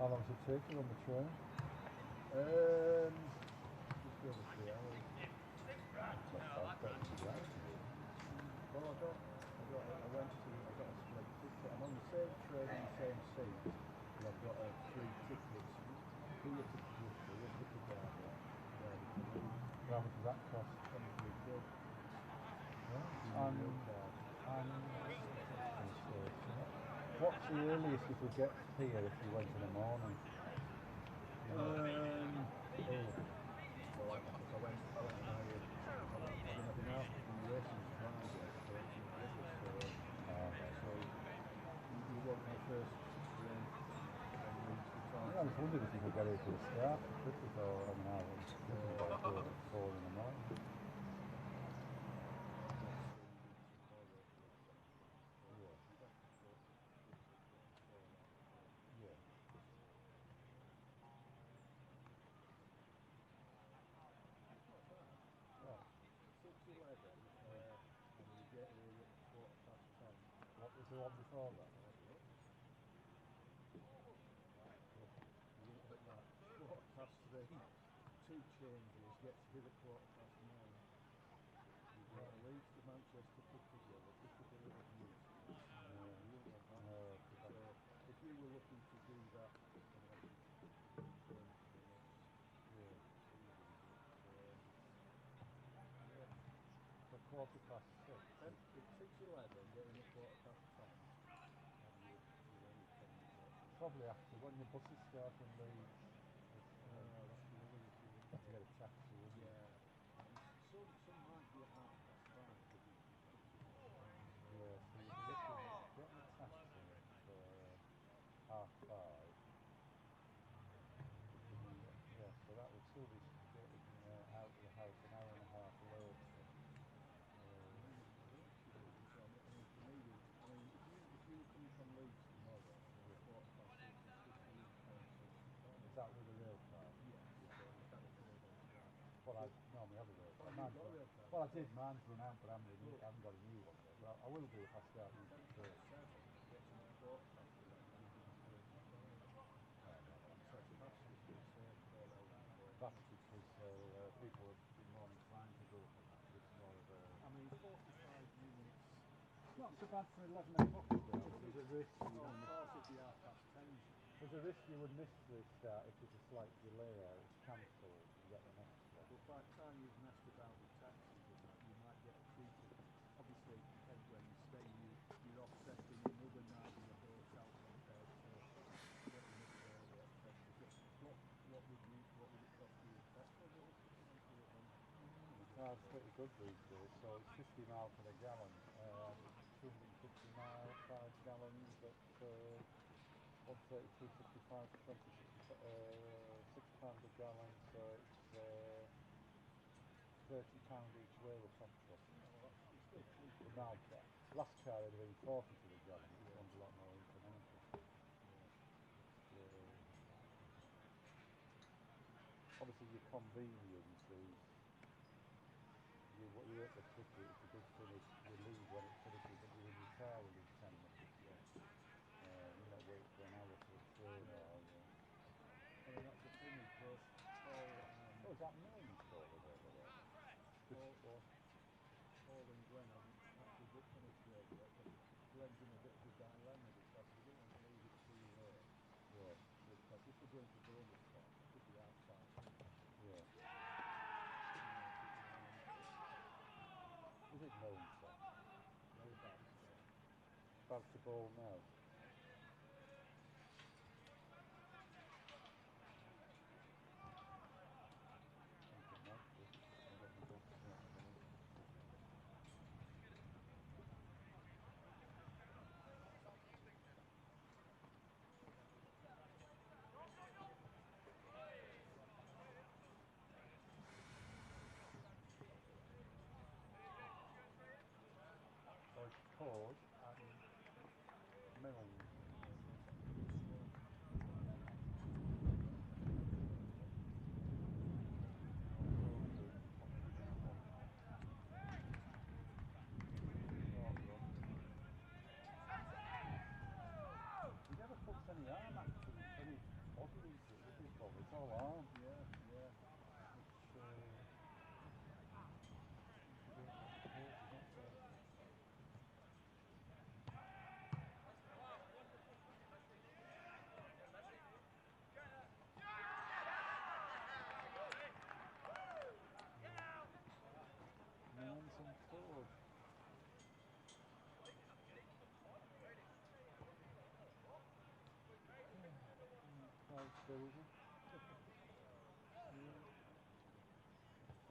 How long does it take you on the train? Just over 3 hours. That's not bad, better than driving. Well, I got a split ticket. I'm on the same train in the same seat, but I've got a free ticket. Here to Bristol, here to Derby, Derby to Leeds. How much does that cost? 23 quid. What's the earliest you could get here if you went in the morning? Well, if I went I've been out from the racing Friday, so you want my first train from Leeds to Taunton. I was wondering if you could get here for the start quickly or an hour and 4 in the morning. Yeah. Right. 6:11, and you get here at 10:15. What was the one before that? At like 3:15, 2 changes, gets here at 9:15. You get Leeds to Manchester, Piccadilly at Euston. You won't want that. So if you were looking to do that, For 6:15. It's 6:11, getting at 10:15. Probably after when the buses start in Leeds. To get a taxi, wouldn't you? Yeah. Some might be at 5:30 because it's yeah, so you'd be looking at getting a taxi for 5:30. Yeah, so that would still be getting out of the house an hour and a half later. If you were coming from Leeds tomorrow, £6:15 Is that with a rail card? Yeah, Well, I normally have a rail card. Well, I did, mine's run out, but I haven't got a new one yet. But I will do if I start using it first. That's because people are more inclined to go for that. It's more of a... I mean, 45 minutes... It's not so bad for 11 o'clock though. There's a risk you would miss the start if there's a slight delay or it's cancelled. You get the next one. But by the time you've messed about with taxis and that, you might get a cheaper. Obviously, it depends where you stay. You're offsetting another night in a hotel compared to getting up there, etc. What would it cost you in petrol? The car's pretty good these days, so it's 50 miles per gallon, 250 miles, 5 gallons at £1.32.65 for £6 a gallon, so it's £30 each way with petrol. But now, last car had been 40 to the gallon, this one's a lot more economical. Obviously your convenience is you at the ticket, it's a big finish, you leave when it finishes, but you're in your car within 10 minutes. You're not waiting for an hour for a train or... I mean, that's the thing with both Paul is that main installed over there? Paul and Glenn haven't actually booked on a train yet, but Glenn's in a bit of a dilemma because he didn't want to leave it too late. Yeah. Because if we're going to Somerset, it could be outside. Yeah. Is it Somerset? Whereabouts? About to ball now. So it's called Milne. He never puts any arm actually, any Susan. Yeah.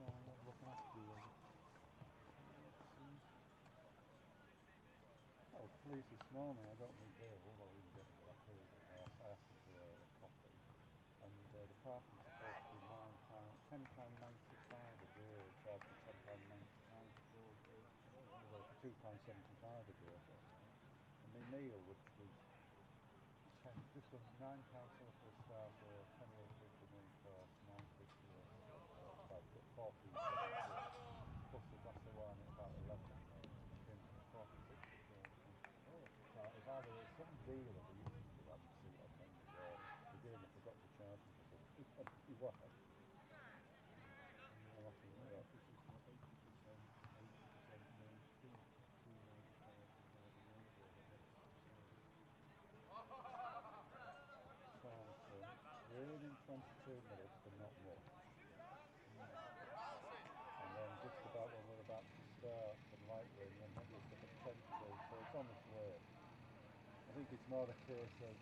So I'm looking after you. I was pleased this morning. I got my bill, well, I didn't get it, but I paid it. I asked them for a copy. And the parking's supposed to be £10.95 a day, charged me £10.95. Well, for £2.75 a day. And my meal, which was just under £9 for a starter, 28.50 main course, 9.50 about 14.76, plus the glass of wine at about 11, came to 46 quid. So if either it's some deal that they used to do, I didn't see it on menu, or again they forgot to charge me for something. It was. I'll have to look at This is for 80% main fee, 295 divided over the next service. Somerset, raining 22 minutes but not much. And then just about when we're about to start, some light rain, then maybe it's a potential, so it's on its way. I think it's more a case of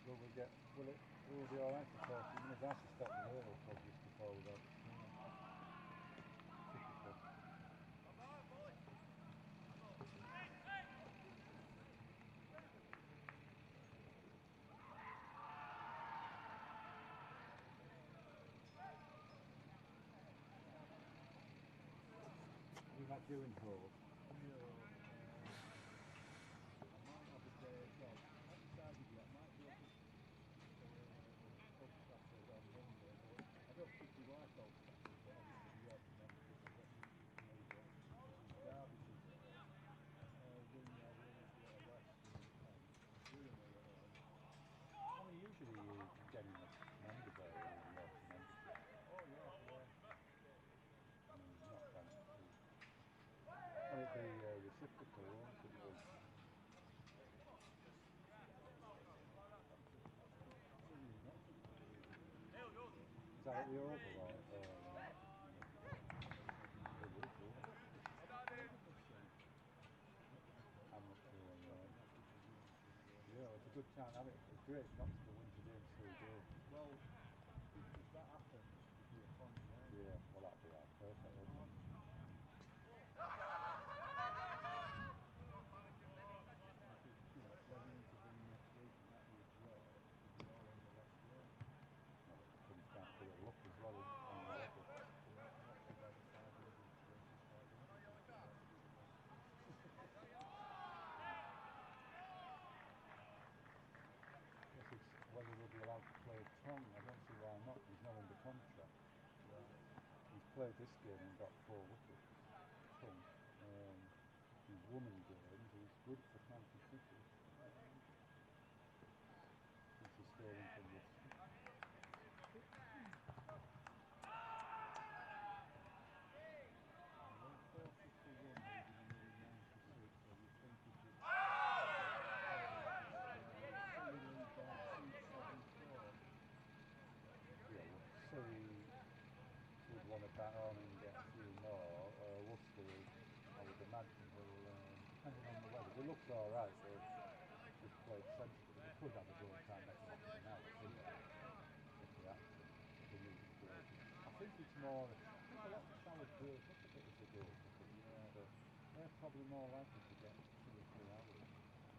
will it be alright for 40 minutes? I suspect the rain will come just before we go to start. Typical. You're not doing hold? No, I might have a day, well, I haven't decided yet, I might go to Old Trafford on Monday, but I don't particularly like Old Trafford, but obviously the Yorkshire membership I've got to pay for, because it's Derbyshire's at home. Wing, I'll run if we're at Leicester and Durham are at home. I mean, usually you get in members are you, the Yorkshire membership. Oh yeah, yeah. I mean, not guaranteed. And it'd be reciprocal, won't it? Well, is that at the Oval or? It is, yeah. Have you paid a machine? I'm not sure, yeah. That's what we're doing, I think, yeah. Yeah, it's a good time. I mean, it's great not to go into doing 2 games. Well, if that happens, there'd be a point behind. Yeah, well, that'd be perfect, wouldn't it? If Reading intervene next week and that be a draw, we'd be all on the last game. Well, it comes down to a bit of luck as well on the weather. Yeah, not too bad a 500 versus 500 is the last with the last game. Guess it's whether they'll be allowed to play Tong. I don't see why not. He's not under contract. Right. He's played this game and got 4 wickets. Tong. He's won in games. He's good for county cricket. Since he's stolen from Worcester. Well, 40 to 1 leaving nearly 96, so you think if you Surrey lead by 274. Yeah, well, Surrey would want to bat on and get a few more. Worcester, I would imagine, will, depending on the weather. If it looks alright, they'll just play it sensible. They could have a go and try and make them off now, couldn't they? If they had to. If they need to play. I think it's more, I think a lot of South break up a bit as they go. Yeah. So they're probably more likely to get 2 or 3 hours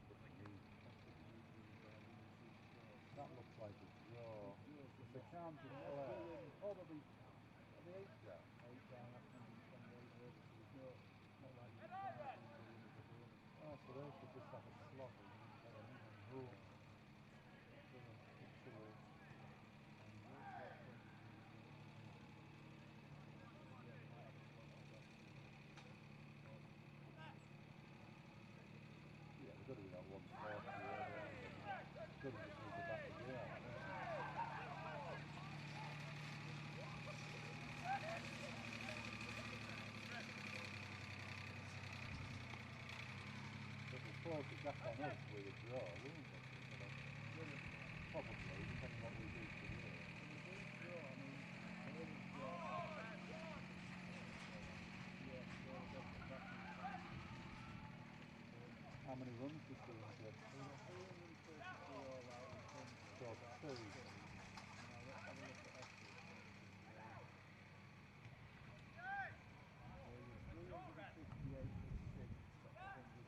if they need. What's the Newbury by winning 2-4? That looks like a draw. If they can't declare, oh, they'll be 8 down. 8 down after 128 over, so there's no, not like you 5 in doing as a bonus. Oh, so they could just have a slog and get them in and hope. It's And Yorkshire 23 points now. So yeah, they might have a slot on that too. yeah, they've got to be that 140 They've got to just need to back the gear out, don't they? But they'll close the gap on us with a draw, won't they? Probably, depending on what we do today. Draw, I mean, they would yeah, they'll come back in. How many runs does the get? There were 333 all out in terms of So that two. two. Now let's have a look at Essex. There was 358 for 6 at 102.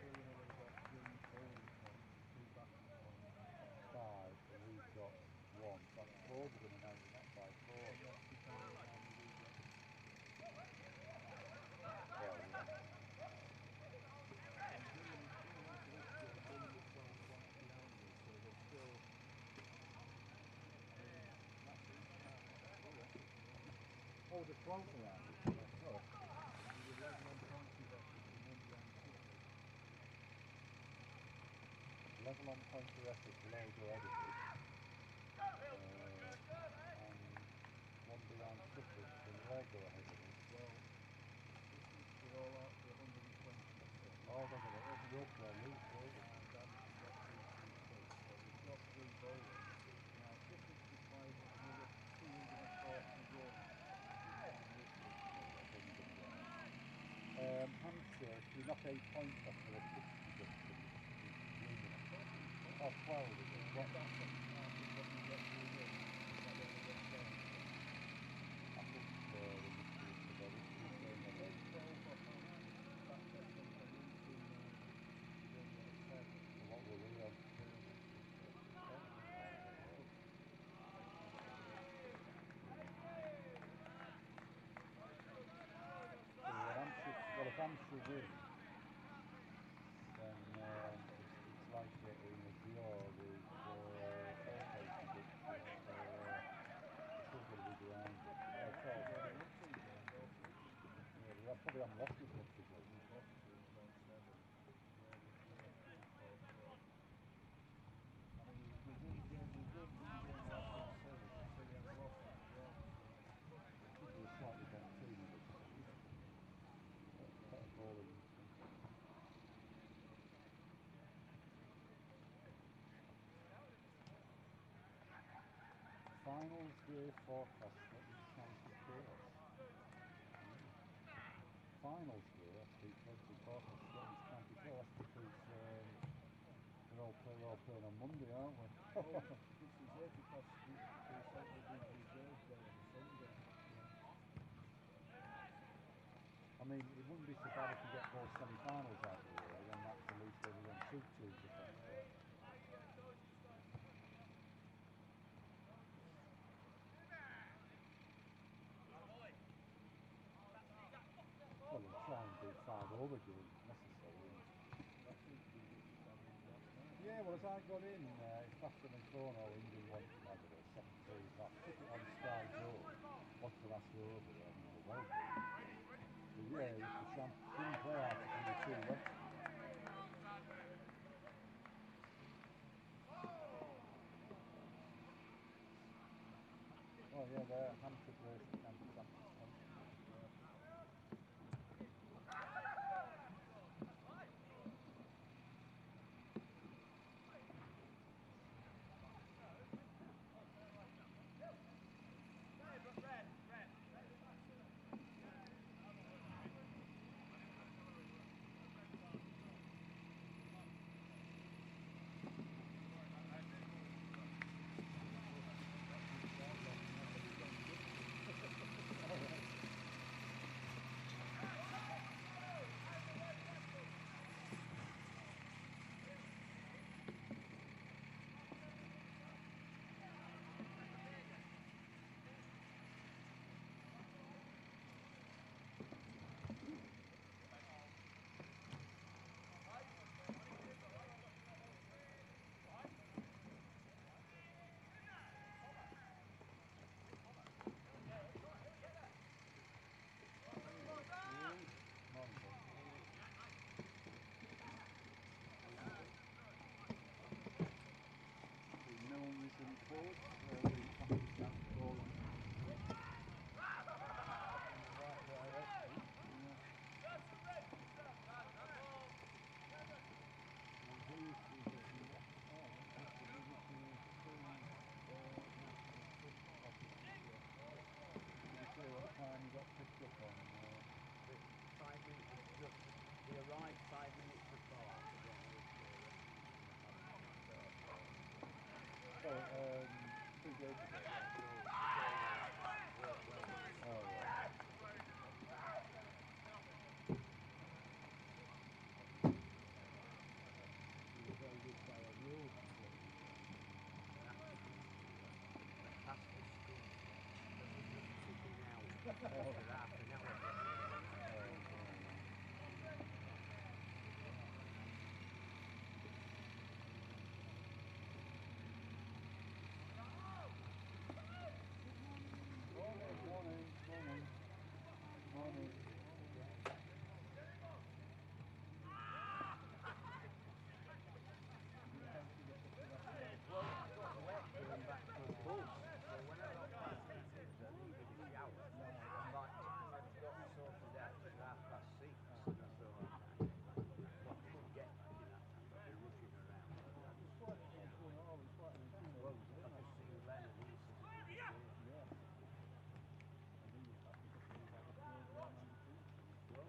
Clearly got 3 bowling points and 2 batting points. 5, and we've got 1. That's 4. We're going to narrow it up by 4. Unless depending on how many we get. Well, yeah. And Durham, coming into this game, Durham are 12 points behind us, so they're still. I mean, that's each half. Oh, Essex are on. Oh, the 12 around it. Yeah. Oh. We were 11 on points with Essex and 1 behind City. Level on points for Essex, below go edited. And 1 behind City, so they go ahead of us. Well, they're all out for 120%. Oh, they're going to Yorkshire lose, will they? And Hampton got 332. So we've got 3 bowling. Now, Sussex requires another 240 runs to remain wickets. Hampshire, we knock 8 points off for a 60 just to win. Oh, 12 is it? What? That's what you get for a win. That they only get 10. I think we must do it together. Eight balls off Hampton. That takes them from reaching the 7. So what were we on? They're on 56. Well, if Hampshire win, then it's like getting a draw with Fairfax prediction. So we're still going to be behind it. Yeah, So, we've only won 2 games all season. yeah, we probably haven't lost as much as we. We've lost to about 7. Yeah, we've lost 3, 4, 4. I mean, we've won games. We've won 1 game less than Surrey, but Surrey haven't lost as well. So. I think we're a slightly better team this season. Better bowling this season. Finals day forecast, Scotland County Chaos. Finals day, that's the forecast, Scotland County Chaos, because we're all playing on Monday, aren't we? Oh, this is it because they said they're doing the reserve day on a Sunday. I mean, it wouldn't be so bad if we get both semi-finals out of the way, then that's at least only then 2 teams affected. Well, we'll try and do 5 over games if necessary. That seems to be what you had in last night. Yeah, well, as I got in, it flashed on my phone, or England won, I don't know, 7-2, but I took it on Sky Zone, watched the last over, and well done. But yeah, it was the champ, didn't play out from the 2 left. Oh yeah, they're Hampshire Brace, the county champions. sorry, 2 days ago. Oh, right. He was very good by a road. Past the school, that was just ticking out Oh. for half an hour. Morning. Well, I got wet going back to the bus, so when I got past the kids, I needed a shower. And like, I got sorted out at 6:30. And I thought, well, I couldn't get back in that time, I'd be rushing around. It's quite well, it's quite an Well, I just seen Len and he said it was great. yeah. And he was happy because he had a program on the teaching. Well,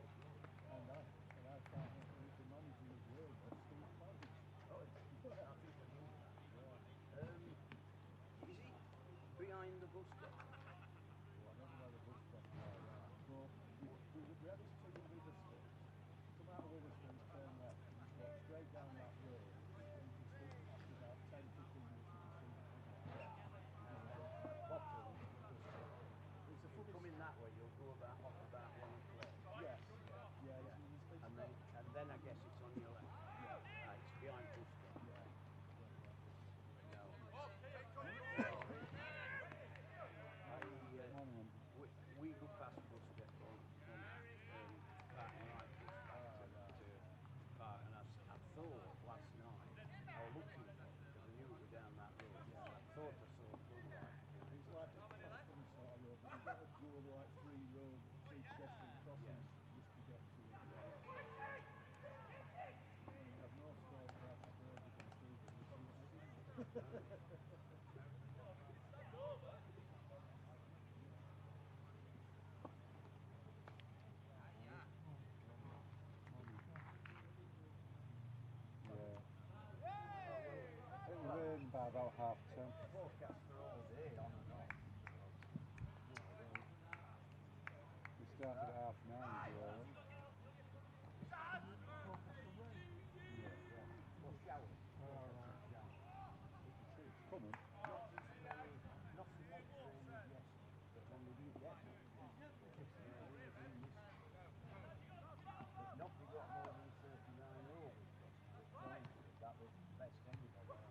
And I can't think who's the manager as well, but Steve Parrish. oh, I think I knew that. Yeah. Is it behind the bus stop? Well, I don't know where the bus stop is. But we had us two in Witherspoon. Come out of Witherspoon, turn left, and just walk straight down that road. And you can see, after about 10, 15 minutes, you can see the big one. And then bottom is the bus stop. It's a If you funny come in that way, you'll go about 1 o'clock. Yes, yeah. It's And then I guess it's on your left. yeah. It's behind bus stop. Yeah. No. Morning. We go past bus depot on Park and Ride bus back to Park, and I thought last night, I was looking for it because I knew it was down that road. Yeah. I thought I saw a floodlight. It's like a funny sort of road, but you've got to go like 3 pedestrian crossings just to get to it. And you have no scope like a bird you can see, but you see it heading. Yeah. It rained by about 10:30. Forecast for all day, on and off. We started at 9:30, really. Yeah. Or showers. It's coming. Not so much rain as yesterday, but then we didn't get much. Not we got more than 39 over across the point. That was the best anybody had.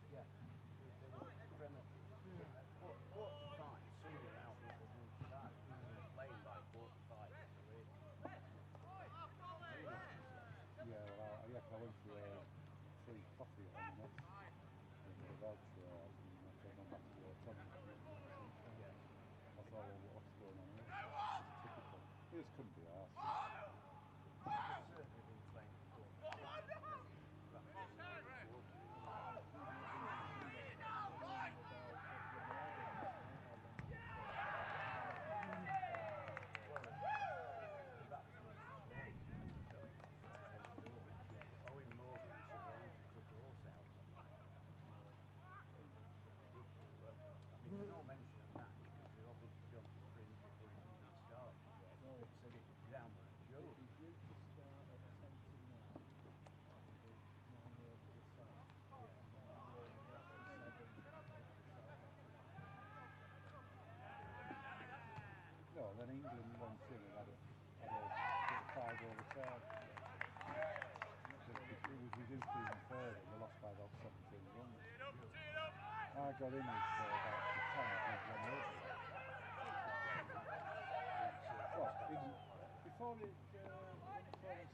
Yeah, they were premative. Quarter to 5, sun were out at the blue sky. We were playing by quarter to 5 at the lake. Very nice, yeah. Yeah, well, I went for a free coffee at M&S in the Yorkshire house, and I came on back to the hotel and looked at the sunshine. Yeah. I thought, well, what's going on here? It's typical. It just couldn't be arsed. I've certainly been playing for quarter to 6. No mention of that because they're obviously going to fringe before it even starts. They said it ground was a joke. It was due to start at 10 to 9 and be 9 over the south. And then rain after 7 over the south Africa. No, then England went in and had a 5 over time. It was reduced even further, and they lost by about 17 runs. I got in as about the 10th of January. Well, before it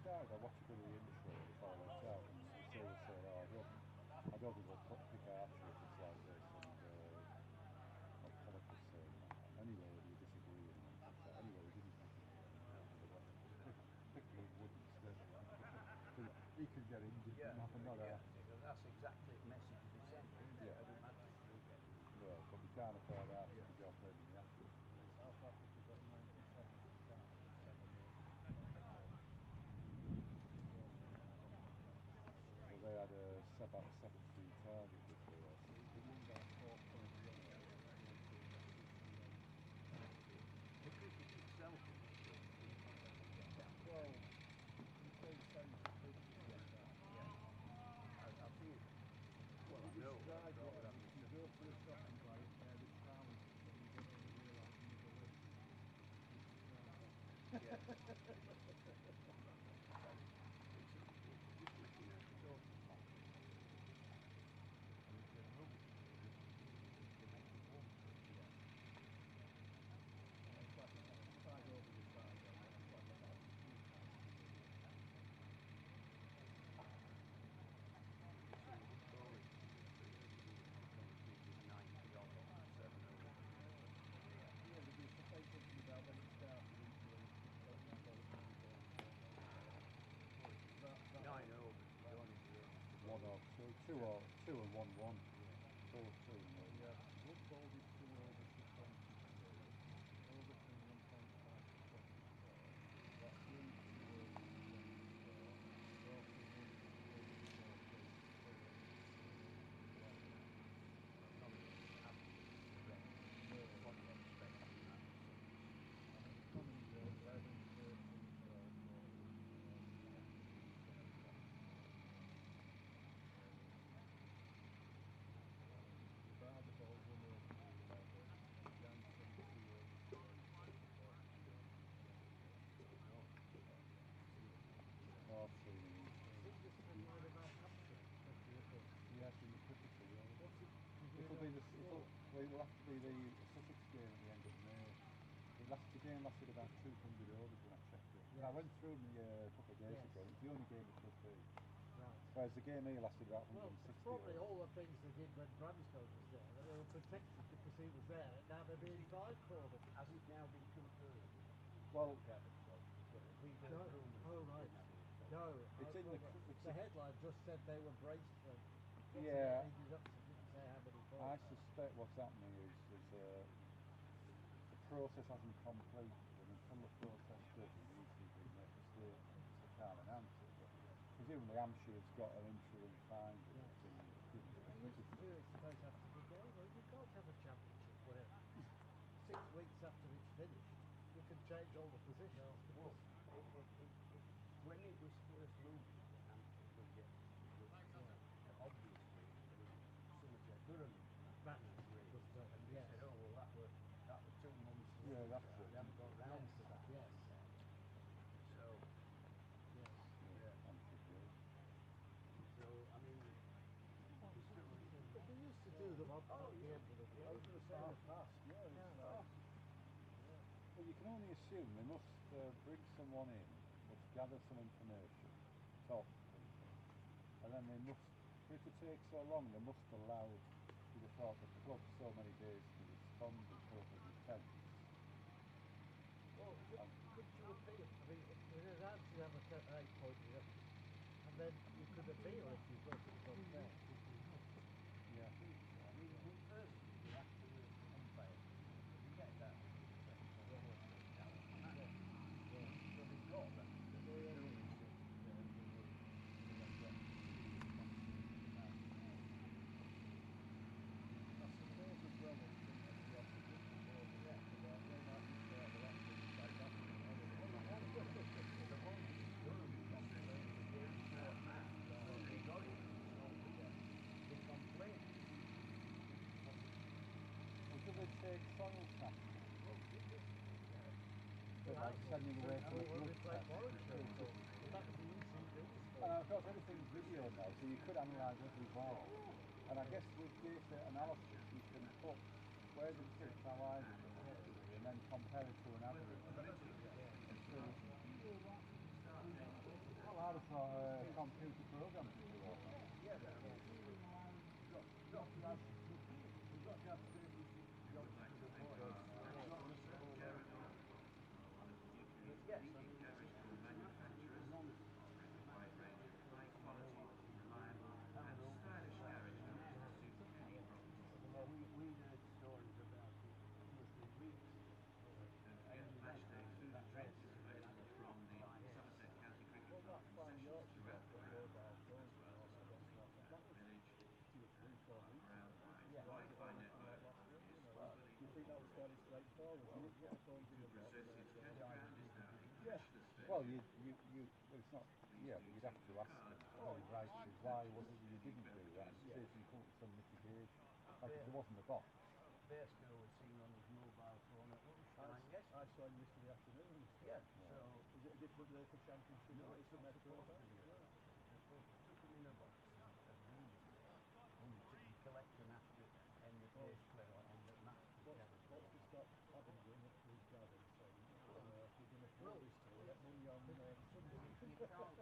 started, I watched a bit of the intro before I went out, and Sarah was saying, oh, I don't think we'll pick Archer if it's like this, and Pollock was saying that. Anyway, we were disagreeing, and I said, anyway, we didn't pick him. Pick him Wood instead. He could get injured, but not us. That's exactly the message to be sent, isn't it? Yeah. It doesn't matter if you get injured. No, but we can't afford that to be playing in the afternoon. South Africa got 97 at the time, 7 over. about a 7-3 target before. He won by a 4-point run against the 68. The cricket itself is good, isn't it? Well, you say centre pitch is like that. Yeah. I've seen. Well, I know. Describe I'd it rather as have if you go to a shop and buy a pair of trousers and you don't really realise you need a lift. You describe that. Yeah. It's just looking at total package. And if the rubber, they make it one trip. Yeah. It's like side over the side on it. It's like about 2 pounds a year. You see the scoring for companies is 90 odd or 7 over. Yeah, they do say something about when it started each week, opening ball, middle ball, short ball. Well, it's That 9 overs, you only do One or two, two and 1-1. Yeah. 4-2. Yeah, one ball is 2 overs to 22, overton 1.5 to 24, that's read 2 overs to 24, also 1 over to 14, 4 overs to 11. Well, none of it's average rate. No, What are you expecting that so much? I mean economies are 11, 13, 12, 14, 17, 25, 24. The bar the ball 1 over to 11, and Jansen 2 overs to 18, 41, 24. No. Yeah. I've seen him. Is it just the near about Hampton, 20th of? Yes, in the cricketer, yeah. What's it? It'll be well, it'll have to be the Sussex game at the end of May. The game lasted about 200 overs when I checked it. Yes. I went through me a couple of days Yes. ago. It's the only game it could be. Right. Whereas the game here lasted about Well, 160 it's probably overs. all the things they did when Bramsford was there. They were protected because he was there, and now they're being tried for them. Has it now been confirmed? Well, Yeah, we No. heard rumours. Oh, right. didn't we? No, It's in the headline just said they were braced for. Yeah. Interruptions, didn't say how many balls. I suspect what's happening is the process hasn't completed, and until the process does, he needs to make a statement. They can't announce it, but presumably Hampshire's got an interim finder that's been given to the They used to cricketer. do it, suppose, after the game. Well, you can't have a championship where 6 weeks after it's finished, you can change all the positions. Well, when it was first mooted that Hampshire could get obviously there was Somerset Durham matches raised, and they yes. said, oh well, that was 2 months Yeah, later. that's it. They haven't got round to that. Yes. So Yes. yeah. Hampshire, yeah. So I mean, you still. But they used to do them at the end of the I was game. going to say the past, yeah. Well, you can only assume they must bring someone in, must gather some information, talk to people, and then they must, for it to take so long, they must allow, you'd have thought, the club so many days to respond and proof of defence. Well, couldn't you appeal? I mean, there's actually have a 8-point reduction, and then you could appeal if you thought it was unfair. Yeah. I mean, firstly, they have to umpire. If you get that 24 breakdown, Yeah. so they've got them. They're doing that they will get I suppose as well they think of the opposition, don't they? Think about they might be part of the last one in South Africa. I don't know. the whole Durham got played the game short match. So they got it. Don't forget. They complained. Well, do they take soil samples? Well, did they? Bit like sending away for a Well, blood we played test. Warwickshire, so back to ECD And of course everything's video now, so you could analyse every ball. And I guess with data analysis you can put where the pitch, how high the pitch is, and then compare it to an average. And so, well, I'd have thought a computer program could do all that. Yeah, but I mean, you've got to have certain jobs to the point. It's not just the whole world. But yes, I mean, it's an absolute nonsense. Having over the side. We heard stories about it 2 or 3 weeks ago. Well, that fine Yorkshire got mobile phones and all that got snapped. That was Well, well, it's not, yeah, but you'd have to ask them, rightly, why was it that you didn't do that, and see if you come up with some mitigation. Like if there wasn't a box. Basically, I was seen on his mobile phone at lunchtime yesterday. I saw him yesterday afternoon. Yeah, Yeah. so Is it a different local championship? no, or it's a not Metro supposed to event? be a No. box. They're supposed to put them in a box and leave them there. Only you collect them after end of day split or end of match, whichever. What's to stop Adam going up to his dad and saying, we're going to pull Well, this tournament money on Sunday? You can't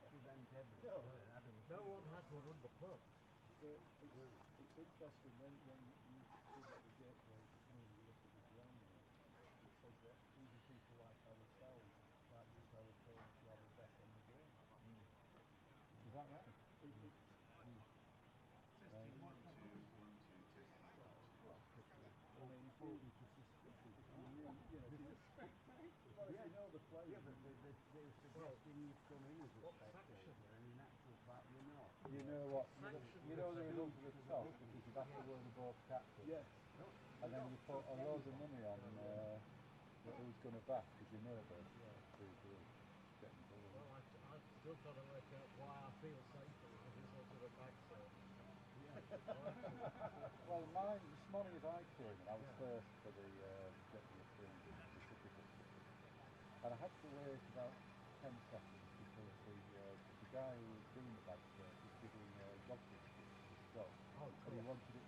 prevent everything. No. Adam's no one has one on the club. But it's interesting when you see that the gateway this morning, you look at the ground there, it says that even people like ourselves might use our phones to have a bet on the game. Is that right? Testing 1 2 1 2 testing 1 2. Well, I mean, if you, if you know the players, Yeah, but they're suggesting you come in as a what spectator, faction? and in actual fact you're not. You know what? Faction You know the result of the top because you've had to wear the both captains. yes, And then you put a load of money on who's going to back because you know they're too good. Getting Well, bored. I'm still trying to work out why I feel safer as a result of the back set. Well, mine, this morning as I came in, I was first for the getting the certificate. And I had to wait about 10 seconds because the guy who was doing the bag search was giving dog biscuits to his dog. Oh, And he cool. wanted it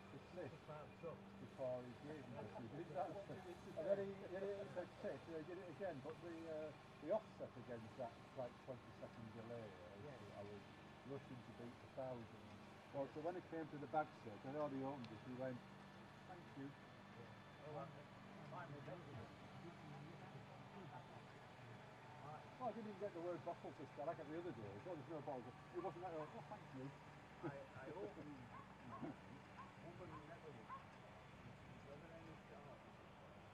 to sit About truck. before he gave it to me. And then he said sit, and he did it again. But the offset against that like 20-second delay, I was rushing to beat the 1,000. Well, so when it came to the bag search, I'd already opened it, he went, thank you. Oh, I didn't even get the word bottle this time, like every other day. Oh, there's no bottle. It wasn't that, oh, thank you. I opened mine, woman never looked at it. Is there any sharp?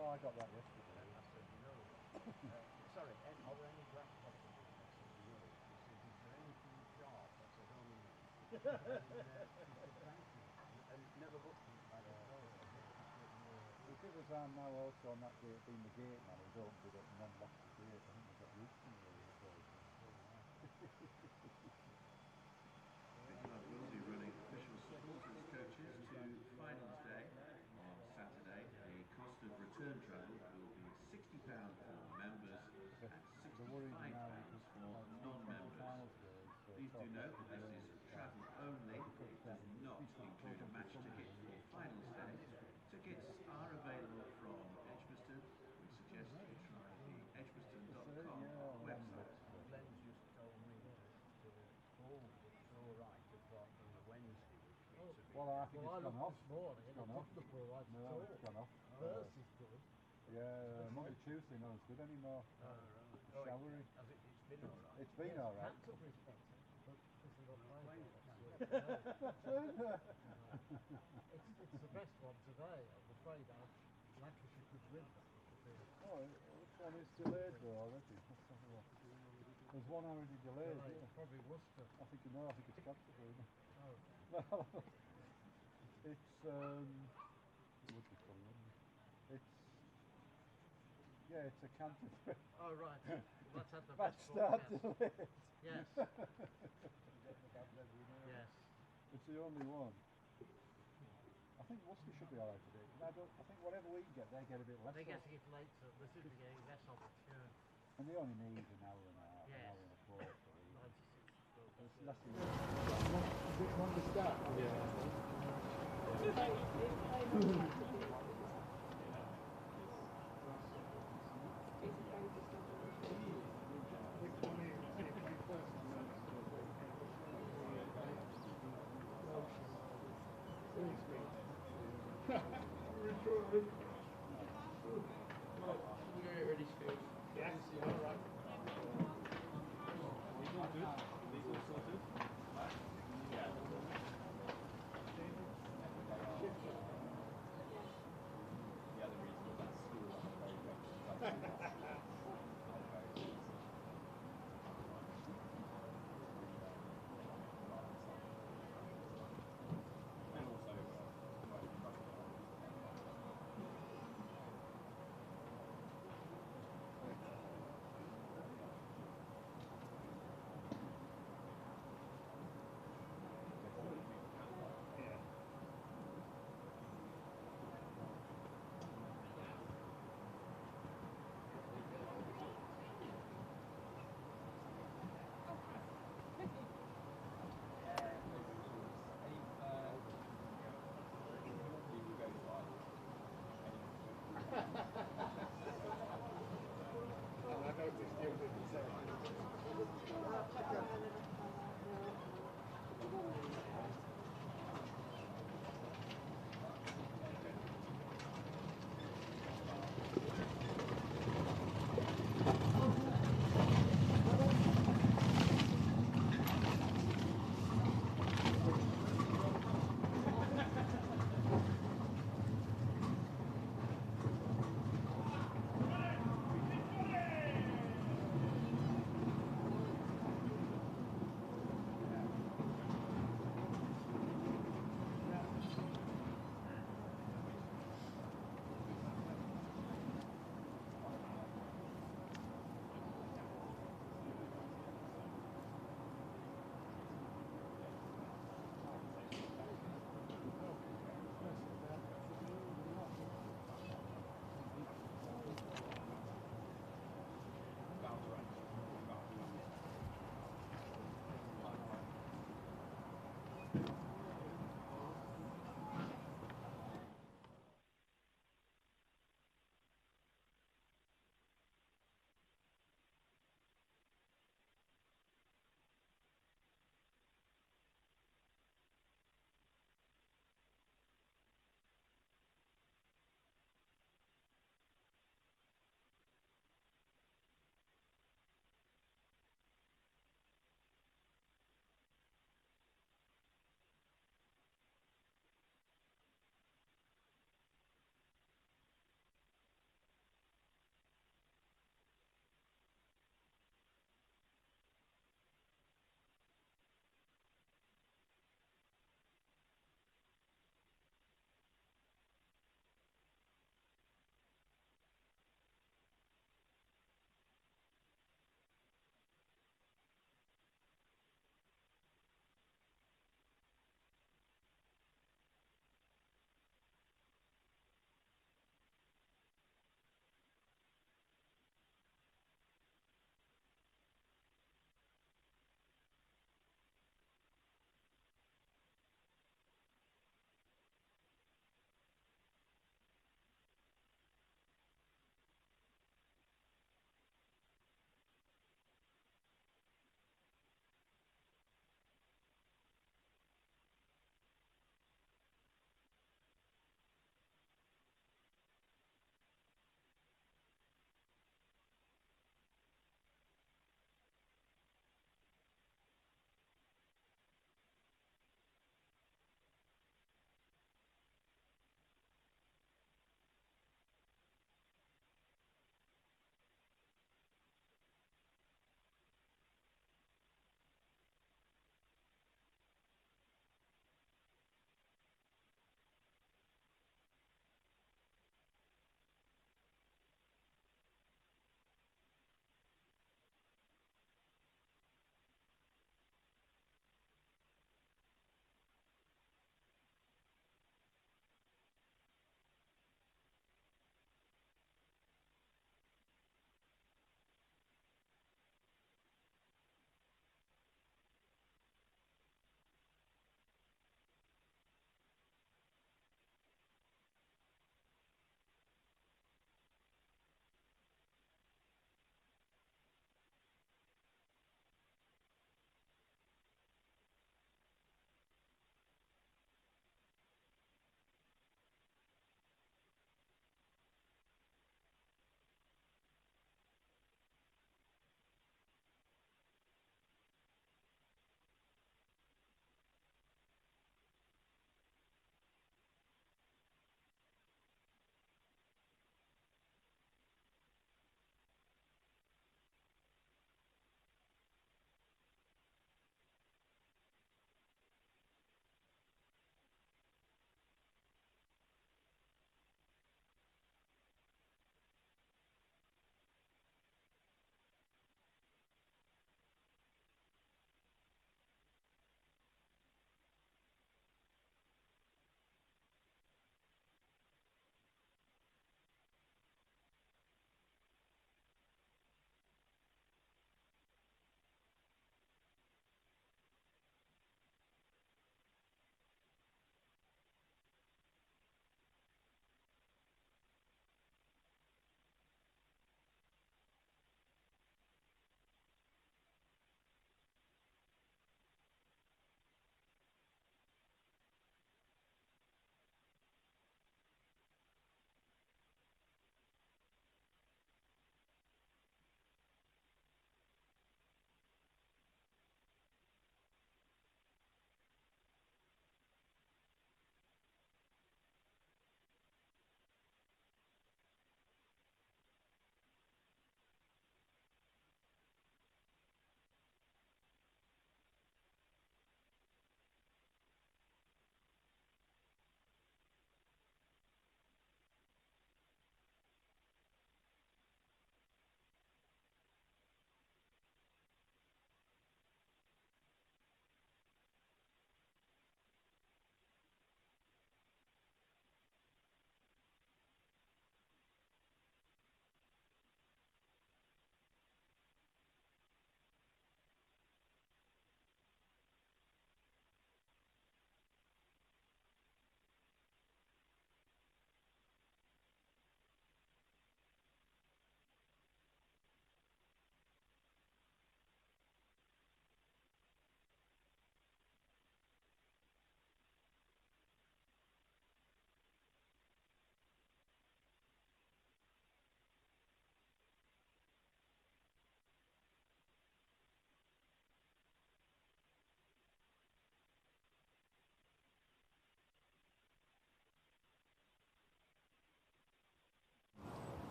Oh, I got that yesterday. I said no. Sorry, are there any glass bottles? I said no. She said, is there anything sharp? I said only me. And she said thank you. And never looked at it like a dog. Because as I'm now also on that gate, being the gate man who's opened it up and then locked the gate, I think we've got used to the occasion. The club will be running official supporters coaches to finals day on Saturday. The cost of return travel will be £60 for members and The worry £65 now is for like non-members. finals days. Please do note that this is travel only. It does not include a match ticket for finals day. Tickets are available from Edgbaston. We suggest you try the edgbaston.com website. Len's just told me that both looks alright apart from the Wednesday, which looks a bit. Well, I think Well, I it's gone looked off. this morning and it Gone off. didn't look alright No, at all. it's gone off. Thursday's good. Yeah, Monday, Tuesday, not as good anymore. Showery. It's been alright. It's been alright. Canterbury's better, but because they're not playing Playing well, at obviously. No. It's the best one today. I'm afraid Lancashire could win that. It could be Oh, which one is delayed though already? Let's have a look. There's one already delayed. delayed. Yeah. Probably Worcester. I think it's Canterbury. Oh, It's it would be funny, wouldn't it? It's a Canterbury. oh right. Well, that's had the Match best start broadcast. delayed. Yes. Yes. It's the only one. I think Worcester should be alright today. I think whatever we get, they get a bit less. They're of. getting it later. They seem to be getting less of it. Yeah. And they only need an hour and a half, Yes. an hour and a quarter. 96 It's less than From the start.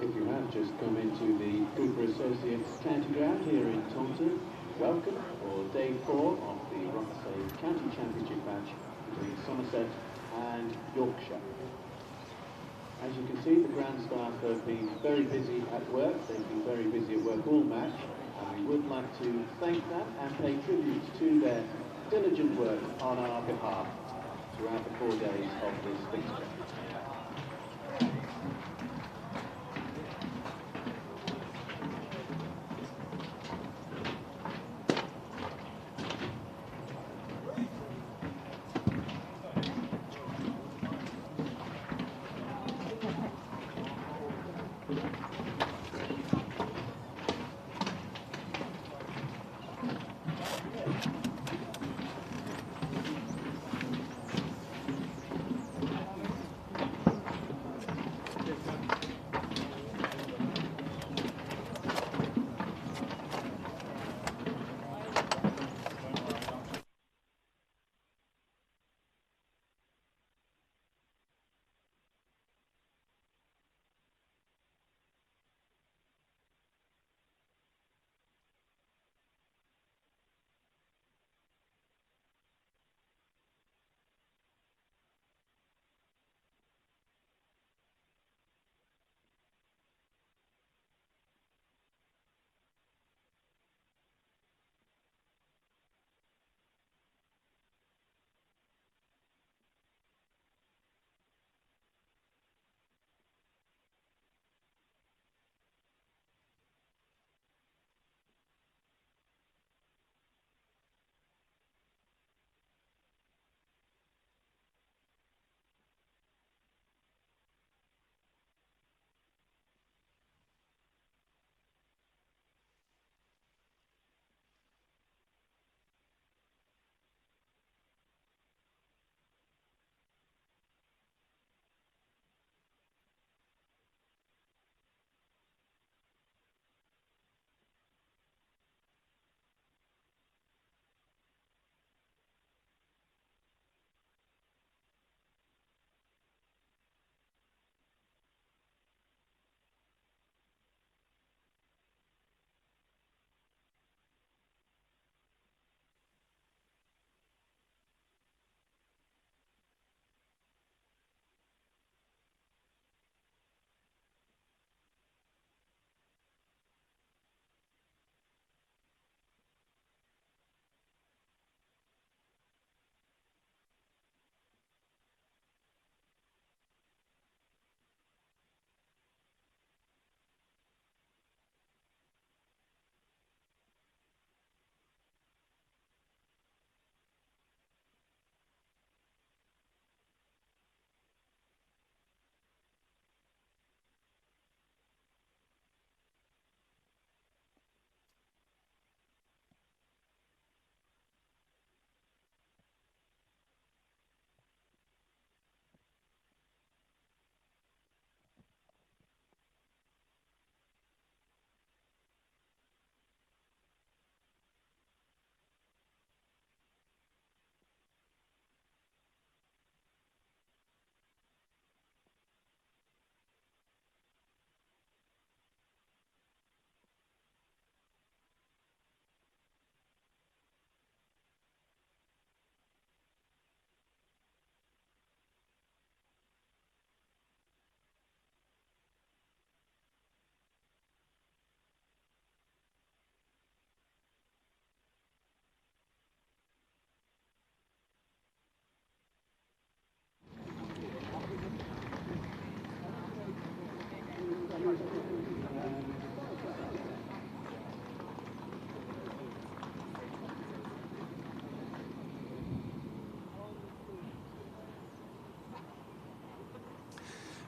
If you have just come into the Cooper Associates County Ground here in Taunton, welcome for day 4 of the Rothesay County Championship match between Somerset and Yorkshire. As you can see, the ground staff have been very busy at work. They've been very busy at work all match, and we would like to thank them and pay tribute to their diligent work on our behalf throughout the 4 days of this fixture.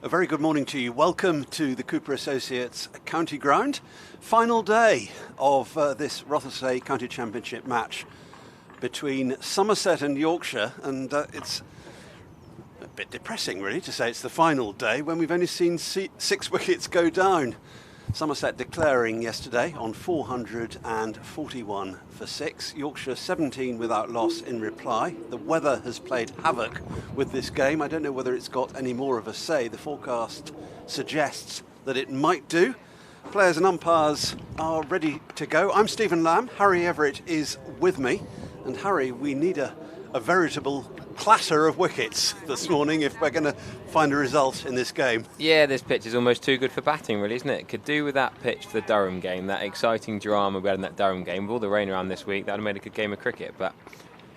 A very good morning to you. Welcome to the Cooper Associates County Ground. Final day of this Rothesay County Championship match between Somerset and Yorkshire, and it's a bit depressing really to say it's the final day when we've only seen 6 wickets go down. Somerset declaring yesterday on 441 for 6. Yorkshire 17 without loss in reply. The weather has played havoc with this game. I don't know whether it's got any more of a say. The forecast suggests that it might do. Players and umpires are ready to go. I'm Stephen Lamb. Harry Everett is with me. And Harry, we need a veritable clatter of wickets this morning if we're going to find a result in this game. Yeah, this pitch is almost too good for batting, really, isn't it? Could do with that pitch for the Durham game, that exciting drama we had in that Durham game. With all the rain around this week, that would have made a good game of cricket. But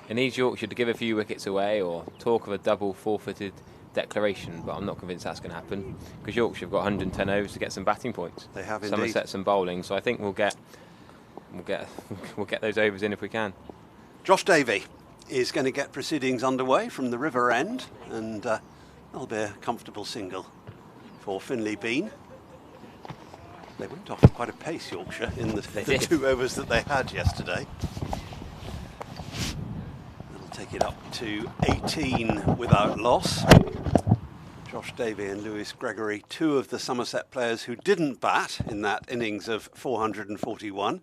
it needs Yorkshire to give a few wickets away or talk of a double four-footed declaration, but I'm not convinced that's going to happen because Yorkshire have got 110 overs to get some batting points. They have indeed. Somerset some bowling, so I think we'll get those overs in if we can. Josh Davey is going to get proceedings underway from the river end, and that'll be a comfortable single for Finlay Bean. They went off at quite a pace, Yorkshire, in the 2 overs that they had yesterday. Take it up to 18 without loss. Josh Davey and Lewis Gregory, 2 of the Somerset players who didn't bat in that innings of 441.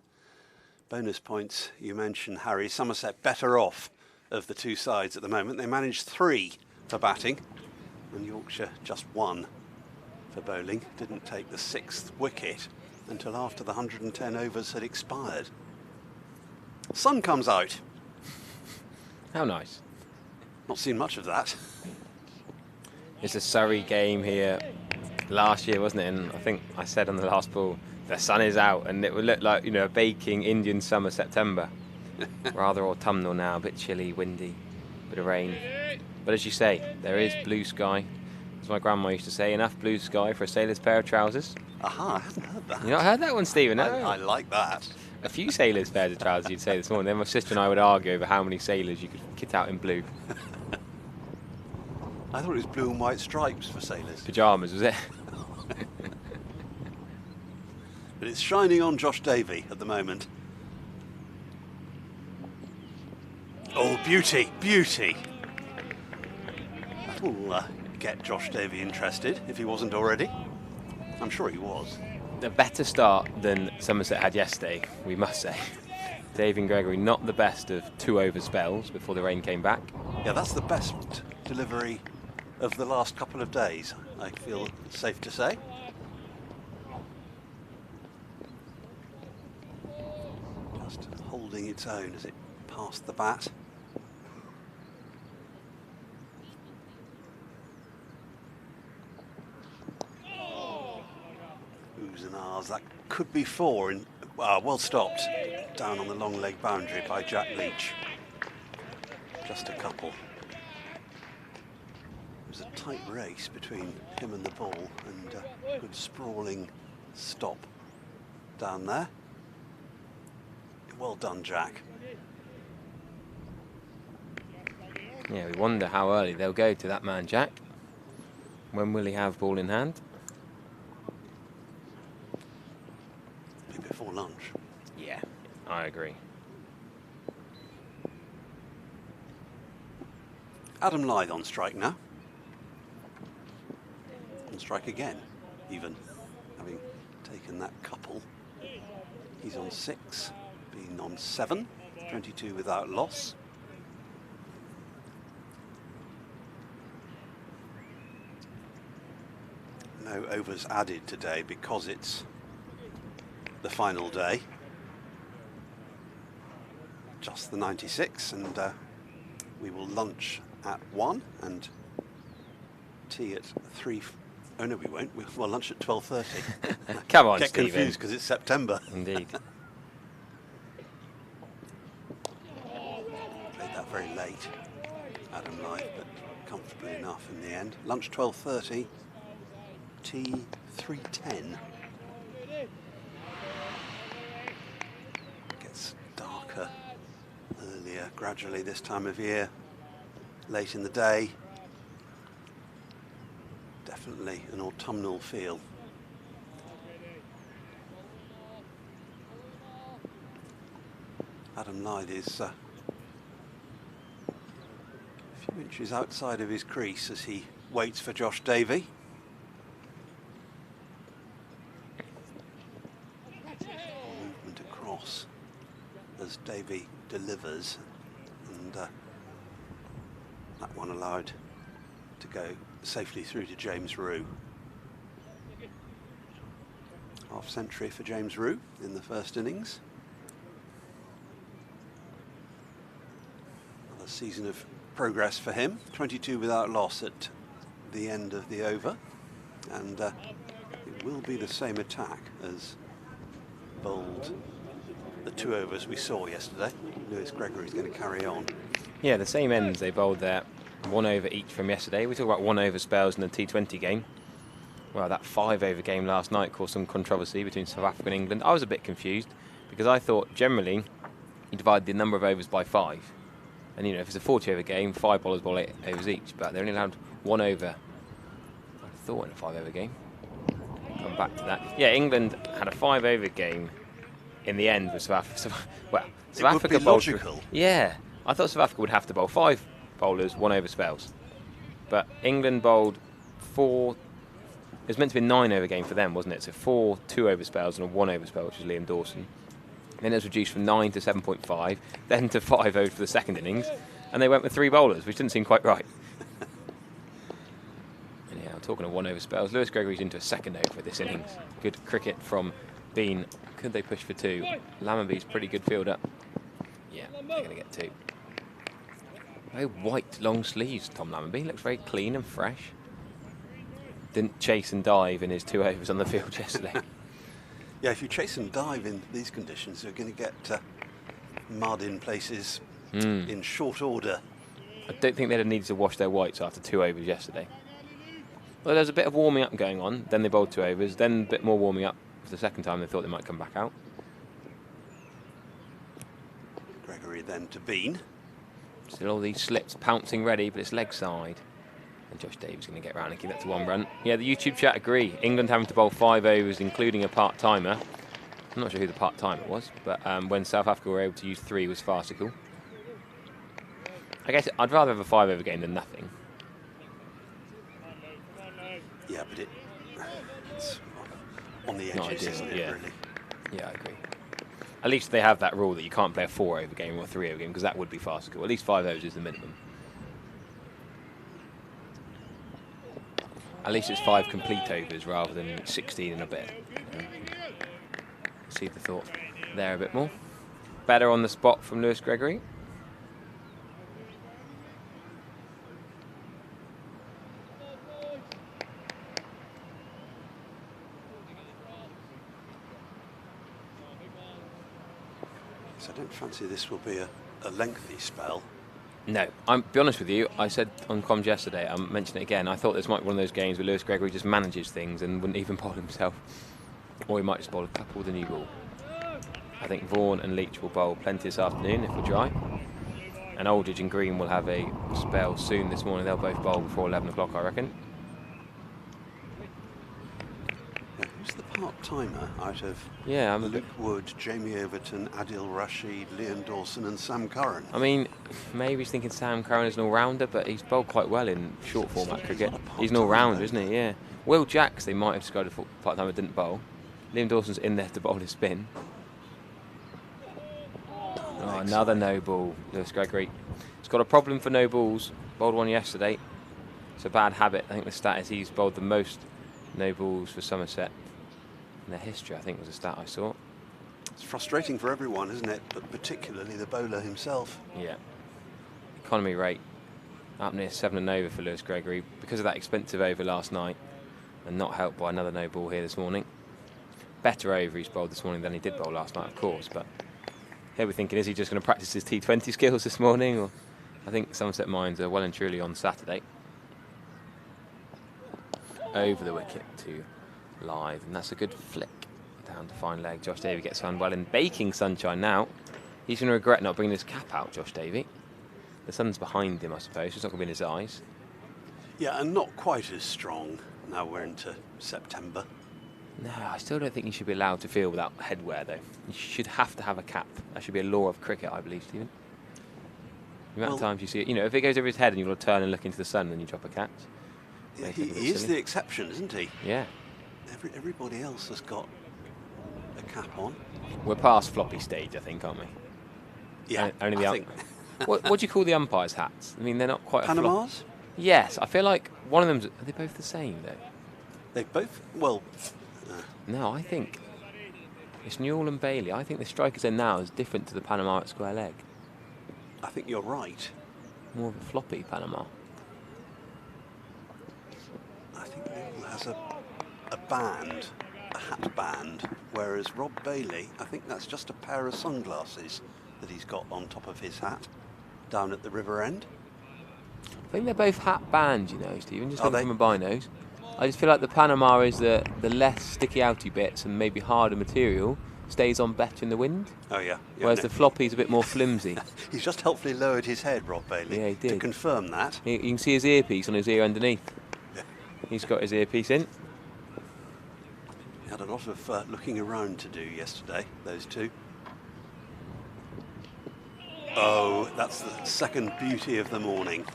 Bonus points, you mentioned, Harry. Somerset better off of the 2 sides at the moment. They managed 3 for batting, and Yorkshire just 1 for bowling. Didn't take the 6th wicket until after the 110 overs had expired. Sun comes out. How nice. Not seen much of that. It's a Surrey game here last year, wasn't it? And I think I said on the last ball, the sun is out, and it would look like, you know, a baking Indian summer September. Rather autumnal now, a bit chilly, windy, bit of rain. But as you say, there is blue sky. As my grandma used to say, enough blue sky for a sailor's pair of trousers. Aha, I haven't heard that. You not heard that one, Stephen? No? I like that. A few sailors' pairs of trousers, you'd say this morning. Then my sister and I would argue over how many sailors you could kit out in blue. I thought it was blue and white stripes for sailors. Pyjamas, was it? But it's shining on Josh Davey at the moment. Oh, beauty, beauty. That'll get Josh Davey interested, if he wasn't already. I'm sure he was. A better start than Somerset had yesterday, we must say. Dave and Gregory, not the best of 2 over spells before the rain came back. Yeah, that's the best delivery of the last couple of days, I feel safe to say. Just holding its own as it passed the bat. Oohs and ahs, that could be 4 in, well stopped down on the long leg boundary by Jack Leach. Just a couple. It was a tight race between him and the ball, and a good sprawling stop down there. Well done, Jack. Yeah, we wonder how early they'll go to that man, Jack. When will he have ball in hand? Before lunch. Yeah, I agree. Adam Lyth on strike now. On strike again, even, having taken that couple. He's on 6, being on 7, 22 without loss. No overs added today because it's the final day. Just the 96, and we will lunch at 1 and tea at 3. Oh no, we won't. We'll lunch at 12:30. Come on, Get Stephen. confused because it's September. Indeed. Played that very late, Adam Lyth, but comfortably enough in the end. Lunch 12:30, tea 3:10. Gets darker earlier, gradually this time of year. Late in the day. Definitely an autumnal feel. Adam Lyth is a few inches outside of his crease as he waits for Josh Davey. Movement across as Davey delivers, and that one allowed to go safely through to James Rue. half century for James Rue in the first innings. Another season of progress for him. 22 without loss at the end of the over, and it will be the same attack as bowled the 2 overs we saw yesterday. Lewis Gregory's going to carry on. Yeah, the same ends they bowled there. 1 over each from yesterday. We talk about 1 over spells in the T20 game. Well, that 5 over game last night caused some controversy between South Africa and England. I was a bit confused because I thought generally you divide the number of overs by 5. And, you know, if it's a 40 over game, 5 bowlers bowl 8 overs each. But they're only allowed 1 over, I thought, in a 5 over game. Come back to that. Yeah, England had a 5 over game in the end with South Africa. Well, South Africa would be bowled. logical. Yeah, I thought South Africa would have to bowl 5 bowlers, 1 over spells. But England bowled 4. It was meant to be a 9 over game for them, wasn't it? So 4 2 over spells and a 1 over spell, which was Liam Dawson. Then it was reduced from 9 to 7.5, then to 5 over for the second innings, and they went with 3 bowlers, which didn't seem quite right. And yeah, I'm talking of 1 over spells. Lewis Gregory's into a second over this innings. Good cricket from Bean. Could they push for 2? Lammonby's pretty good fielder. Yeah, they're going to get 2. Very white long sleeves, Tom Lammonby. Looks very clean and fresh. Didn't chase and dive in his 2 overs on the field yesterday. Yeah, if you chase and dive in these conditions, you're going to get mud in places in short order. I don't think they'd have needed to wash their whites after 2 overs yesterday. Well, there's a bit of warming up going on. Then they bowled 2 overs. Then a bit more warming up for the second time. They thought they might come back out. Gregory then to Bean. Still all these slips pouncing ready, but it's leg side. And Josh Davies going to get round and keep that to 1 run. Yeah, the YouTube chat agree. England having to bowl 5 overs, including a part-timer. I'm not sure who the part-timer was, but when South Africa were able to use 3 was farcical. I guess I'd rather have a 5 over game than nothing. Yeah, but it's on the edges, isn't it, yeah. really? Yeah, I agree. At least they have that rule that you can't play a 4 over game or a 3 over game, because that would be farcical. At least 5 overs is the minimum. At least it's 5 complete overs rather than 16 and a bit. See the thought there a bit more. Better on the spot from Lewis Gregory. So I don't fancy this will be a lengthy spell. No, I'm be honest with you. I said on comms yesterday. I'm mentioning it again. I thought this might be one of those games where Lewis Gregory just manages things and wouldn't even bowl himself, or he might just bowl a couple with a new ball. I think Vaughan and Leach will bowl plenty this afternoon if we're dry, and Aldridge and Green will have a spell soon this morning. They'll both bowl before 11 o'clock, I reckon. Yeah, who's the part-timer out of Luke Wood, Jamie Overton, Adil Rashid, Liam Dawson and Sam Curran? I mean, maybe he's thinking Sam Curran is an all-rounder, but he's bowled quite well in short format cricket. He's an all-rounder, isn't he? Yeah. Will Jacks, they might have just got a part-timer, didn't bowl. Liam Dawson's in there to bowl his spin. Oh, another no ball, Lewis Gregory. He's got a problem for no balls. Bowled 1 yesterday. It's a bad habit. I think the stat is he's bowled the most no balls for Somerset in their history, I think was a stat I saw. It's frustrating for everyone, isn't it? But particularly the bowler himself. Yeah. Economy rate up near 7 and over for Lewis Gregory because of that expensive over last night and not helped by another no ball here this morning. Better over he's bowled this morning than he did bowl last night, of course, but here we're thinking, is he just going to practice his T20 skills this morning? Or I think Somerset minds are well and truly on Saturday. Over the wicket to live, and that's a good flick down to fine leg. Josh Davey gets found well in baking sunshine now. He's going to regret not bringing his cap out, Josh Davey. The sun's behind him, I suppose. It's not going to be in his eyes. Yeah, and not quite as strong now we're into September. No, I still don't think you should be allowed to field without headwear, though. You should have to have a cap. That should be a law of cricket, I believe, Stephen. The amount of times you see it, you know, if it goes over his head and you've got to turn and look into the sun and then you drop a cap. Yeah, he is the exception, isn't he? Yeah. Everybody else has got a cap on. We're past floppy stage, I think, aren't we? Yeah, only the what do you call the umpires' hats? I mean, they're not quite Panamas? Yes, I feel like one of them's... Are they both the same, though? They both... Well, No, I think it's Newell and Bailey. I think the strikers in now is different to the Panama at square leg. I think you're right. More of a floppy Panama. I think Newell has a band, a hat band, whereas Rob Bailey, I think that's just a pair of sunglasses that he's got on top of his hat down at the river end. I think they're both hat bands, you know, Stephen, just Are looking they? from a binos. I just feel like the Panama is the less sticky outy bits and maybe harder material stays on better in the wind. Oh yeah. Whereas the floppy's a bit more flimsy. He's just helpfully lowered his head, Rob Bailey, Yeah, he did. to confirm that. You can see his earpiece on his ear underneath. Yeah. He's got his earpiece in. He had a lot of looking around to do yesterday, those two. Oh, that's the second beauty of the morning.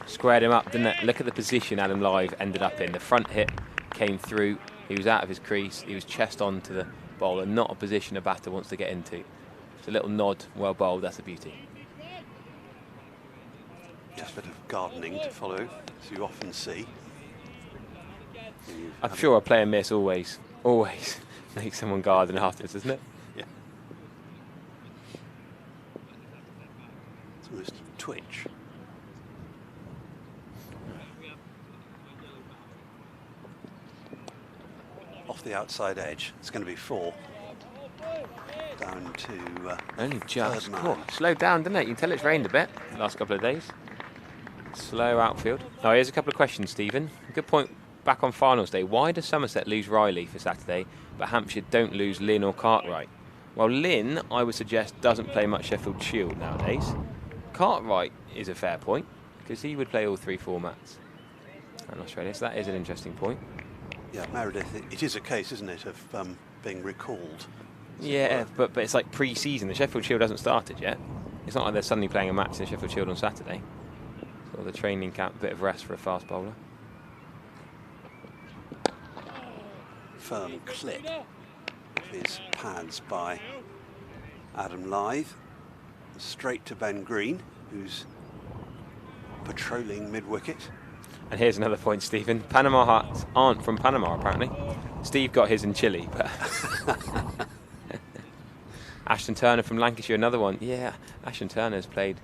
Squared him up, didn't it? Look at the position Adam Live ended up in. The front hit came through. He was out of his crease. He was chest on to the bowler. Not a position a batter wants to get into. It's a little nod, well bowled. That's a beauty. Just a bit of gardening to follow, as you often see. I'm sure a play and miss always makes someone garden afterwards, isn't it? Yeah. It's almost a twitch. Off the outside edge, it's going to be 4. Down to Only just third man. caught. Slowed down, didn't it? You can tell it's rained a bit the last couple of days. Slow outfield. Oh, here's a couple of questions, Stephen. Good point back on finals day. Why does Somerset lose Riley for Saturday, but Hampshire don't lose Lynn or Cartwright? Well, Lynn, I would suggest, doesn't play much Sheffield Shield nowadays. Cartwright is a fair point, because he would play all 3 formats in Australia, so that is an interesting point. Yeah, Meredith, it is a case, isn't it, of being recalled. Yeah, but it's like pre-season. The Sheffield Shield hasn't started yet. It's not like they're suddenly playing a match in the Sheffield Shield on Saturday. Sort of the training camp, bit of rest for a fast bowler. Firm clip of his pads by Adam Lythe. Straight to Ben Green, who's patrolling mid-wicket. And here's another point, Stephen. Panama hats aren't from Panama, apparently. Steve got his in Chile, but... Ashton Turner from Lancashire, another one. Yeah, Ashton Turner's played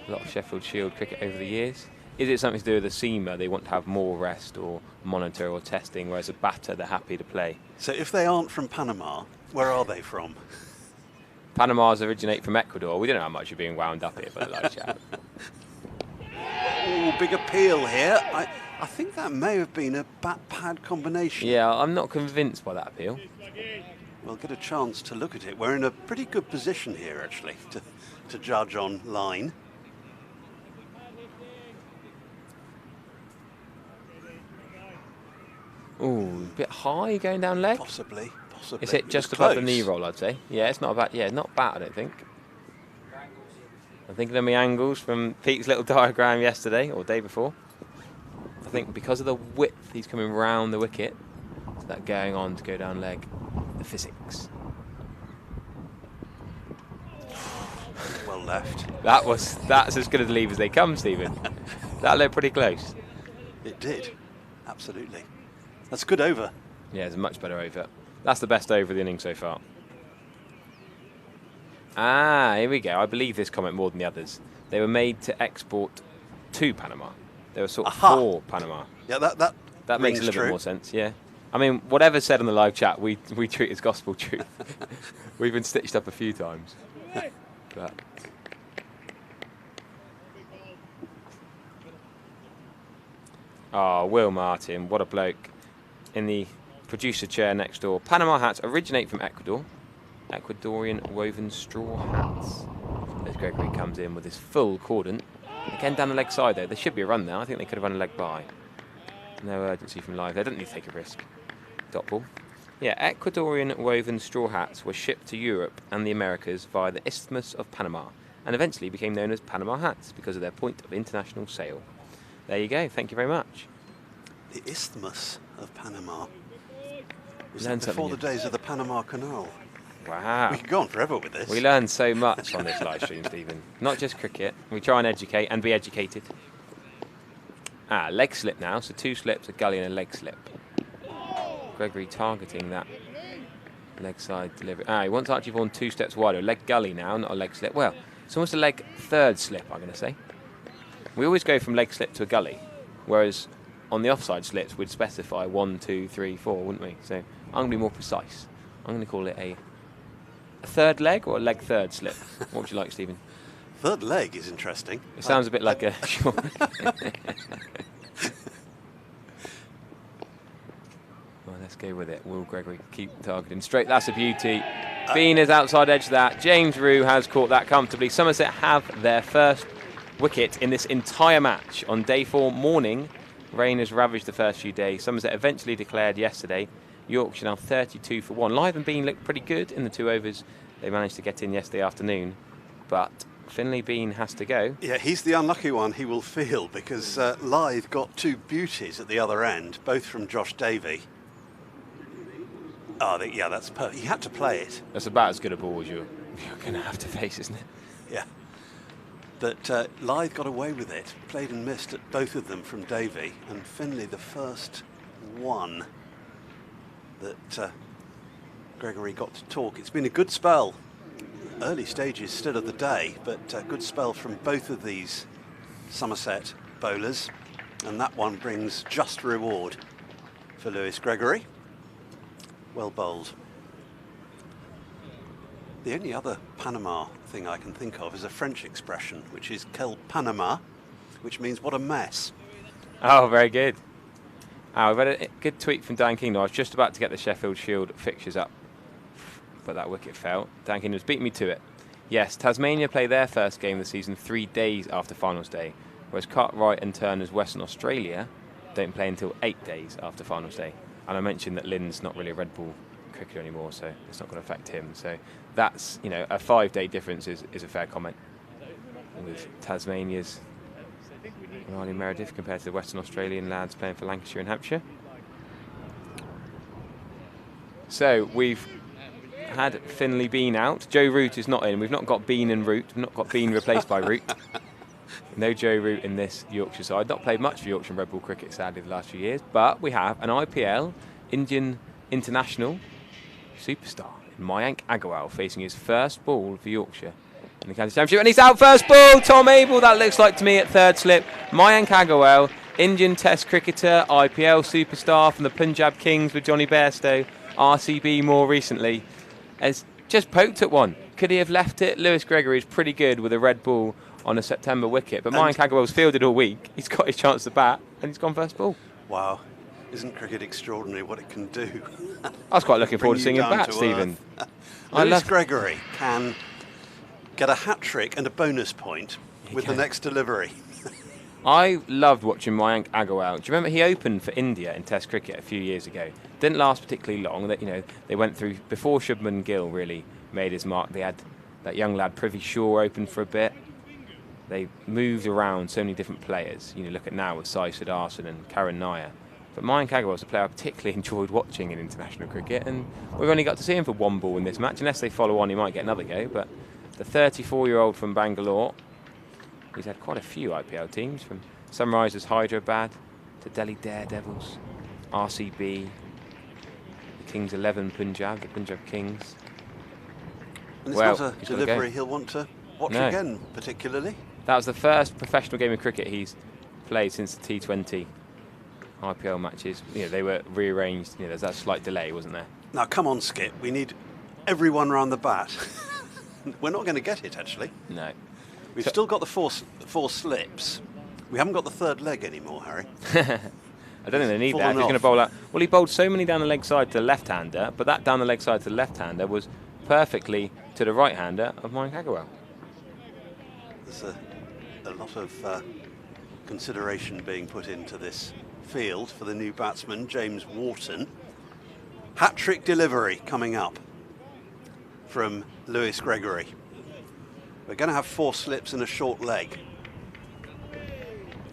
a lot of Sheffield Shield cricket over the years. Is it something to do with the seamer? They want to have more rest or monitor or testing, whereas a batter, they're happy to play. So if they aren't from Panama, where are they from? Panamas originate from Ecuador. We don't know how much you're being wound up here by the live chat. Oh, big appeal here. I think that may have been a bat-pad combination. Yeah, I'm not convinced by that appeal. We'll get a chance to look at it. We're in a pretty good position here, actually, to judge on line. Ooh, a bit high going down leg. Possibly. Is it just was above the close. knee roll, I'd say? Yeah, it's not bad. Yeah, not bad, I don't think. I'm thinking of my angles from Pete's little diagram yesterday or day before. I think because of the width, he's coming round the wicket. So that going on to go down leg. The physics. Well left. That's as good a leave as they come, Stephen. That looked pretty close. It did. Absolutely. That's a good over. Yeah, it's a much better over. That's the best over of the inning so far. Ah, here we go. I believe this comment more than the others. They were made to export to Panama. They were sort of for Panama. Yeah, that makes a little bit more sense, yeah. I mean, whatever's said on the live chat, we treat as gospel truth. We've been stitched up a few times. But oh, Will Martin, what a bloke. In the producer chair next door. Panama hats originate from Ecuador. Ecuadorian woven straw hats. As Gregory comes in with his full cordon. Again down the leg side though. There should be a run there. I think they could have run a leg by. No urgency from live. They don't need to take a risk. Dot ball. Yeah, Ecuadorian woven straw hats were shipped to Europe and the Americas via the Isthmus of Panama and eventually became known as Panama hats because of their point of international sale. There you go. Thank you very much. The Isthmus of Panama. Was Learned that before the something days of the Panama Canal? Wow. We could go on forever with this. We learn so much on this live stream, Stephen. Not just cricket. We try and educate and be educated. Ah, leg slip now. So 2 slips, a gully and a leg slip. Gregory targeting that leg side delivery. He wants Archie Vaughan 2 steps wider. Leg gully now, not a leg slip. Well, it's almost a leg third slip, I'm going to say. We always go from leg slip to a gully, whereas on the offside slips, we'd specify 1, 2, 3, 4, wouldn't we? So I'm going to be more precise. I'm going to call it a third leg or a leg third slip. What would you like, Stephen? Third leg is interesting. It sounds a bit like a... Well, let's go with it. Will Gregory keep targeting straight? That's a beauty. Bean is outside edge that. James Rue has caught that comfortably. Somerset have their first wicket in this entire match on day 4 morning. Rain has ravaged the first few days. Somerset eventually declared yesterday. Yorkshire now 32 for 1. Lythe and Bean looked pretty good in the 2 overs they managed to get in yesterday afternoon. But Finlay Bean has to go. Yeah, he's the unlucky one he will feel, because Lythe got 2 beauties at the other end, both from Josh Davey. Oh, yeah, that's perfect. He had to play it. That's about as good a ball as you're going to have to face, isn't it? Yeah. But Lythe got away with it. Played and missed at both of them from Davey. And Finlay, the first one that Gregory got to talk. It's been a good spell. Early stages still of the day, but a good spell from both of these Somerset bowlers. And that one brings just reward for Lewis Gregory. Well bowled. The only other Panama thing I can think of is a French expression, which is quel Panama, which means what a mess. Oh, very good. I've had a good tweet from Dan King. I was just about to get the Sheffield Shield fixtures up, but that wicket fell. Dan King was beating me to it. Yes, Tasmania play their first game of the season 3 days after finals day, whereas Cartwright and Turner's Western Australia don't play until 8 days after finals day. And I mentioned that Lynn's not really a red ball cricketer anymore, so it's not going to affect him. So that's, you know, a 5-day difference is a fair comment. With Tasmania's Riley Meredith compared to the Western Australian lads playing for Lancashire and Hampshire. So we've had Finlay Bean out. Joe Root is not in. We've not got Bean and Root. We've not got Bean replaced by Root. No Joe Root in this Yorkshire side. Not played much for Yorkshire red ball cricket, sadly, the last few years. But we have an IPL Indian international superstar, Mayank Agarwal, facing his first ball for Yorkshire in the County Championship. And he's out first ball. Tom Abel, that looks like to me at third slip. Mayank Agarwal, Indian Test cricketer, IPL superstar from the Punjab Kings with Johnny Bairstow, RCB more recently, has just poked at one. Could he have left it? Lewis Gregory is pretty good with a red ball on a September wicket, but Mayank Agarwal's fielded all week. He's got his chance to bat, and he's gone first ball. Wow. Isn't cricket extraordinary what it can do? I was quite looking forward to seeing him bat, Stephen. Lewis Gregory can get a hat-trick and a bonus point with the next delivery. I loved watching Mayank Agarwal. Do you remember he opened for India in Test cricket a few years ago? Didn't last particularly long. That, you know, they went through before Shubman Gill really made his mark. They had that young lad Prithvi Shaw open for a bit. They moved around so many different players. You know, look at now with Sai Siddharthan and Karan Nair. But Mayank Agarwal was a player I particularly enjoyed watching in international cricket, and we've only got to see him for one ball in this match. Unless they follow on, he might get another go. But the 34-year-old from Bangalore, he's had quite a few IPL teams, from Sunrisers Hyderabad to Delhi Daredevils, RCB, the Kings 11 Punjab, the Punjab Kings. And it's not a delivery he'll want to watch again, particularly. That was the first professional game of cricket he's played since the T20 IPL matches. You know, they were rearranged. You know, there's that slight delay, wasn't there? Now, come on, Skip. We need everyone round the bat. We're not going to get it, actually. No. We've still got the four slips. We haven't got the third leg anymore, Harry. I don't think they need that. If he's going to bowl out. Well, he bowled so many down the leg side to the left-hander, but that down the leg side to the left-hander was perfectly to the right-hander of Mayank Agarwal. There's a lot of consideration being put into this field for the new batsman, James Wharton. Hat-trick delivery coming up from Lewis Gregory. We're going to have 4 slips and a short leg.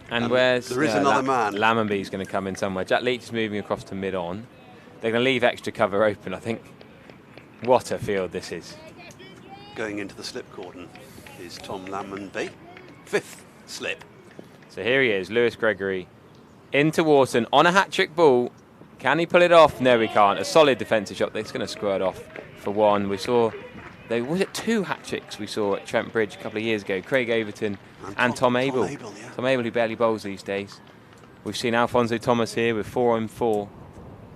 And where's there is another man. Lammonby's going to come in somewhere. Jack Leach is moving across to mid-on. They're going to leave extra cover open, I think. What a field this is. Going into the slip cordon is Tom Lammonby. 5th slip. So here he is, Lewis Gregory, into Wharton on a hat-trick ball. Can he pull it off? No, he can't. A solid defensive shot. That's going to squirt off for one. We saw, was it 2 hat-tricks we saw at Trent Bridge a couple of years ago? Craig Overton and Tom Abel. Tom Abel, who barely bowls these days. We've seen Alfonso Thomas here with 4 and 4.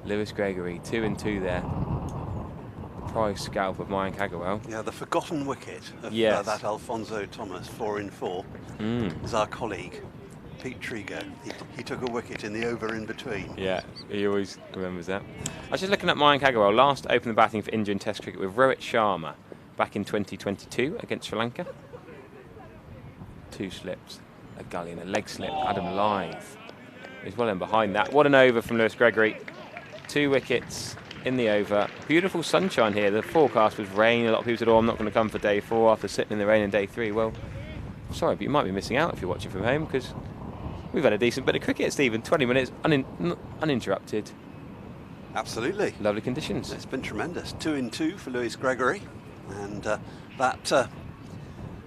Lewis Gregory, 2 and 2 there. Prize scalp of Mayank Agarwal. Yeah, the forgotten wicket of that Alfonso Thomas, 4 in 4, is our colleague, Pete Trigo. He took a wicket in the over in between. Yeah, he always remembers that. I was just looking at Mayank Agarwal, last opened the batting for India in Test cricket with Rohit Sharma back in 2022 against Sri Lanka. 2 slips, a gully and a leg slip. Adam Lyth is well in behind that. What an over from Lewis Gregory. 2 wickets in the over. Beautiful sunshine here. The forecast was rain. A lot of people said, oh, I'm not going to come for day 4 after sitting in the rain in day 3. Well, sorry, but you might be missing out if you're watching from home, because we've had a decent bit of cricket, Stephen. 20 minutes uninterrupted. Absolutely. Lovely conditions. It's been tremendous. 2 in 2 for Lewis Gregory. And that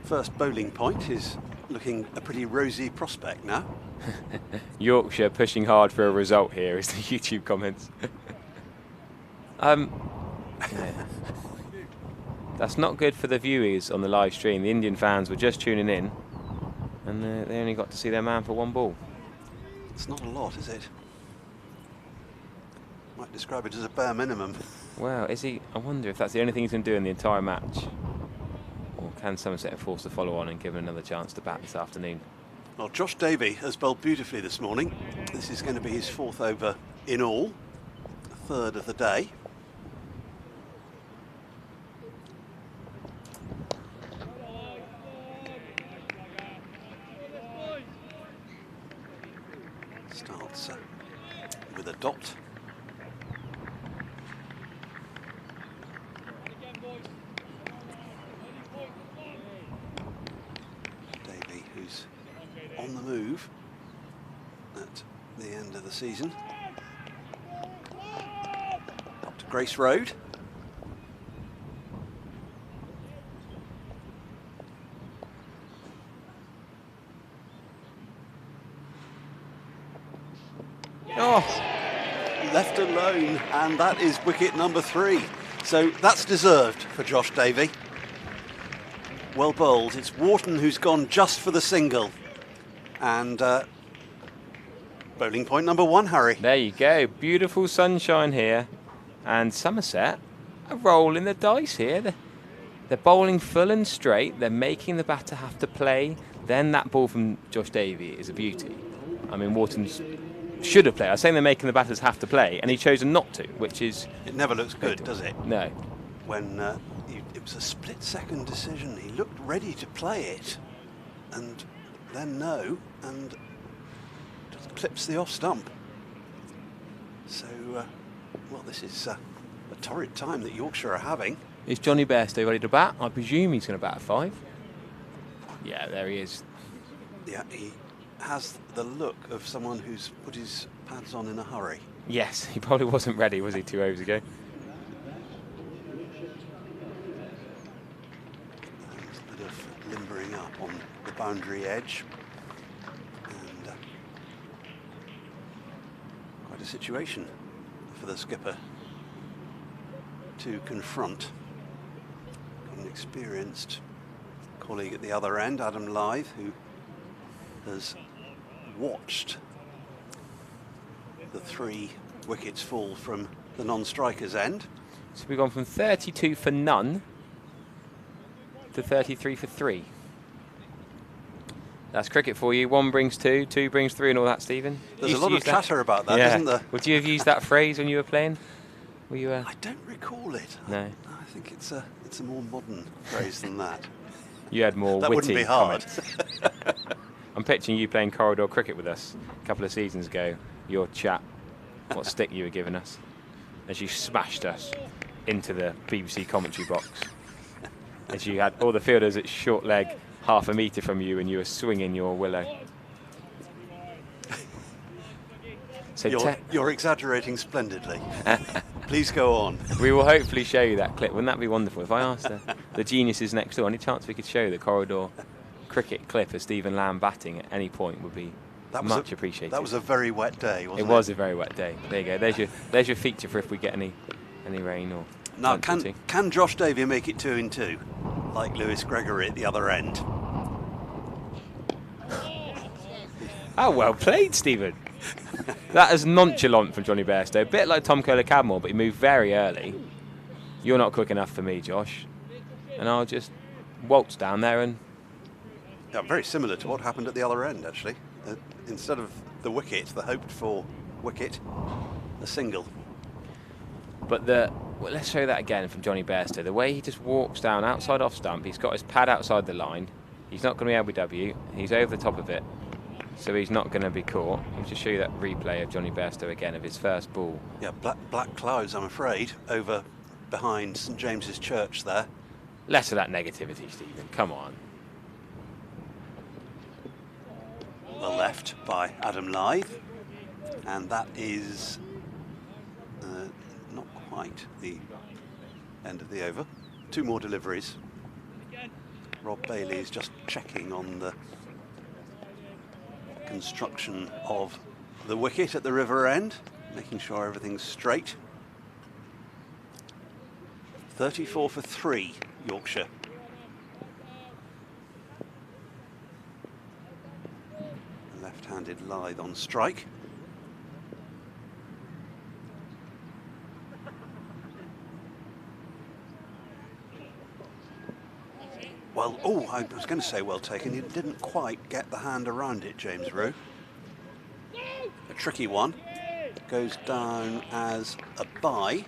first bowling point is looking a pretty rosy prospect now. Yorkshire pushing hard for a result here is the YouTube comments. That's not good for the viewers on the live stream. The Indian fans were just tuning in, and they only got to see their man for 1 ball. It's not a lot, is it? Might describe it as a bare minimum. Well, is he? I wonder if that's the only thing he's going to do in the entire match. Or can Somerset force to follow on and give him another chance to bat this afternoon? Well, Josh Davey has bowled beautifully this morning. This is going to be his 4th over in all, a 3rd of the day. Starts with a dot. Davey, who's on the move at the end of the season. Up to Grace Road. Oh, Left alone, and that is wicket number 3. So that's deserved for Josh Davey. Well bowled. It's Wharton who's gone just for the single. And bowling point number 1, Harry. there you go. Beautiful sunshine here. And Somerset are rolling the dice here. They're bowling full and straight. They're making the batter have to play. Then that ball from Josh Davey is a beauty. I mean, Wharton's should have played. I was saying they're making the batters have to play, and he chose not to, which is... It never looks good, does it? No. When it was a split-second decision. He looked ready to play it, and then no, and just clips the off stump. So, well, this is a torrid time that Yorkshire are having. Is Johnny Bairstow ready to bat? I presume he's going to bat at 5. Yeah, there he is. Yeah, he has the look of someone who's put his pads on in a hurry. Yes, he probably wasn't ready, was he, 2 overs ago? There's a bit of limbering up on the boundary edge. And quite a situation for the skipper to confront. An experienced colleague at the other end, Adam Lyth, who has watched the 3 wickets fall from the non-striker's end. So we've gone from 32 for none to 33 for 3. That's cricket for you. 1 brings 2, 2 brings 3 and all that, Stephen. There's a lot of chatter about that, isn't there? Would you have used that phrase when you were playing? Were you? I don't recall it. No. I think it's a more modern phrase than that. You had more That witty wouldn't be hard. comments. I'm picturing you playing corridor cricket with us a couple of seasons ago. Your chat, what stick you were giving us as you smashed us into the BBC commentary box. As you had all the fielders at short leg, half a metre from you, and you were swinging your willow. So you're exaggerating splendidly. Please go on. We will hopefully show you that clip. Wouldn't that be wonderful? If I asked the geniuses next door, any chance we could show the corridor cricket clip of Stephen Lamb batting at any point would be Much appreciated. That was a very wet day, wasn't it? It was a very wet day. There you go. There's your feature for if we get any rain or. Now, can Josh Davey make it 2 in 2, like Lewis Gregory at the other end? Oh, well played, Stephen. That is nonchalant from Johnny Bairstow. A bit like Tom Kohler-Cadmore, but he moved very early. You're not quick enough for me, Josh. And I'll just waltz down there and... Yeah, very similar to what happened at the other end, actually. Instead of the wicket, the hoped-for wicket, a single. But let's show that again from Johnny Bairstow. The way he just walks down outside off stump, he's got his pad outside the line. He's not going to be LBW. He's over the top of it, so he's not going to be caught. I'll just show you that replay of Johnny Bairstow again of his first ball. Yeah, black clouds, I'm afraid, over behind St James's Church there. Less of that negativity, Stephen. Come on. The left by Adam Lythe, and that is not quite the end of the over. 2 more deliveries. Rob Bailey is just checking on the construction of the wicket at the river end, making sure everything's straight. 34 for 3, Yorkshire. Left-handed Lythe on strike. Well, I was going to say well taken. He didn't quite get the hand around it, James Rue. A tricky one. Goes down as a bye.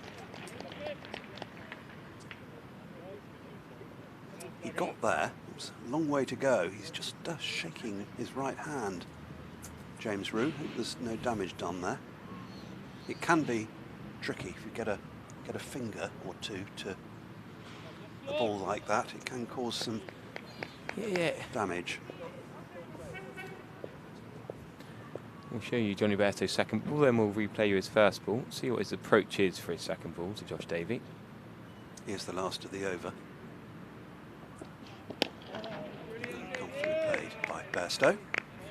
He got there. It was a long way to go. He's just shaking his right hand, James Rue. Hope there's no damage done there. It can be tricky if you get a finger or two to a ball like that. It can cause some damage. We'll show you Johnny Bairstow's second ball, then we'll replay you his first ball. See what his approach is for his second ball to Josh Davey. Here's the last of the over. And comfortably played by Bairstow.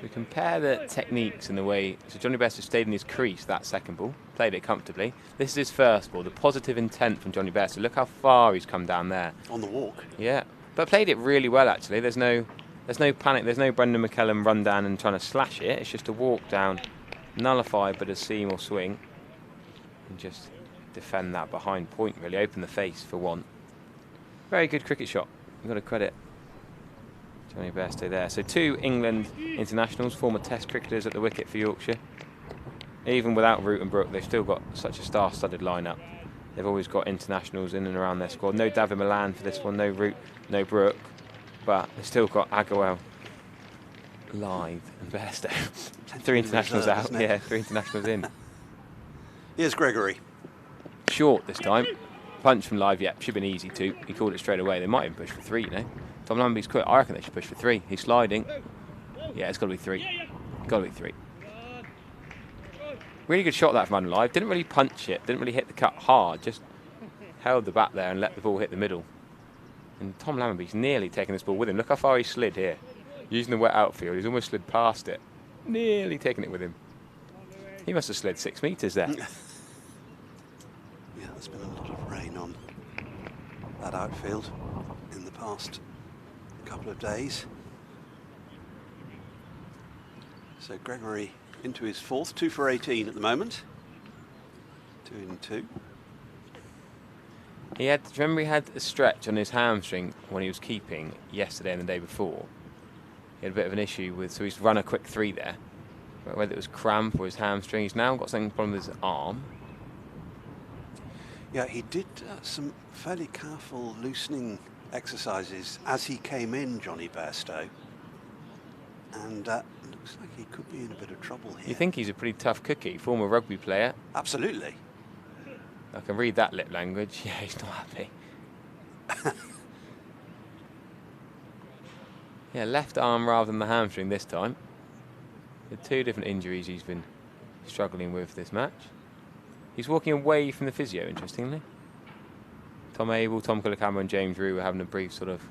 We compare the techniques and the way, so Johnny Bairstow stayed in his crease that second ball, played it comfortably. This is his first ball, the positive intent from Johnny Bairstow. Look how far he's come down there. On the walk. Yeah, but played it really well actually. There's no panic, there's no Brendan McCallum run down and trying to slash it. It's just a walk down, nullify but a seam or swing, and just defend that behind point really, open the face for one. Very good cricket shot, you've got to credit Johnny Bairstow there. So 2 England internationals, former Test cricketers at the wicket for Yorkshire. Even without Root and Brooke, they've still got such a star-studded lineup. They've always got internationals in and around their squad. No David Milan for this one, no Root, no Brooke, but they've still got Agarwal, Lythe and Bairstow. 3 internationals out, yeah, 3 internationals in. Here's Gregory. Short this time. Punch from Lythe, yeah, should have been easy too. He called it straight away. They might even push for 3, you know. Tom Lambie's quick. I reckon they should push for 3. He's sliding. Yeah, it's got to be 3. Got to be 3. Really good shot that from Adam Lythe. Didn't really punch it. Didn't really hit the cut hard. Just held the bat there and let the ball hit the middle. And Tom Lambie's nearly taken this ball with him. Look how far he slid here. Using the wet outfield. He's almost slid past it. Nearly taking it with him. He must have slid 6 metres there. Yeah, there's been a lot of rain on that outfield in the past couple of days. So Gregory into his 4th, 2 for 18 at the moment. 2 in 2. He had, remember he had a stretch on his hamstring when he was keeping yesterday and the day before. He had a bit of an issue with, so he's run a quick 3 there. Whether it was cramp or his hamstring, he's now got something problem with his arm. Yeah, he did some fairly careful loosening exercises as he came in, Johnny Bairstow. And looks like he could be in a bit of trouble here. You think he's a pretty tough cookie, former rugby player? Absolutely. I can read that lip language. Yeah, he's not happy. Yeah, left arm rather than the hamstring this time. The 2 different injuries he's been struggling with this match. He's walking away from the physio, interestingly. Tom Abel, Tom Kohler-Cadmore and James Rue were having a brief sort of,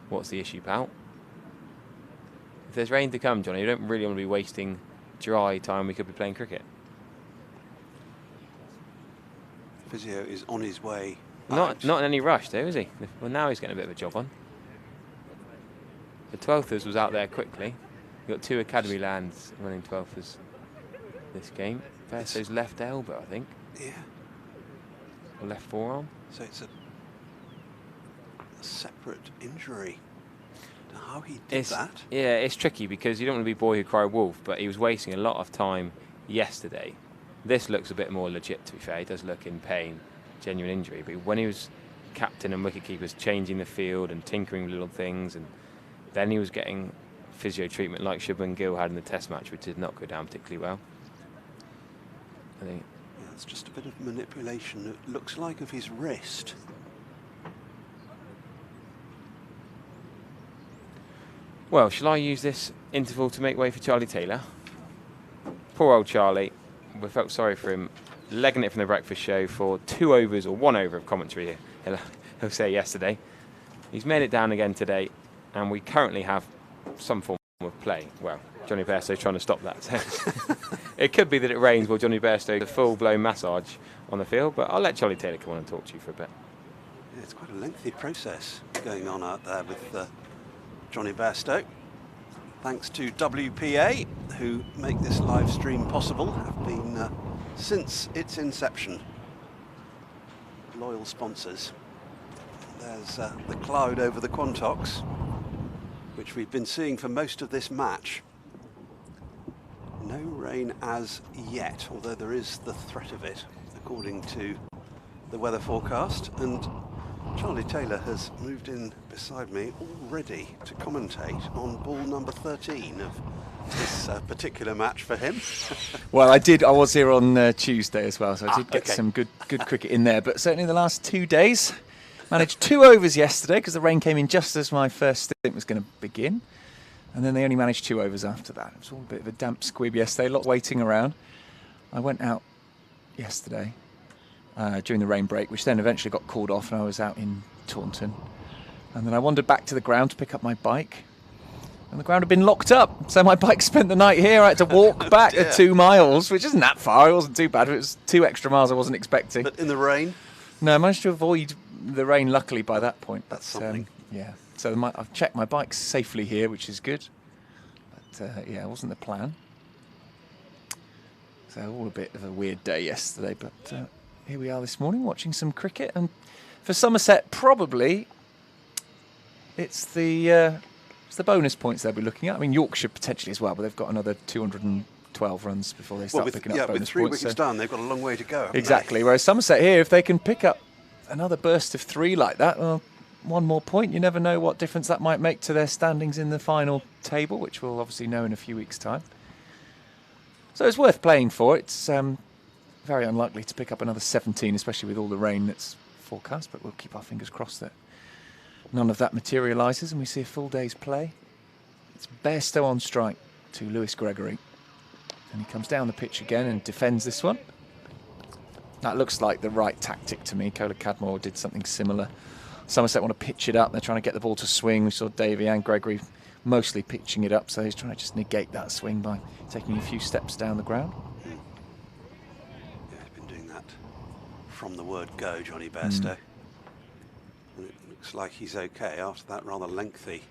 what's the issue, pal? If there's rain to come, Johnny, you don't really want to be wasting dry time we could be playing cricket. Physio is on his way. Not in any rush though, is he? Well, now he's getting a bit of a job on. The 12thers was out there quickly. We've got 2 academy lands running 12thers this game. Bairstow's left elbow, I think. Yeah. Or left forearm. So it's a separate injury. Now how he did that? Yeah, it's tricky because you don't want to be boy who cried wolf, but he was wasting a lot of time yesterday. This looks a bit more legit, to be fair. He does look in pain, genuine injury. But when he was captain and wicketkeepers changing the field and tinkering with little things, and then he was getting physio treatment like Shubman Gill had in the test match, which did not go down particularly well. I think. Yeah, it's just a bit of manipulation, it looks like, of his wrist. Well, shall I use this interval to make way for Charlie Taylor? Poor old Charlie. We felt sorry for him, legging it from the breakfast show for 2 overs or 1 over of commentary, he'll say yesterday. He's made it down again today, and we currently have some form of play. Well, Johnny Bairstow's trying to stop that. So it could be that it rains while Johnny Bairstow does a full-blown massage on the field, but I'll let Charlie Taylor come on and talk to you for a bit. Yeah, it's quite a lengthy process going on out there with Johnny Bairstow. Thanks to WPA, who make this live stream possible, have been since its inception loyal sponsors. There's the cloud over the Quantox, which we've been seeing for most of this match. No rain as yet, although there is the threat of it, according to the weather forecast. And Charlie Taylor has moved in beside me already to commentate on ball number 13 of this particular match for him. Well, I was here on Tuesday as well, so I did get some good cricket in there. But certainly the last 2 days, managed 2 overs yesterday because the rain came in just as my first stint was going to begin. And then they only managed 2 overs after that. It was all a bit of a damp squib yesterday, a lot waiting around. I went out yesterday during the rain break, which then eventually got called off, and I was out in Taunton. And then I wandered back to the ground to pick up my bike, and the ground had been locked up. So my bike spent the night here. I had to walk back 2 miles, which isn't that far. It wasn't too bad. It was 2 extra miles I wasn't expecting. But in the rain? No, I managed to avoid the rain, luckily, by that point. That's something. Yeah. So I've checked my bike safely here, which is good. But yeah, it wasn't the plan. So all a bit of a weird day yesterday, but here we are this morning watching some cricket. And for Somerset, probably it's the bonus points they'll be looking at. I mean, Yorkshire potentially as well, but they've got another 212 runs before they start picking up bonus points. With 3 wickets down, they've got a long way to go. Exactly. Whereas Somerset here, if they can pick up another burst of 3 like that, well, 1 more point, you never know what difference that might make to their standings in the final table, which we'll obviously know in a few weeks' time. So it's worth playing for. It's very unlikely to pick up another 17, especially with all the rain that's forecast, but we'll keep our fingers crossed that none of that materialises and we see a full day's play. It's Bairstow on strike to Lewis Gregory. And he comes down the pitch again and defends this one. That looks like the right tactic to me. Kohler Cadmore did something similar. Somerset want to pitch it up. They're trying to get the ball to swing. We saw Davey and Gregory mostly pitching it up, so he's trying to just negate that swing by taking a few steps down the ground. Yeah, he's been doing that from the word go, Johnny Bairstow. And it looks like he's okay after that rather lengthy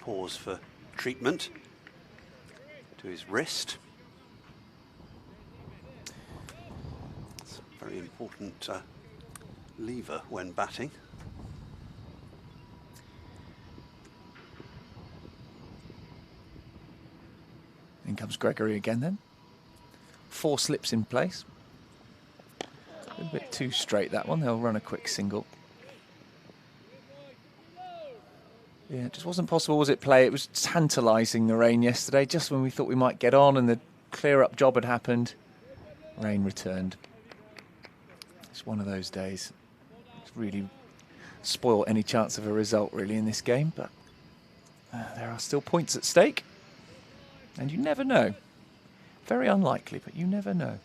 pause for treatment to his wrist. It's a very important lever when batting. In comes Gregory again then. 4 slips in place. A little bit too straight, that one. They'll run a quick single. Yeah, it just wasn't possible, was it, play? It was tantalising, the rain yesterday, just when we thought we might get on and the clear-up job had happened. Rain returned. It's one of those days. It's really spoiled any chance of a result, really, in this game, but there are still points at stake. And you never know. Very unlikely, but you never know.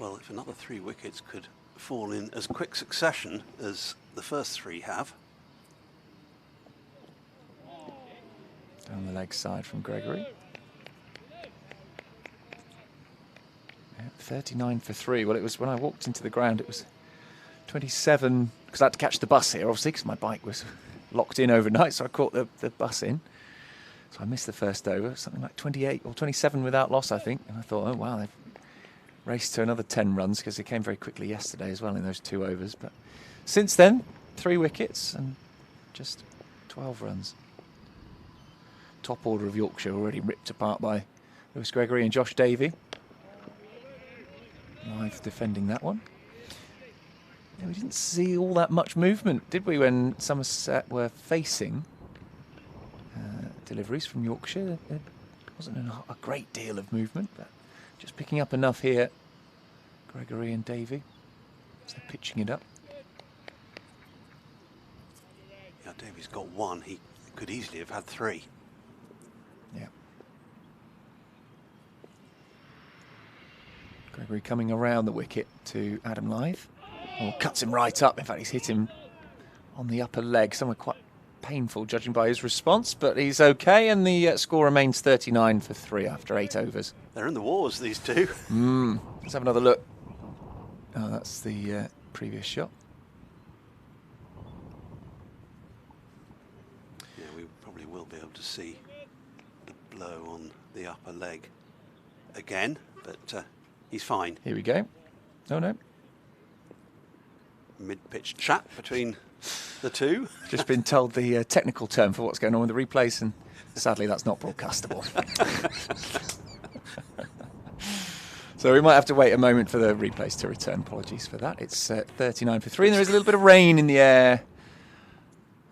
Well, if another 3 wickets could fall in as quick succession as the first 3 have. Down the leg side from Gregory. 39 for 3. Well, it was when I walked into the ground, it was 27, because I had to catch the bus here, obviously, because my bike was locked in overnight, so I caught the bus in. So I missed the first over, something like 28 or 27 without loss, I think. And I thought, oh, wow, they've raced to another 10 runs, because they came very quickly yesterday as well in those 2 overs. But since then, 3 wickets and just 12 runs. Top order of Yorkshire already ripped apart by Lewis Gregory and Josh Davey. Live defending that one. Yeah, we didn't see all that much movement, did we, when Somerset were facing deliveries from Yorkshire? There wasn't a great deal of movement, but just picking up enough here. Gregory and Davey, so they're pitching it up. Yeah, Davey's got 1. He could easily have had 3. Yeah. Gregory coming around the wicket to Adam Lythe. Oh, cuts him right up. In fact, he's hit him on the upper leg, somewhere quite painful, judging by his response, but he's okay, and the score remains 39 for 3 after 8 overs. They're in the wars, these two. Let's have another look. Oh, that's the previous shot. Yeah, we probably will be able to see the blow on the upper leg again, but he's fine. Here we go. Oh, no. Mid-pitch chat between the two. Just been told the technical term for what's going on with the replays, and sadly that's not broadcastable. So we might have to wait a moment for the replays to return. Apologies for that. It's 39 for 3, and there is a little bit of rain in the air,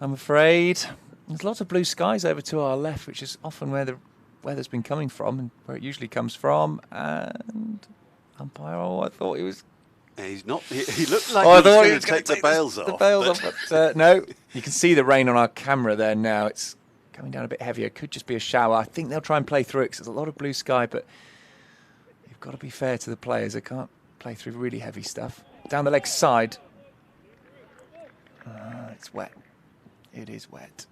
I'm afraid. There's lots of blue skies over to our left, which is often where the weather's been coming from and where it usually comes from. And umpire, I thought he was... He's not. He looked like he was going to take the bails off. The bails off, but no. You can see the rain on our camera there now. It's coming down a bit heavier. Could just be a shower. I think they'll try and play through it because there's a lot of blue sky, but you've got to be fair to the players. They can't play through really heavy stuff. Down the leg side. It's wet. It is wet.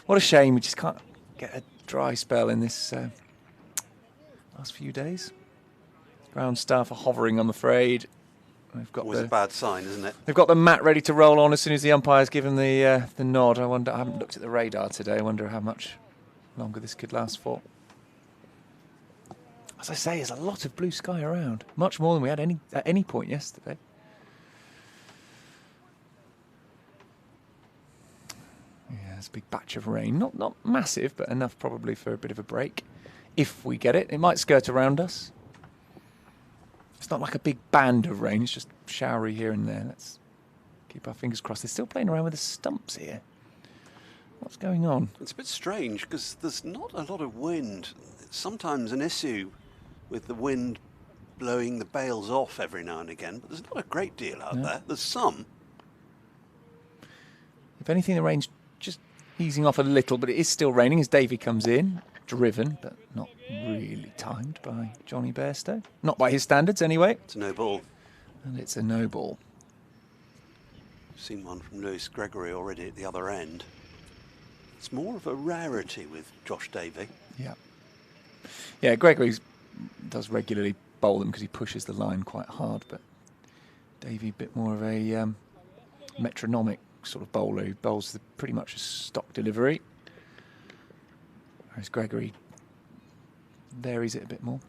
What a shame. We just can't get a dry spell in this last few days. Ground staff are hovering, I'm afraid. We've got always a bad sign, isn't it? They've got the mat ready to roll on as soon as the umpire's given the nod. I wonder. I haven't looked at the radar today. I wonder how much longer this could last for. As I say, there's a lot of blue sky around, much more than we had at any point yesterday. Yeah, there's a big batch of rain. Not massive, but enough probably for a bit of a break. If we get it, it might skirt around us. It's not like a big band of rain, it's just showery here and there. Let's keep our fingers crossed. They're still playing around with the stumps here. What's going on? It's a bit strange because there's not a lot of wind. It's sometimes an issue with the wind blowing the bails off every now and again, but there's not a great deal out there. There's some. If anything, the rain's just easing off a little, but it is still raining as Davey comes in. Driven, but not really timed by Johnny Bairstow. Not by his standards, anyway. It's a no ball. And it's a no ball. Seen one from Lewis Gregory already at the other end. It's more of a rarity with Josh Davey. Yeah. Yeah, Gregory does regularly bowl them because he pushes the line quite hard, but Davey a bit more of a metronomic sort of bowler who bowls pretty much a stock delivery. Whereas Gregory varies it a bit more.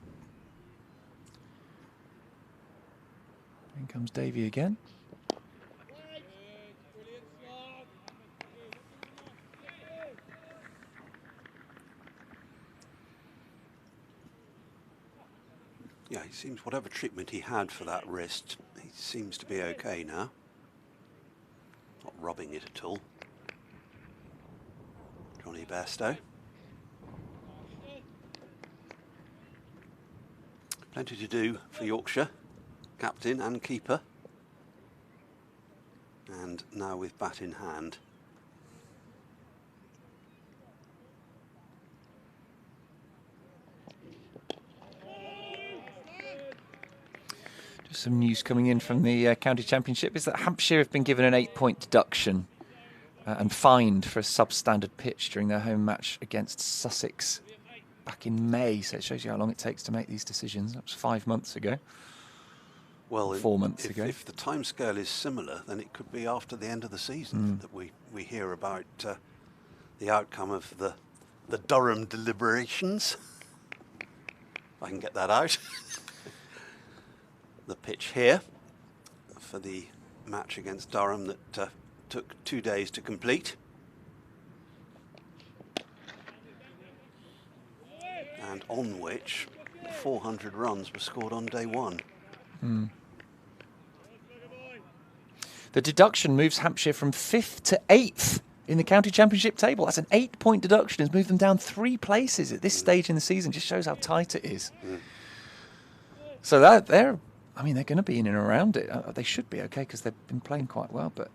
In comes Davey again. Yeah, he seems, whatever treatment he had for that wrist, he seems to be okay now. Not rubbing it at all. Johnny Bairstow. Plenty to do for Yorkshire, captain and keeper. And now with bat in hand. Just some news coming in from the county championship is that Hampshire have been given an 8-point deduction and fined for a substandard pitch during their home match against Sussex back in May, so it shows you how long it takes to make these decisions. That was 5 months ago. Well, 4 months ago. If the timescale is similar, then it could be after the end of the season that we hear about the outcome of the Durham deliberations. If I can get that out. The pitch here for the match against Durham that took 2 days to complete. And on which 400 runs were scored on day one. The deduction moves Hampshire from 5th to 8th in the county championship table. That's an 8-point deduction. It's moved them down 3 places at this stage in the season. Just shows how tight it is. So they're going to be in and around it. They should be okay because they've been playing quite well, but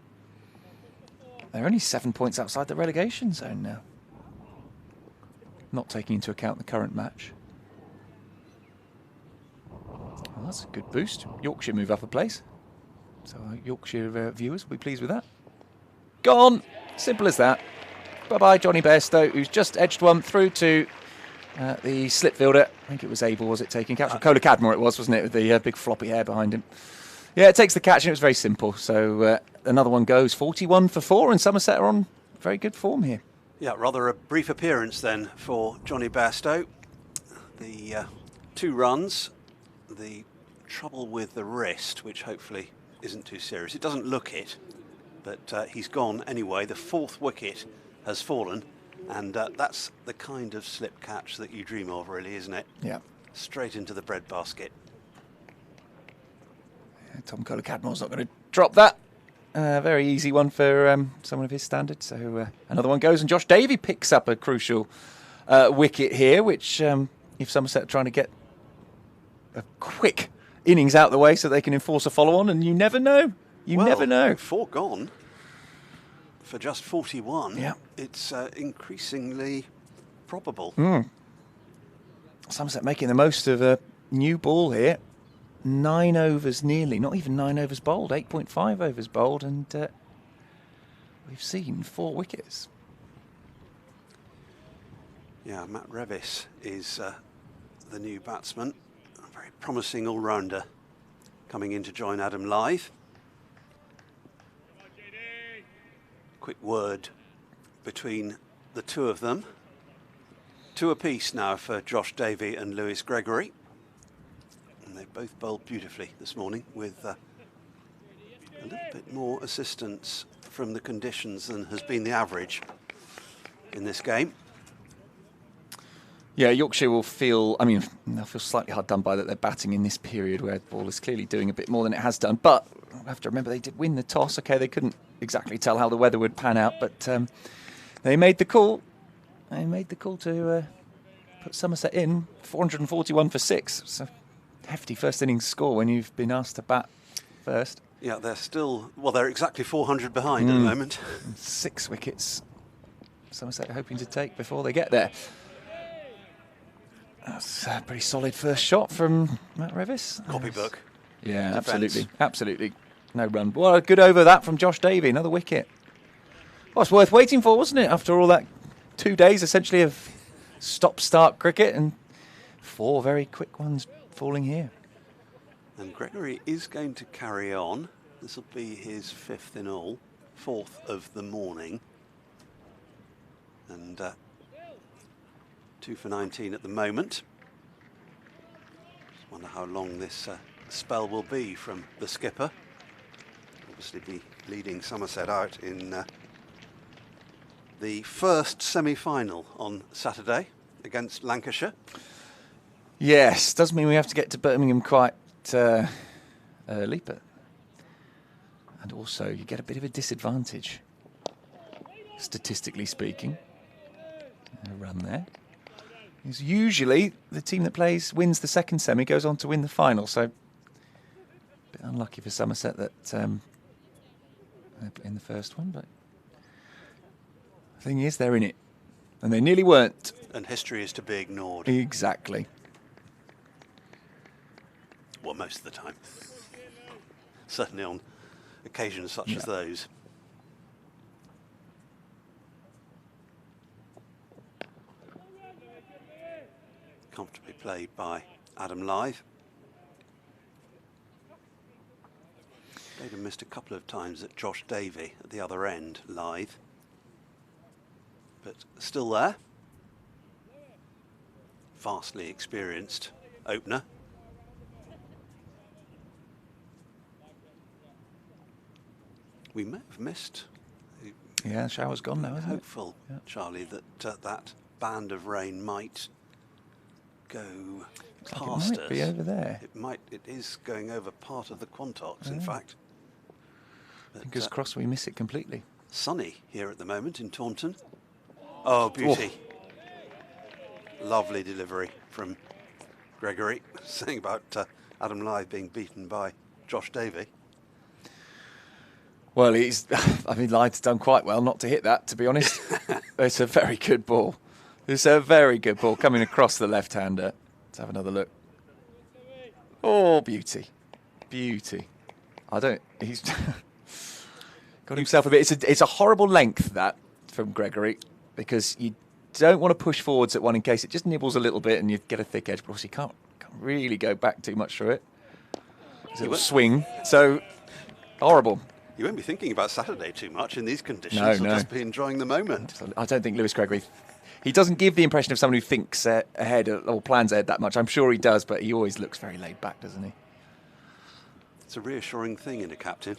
they're only 7 points outside the relegation zone now. Not taking into account the current match. Well, that's a good boost. Yorkshire move up a place. So Yorkshire viewers will be pleased with that. Gone! Simple as that. Bye-bye, Johnny Bairstow, who's just edged one through to the slip fielder. I think it was Abel, was it, taking catch? Cola Cadmore it was, wasn't it, with the big floppy hair behind him. Yeah, it takes the catch, and it was very simple. So another one goes. 41 for 4, and Somerset are on very good form here. Yeah, rather a brief appearance then for Johnny Bairstow. The 2 runs, the trouble with the wrist, which hopefully isn't too serious. It doesn't look it, but he's gone anyway. The 4th wicket has fallen, and that's the kind of slip catch that you dream of, really, isn't it? Yeah. Straight into the breadbasket. Yeah, Tom Cola Cadmore's not going to drop that. Very easy one for someone of his standard. So another one goes, and Josh Davey picks up a crucial wicket here, which if Somerset are trying to get a quick innings out the way so they can enforce a follow-on, and you never know. You never know. 4 gone for just 41. Yeah. It's increasingly probable. Somerset making the most of a new ball here. 9 overs nearly, not even 9 overs bowled, 8.5 overs bowled, and we've seen 4 wickets. Yeah, Matt Revis is the new batsman. A very promising all-rounder coming in to join Adam live. Quick word between the two of them. 2 apiece now for Josh Davey and Lewis Gregory. And they both bowled beautifully this morning with a little bit more assistance from the conditions than has been the average in this game. Yeah, Yorkshire will feel, they'll feel slightly hard done by that they're batting in this period where the ball is clearly doing a bit more than it has done. But I have to remember they did win the toss. Okay, they couldn't exactly tell how the weather would pan out, but they made the call. They made the call to put Somerset in, 441 for 6. So hefty first innings score when you've been asked to bat first. Yeah, they're still, they're exactly 400 behind at the moment. 6 wickets Somerset are hoping to take before they get there. That's a pretty solid first shot from Matt Revis. Copybook. Yeah, Defence. absolutely. No run. Well, a good over that from Josh Davey, another wicket. Well, it's worth waiting for, wasn't it? After all that 2 days, essentially, of stop-start cricket, and 4 very quick ones falling here. And Gregory is going to carry on. This will be his 5th in all, 4th of the morning. And 2 for 19 at the moment. Just wonder how long this spell will be from the skipper. Obviously be leading Somerset out in the first semi-final on Saturday against Lancashire. Yes, does mean we have to get to Birmingham quite early, but and also you get a bit of a disadvantage, statistically speaking. A run there. It's usually the team that wins the second semi goes on to win the final, so a bit unlucky for Somerset that they're in the first one, but the thing is they're in it, and they nearly weren't. And history is to be ignored. Exactly. Well, most of the time. Certainly on occasions such as those. comfortably played by Adam Lythe. They'd have missed a couple of times at Josh Davey at the other end, Lythe. But still there. Vastly experienced opener. We may have missed. Yeah, shower's gone now, isn't it? Hopeful, yeah. Charlie, that that band of rain might go past it might be over there. It is going over part of the Quantocks, in fact. But, fingers crossed we miss it completely. Sunny here at the moment in Taunton. Oh, beauty. Oh. Lovely delivery from Gregory, saying about Adam Lythe being beaten by Josh Davey. Well, Lythe's done quite well not to hit that, to be honest. It's a very good ball. It's a very good ball coming across the left-hander. Let's have another look. Oh, beauty. Beauty. He's got himself a bit. It's a horrible length, that, from Gregory, because you don't want to push forwards at one in case it just nibbles a little bit and you get a thick edge, but obviously you can't really go back too much through it. It will swing, so horrible. You won't be thinking about Saturday too much in these conditions. No. You'll just be enjoying the moment. I don't think Lewis Gregory... He doesn't give the impression of someone who thinks ahead or plans ahead that much. I'm sure he does, but he always looks very laid back, doesn't he? It's a reassuring thing in a captain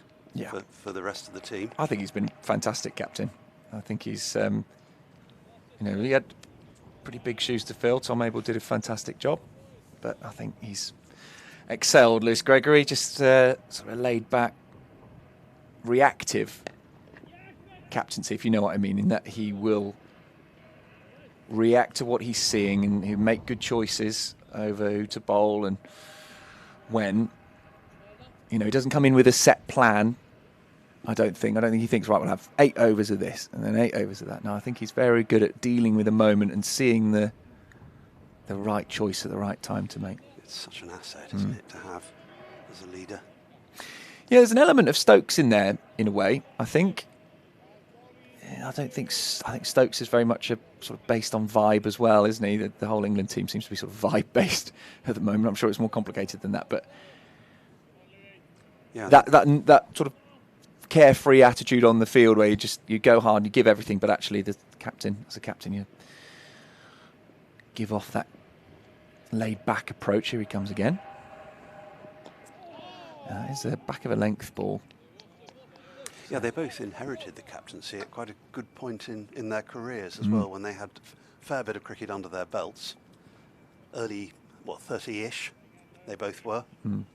for the rest of the team. I think he's been fantastic captain. I think he's... he had pretty big shoes to fill. Tom Abel did a fantastic job, but I think he's excelled. Lewis Gregory, just sort of laid back, reactive captaincy, if you know what I mean, in that he will react to what he's seeing and he'll make good choices over who to bowl and when. He doesn't come in with a set plan. I don't think he thinks, right, we'll have 8 overs of this and then 8 overs of that. No, I think he's very good at dealing with a moment and seeing the right choice at the right time to make. It's such an asset, isn't it, to have as a leader? Yeah, there's an element of Stokes in there, in a way, I think. I think Stokes is very much a sort of based on vibe as well, isn't he? The whole England team seems to be sort of vibe-based at the moment. I'm sure it's more complicated than that, but yeah, that sort of carefree attitude on the field where you go hard, you give everything, but actually as a captain, you give off that laid-back approach. Here he comes again. It's a back of a length ball. Yeah, they both inherited the captaincy at quite a good point in their careers as well, when they had a fair bit of cricket under their belts. Early, 30-ish, they both were. And,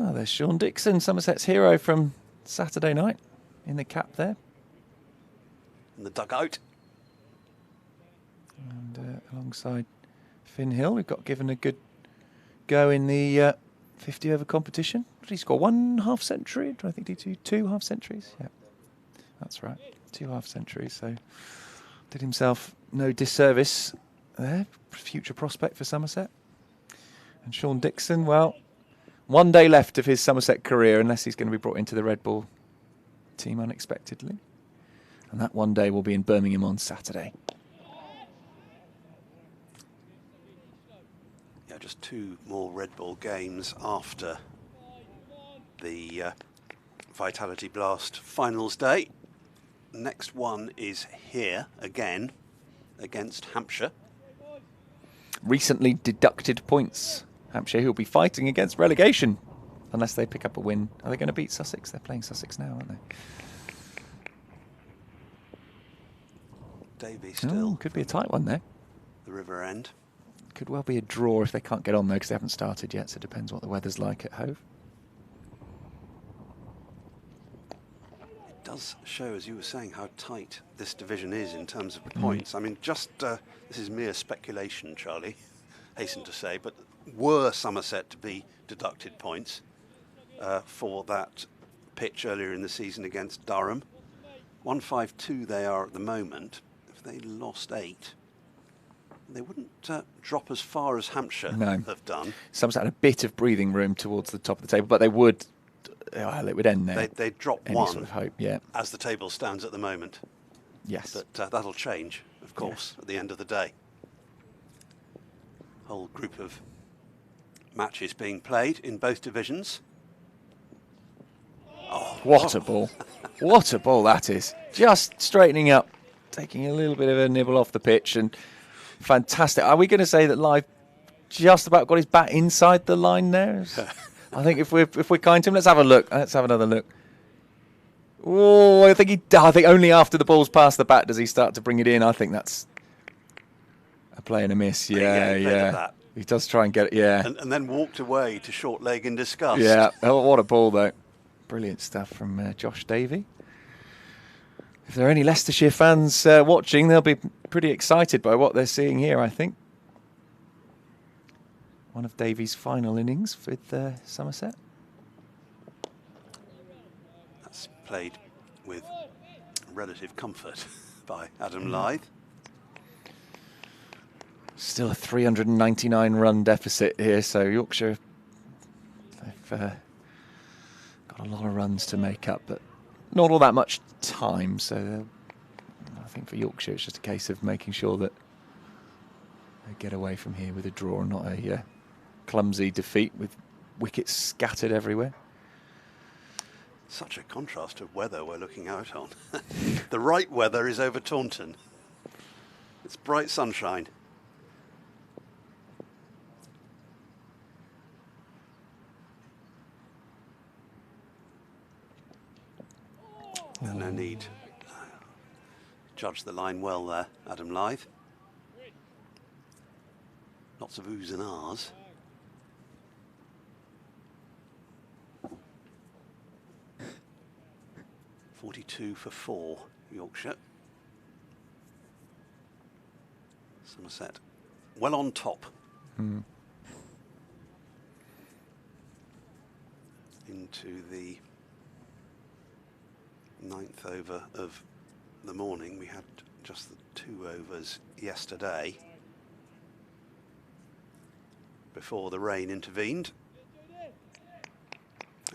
Oh, there's Sean Dixon, Somerset's hero from Saturday night, in the cap there. In the dugout. And alongside Finn Hill, we've got given a good go in the 50-over competition. Did he score 1 half-century? Do I think he did 2 half-centuries? Yeah, that's right. 2 half-centuries. So did himself no disservice there. Future prospect for Somerset. And Sean Dixon, well, 1 day left of his Somerset career, unless he's going to be brought into the Red Bull team unexpectedly. And that 1 day will be in Birmingham on Saturday. Yeah, just 2 more Red Bull games after the Vitality Blast finals day. Next one is here again against Hampshire. Recently deducted points. Hampshire, who'll be fighting against relegation unless they pick up a win. Are they going to beat Sussex? They're playing Sussex now, aren't they? Davey still. Could be a tight one there. The River End. Could well be a draw if they can't get on there because they haven't started yet, so it depends what the weather's like at Hove. It does show, as you were saying, how tight this division is in terms of points. I mean, just this is mere speculation, Charlie, hasten to say, but were Somerset to be deducted points for that pitch earlier in the season against Durham, 152 they are at the moment. If they lost 8, they wouldn't drop as far as Hampshire have done. Somerset had a bit of breathing room towards the top of the table, but they would, it would end there. They'd drop Any 1 sort of hope, yeah. as the table stands at the moment. Yes. But that'll change, of course, at the end of the day. Whole group of matches being played in both divisions. Oh, what a ball. What a ball that is. Just straightening up, taking a little bit of a nibble off the pitch, and fantastic. Are we going to say that Live just about got his bat inside the line there? I think if we're kind to him, let's have a look. Let's have another look. Oh, I think only after the ball's past the bat does he start to bring it in. I think that's a play and a miss. Yeah. He does try and get it, yeah. And then walked away to short leg in disgust. Yeah, oh, what a ball, though. Brilliant stuff from Josh Davey. If there are any Leicestershire fans watching, they'll be pretty excited by what they're seeing here, I think. One of Davies' final innings with Somerset. That's played with relative comfort by Adam Lyth. Still a 399-run deficit here, so Yorkshire, they've got a lot of runs to make up, but not all that much time. So I think for Yorkshire, it's just a case of making sure that they get away from here with a draw, not a clumsy defeat with wickets scattered everywhere. Such a contrast of weather we're looking out on. The right weather is over Taunton. It's bright sunshine. No need. Judge the line well there, Adam Lyth. Lots of oohs and ahs. .42 for 4, Yorkshire. Somerset well on top. Into the 9th over of the morning. We had just the 2 overs yesterday before the rain intervened,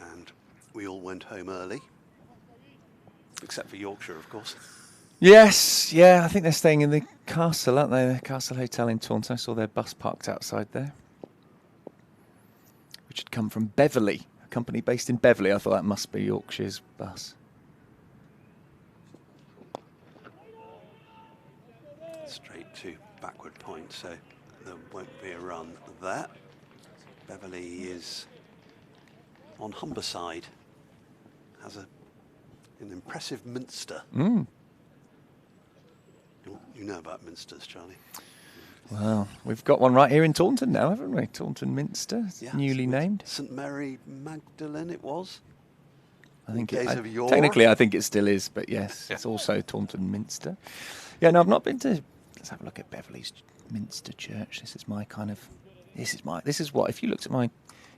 and we all went home early, except for Yorkshire, of course. Yes, yeah, I think they're staying in the Castle, aren't they? The Castle Hotel in Taunton. I saw their bus parked outside there, which had come from Beverley, a company based in Beverley. I thought that must be Yorkshire's bus. Straight to backward point, so there won't be a run there. Beverley is on Humberside, has an impressive Minster. You know about Minsters, Charlie. Well, we've got one right here in Taunton now, haven't we? Taunton Minster, newly named. St Mary Magdalene it was. I think technically I think it still is, but yes, it's also Taunton Minster. Yeah, no, I've not been to. Let's have a look at Beverley's Minster Church. This is what, if you looked at my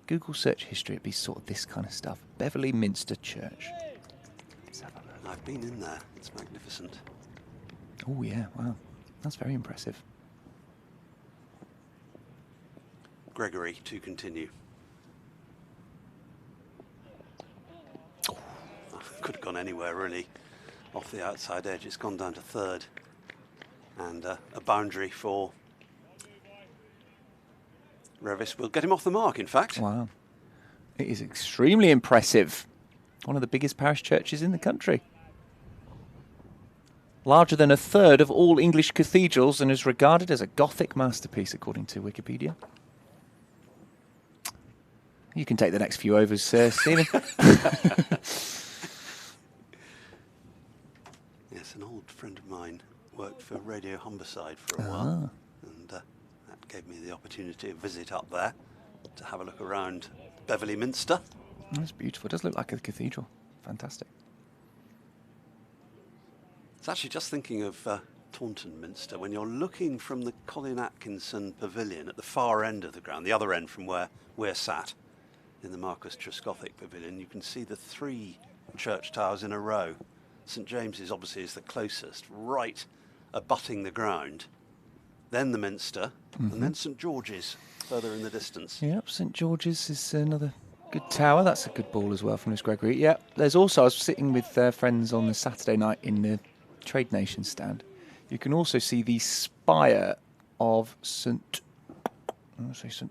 Google search history, it'd be sort of this kind of stuff. Beverley Minster Church. Let's have a look. I've been in there. It's magnificent. Oh yeah, wow. That's very impressive. Gregory to continue. Could have gone anywhere really off the outside edge. It's gone down to 3rd, and a boundary for Revis will get him off the mark, in fact. Wow. It is extremely impressive. One of the biggest parish churches in the country. Larger than 1/3 of all English cathedrals, and is regarded as a Gothic masterpiece, according to Wikipedia. You can take the next few overs, Stephen. Yes, an old friend of mine worked for Radio Humberside for a while, and that gave me the opportunity to visit up there to have a look around Beverley Minster. That's beautiful. It does look like a cathedral. Fantastic. It's actually just thinking of Taunton Minster, when you're looking from the Colin Atkinson Pavilion at the far end of the ground, the other end from where we're sat, in the Marcus Trescothick Pavilion, you can see the 3 church towers in a row. St James's obviously is the closest, right abutting the ground, then the Minster, and then St George's further in the distance. Yep, St George's is another good tower. That's a good ball as well from Lewis Gregory. Yep, there's also, I was sitting with friends on the Saturday night in the Trade Nation stand. You can also see the spire of St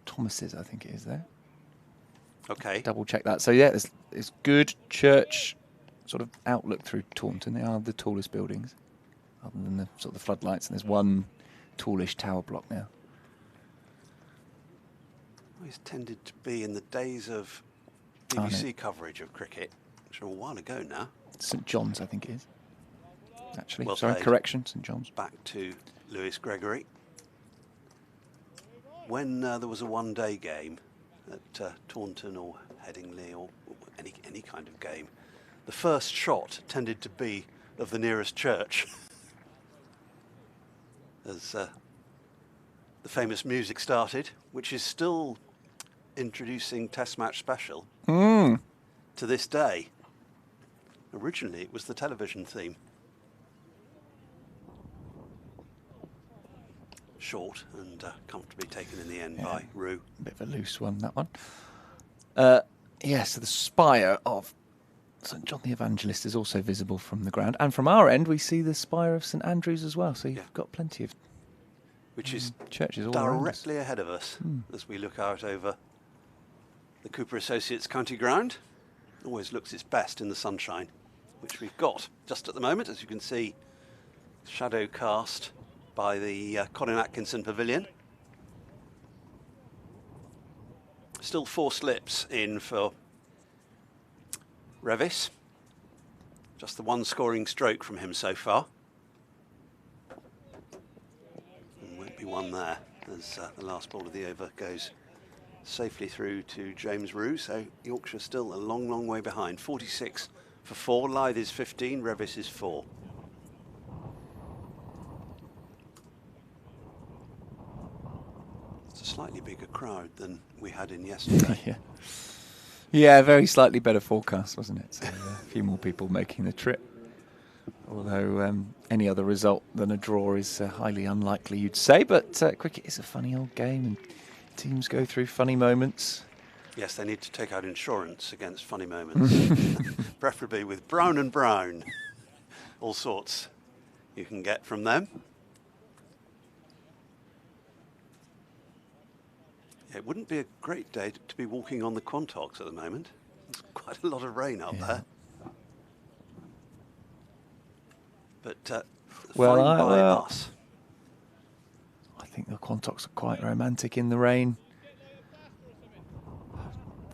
Thomas's, I think it is there. Okay. Double check that. So yeah, there's good church sort of outlook through Taunton. They are the tallest buildings, other than the sort of the floodlights. And there's one tallish tower block now. Always tended to be in the days of BBC coverage of cricket, which are a while ago now. St John's, I think it is. Actually, Well sorry, played. correction, St John's. Back to Lewis Gregory. When there was a one-day game at Taunton or Headingley or any kind of game, the first shot tended to be of the nearest church. As the famous music started, which is still introducing Test Match Special to this day. Originally it was the television theme. Short and comfortably taken in the end by Rue. A bit of a loose one, that one. So the spire of St John the Evangelist is also visible from the ground. And from our end, we see the spire of St Andrews as well. So you've got plenty of which is churches all around us. Directly ahead of us as we look out over the Cooper Associates County Ground. Always looks its best in the sunshine, which we've got just at the moment, as you can see, shadow cast by the Colin Atkinson Pavilion. Still 4 slips in for Revis. Just the one scoring stroke from him so far. And won't be one there as the last ball of the over goes safely through to James Rue. So Yorkshire still a long, long way behind. 46 for 4. Lythe is 15. Revis is 4. Slightly bigger crowd than we had in yesterday. Yeah, very slightly better forecast, wasn't it? So a few more people making the trip. Although any other result than a draw is highly unlikely, you'd say. But cricket is a funny old game, and teams go through funny moments. Yes, they need to take out insurance against funny moments, preferably with Brown and Brown. All sorts you can get from them. It wouldn't be a great day to be walking on the Quantocks at the moment. There's quite a lot of rain up there. But fine by us. I think the Quantocks are quite romantic in the rain.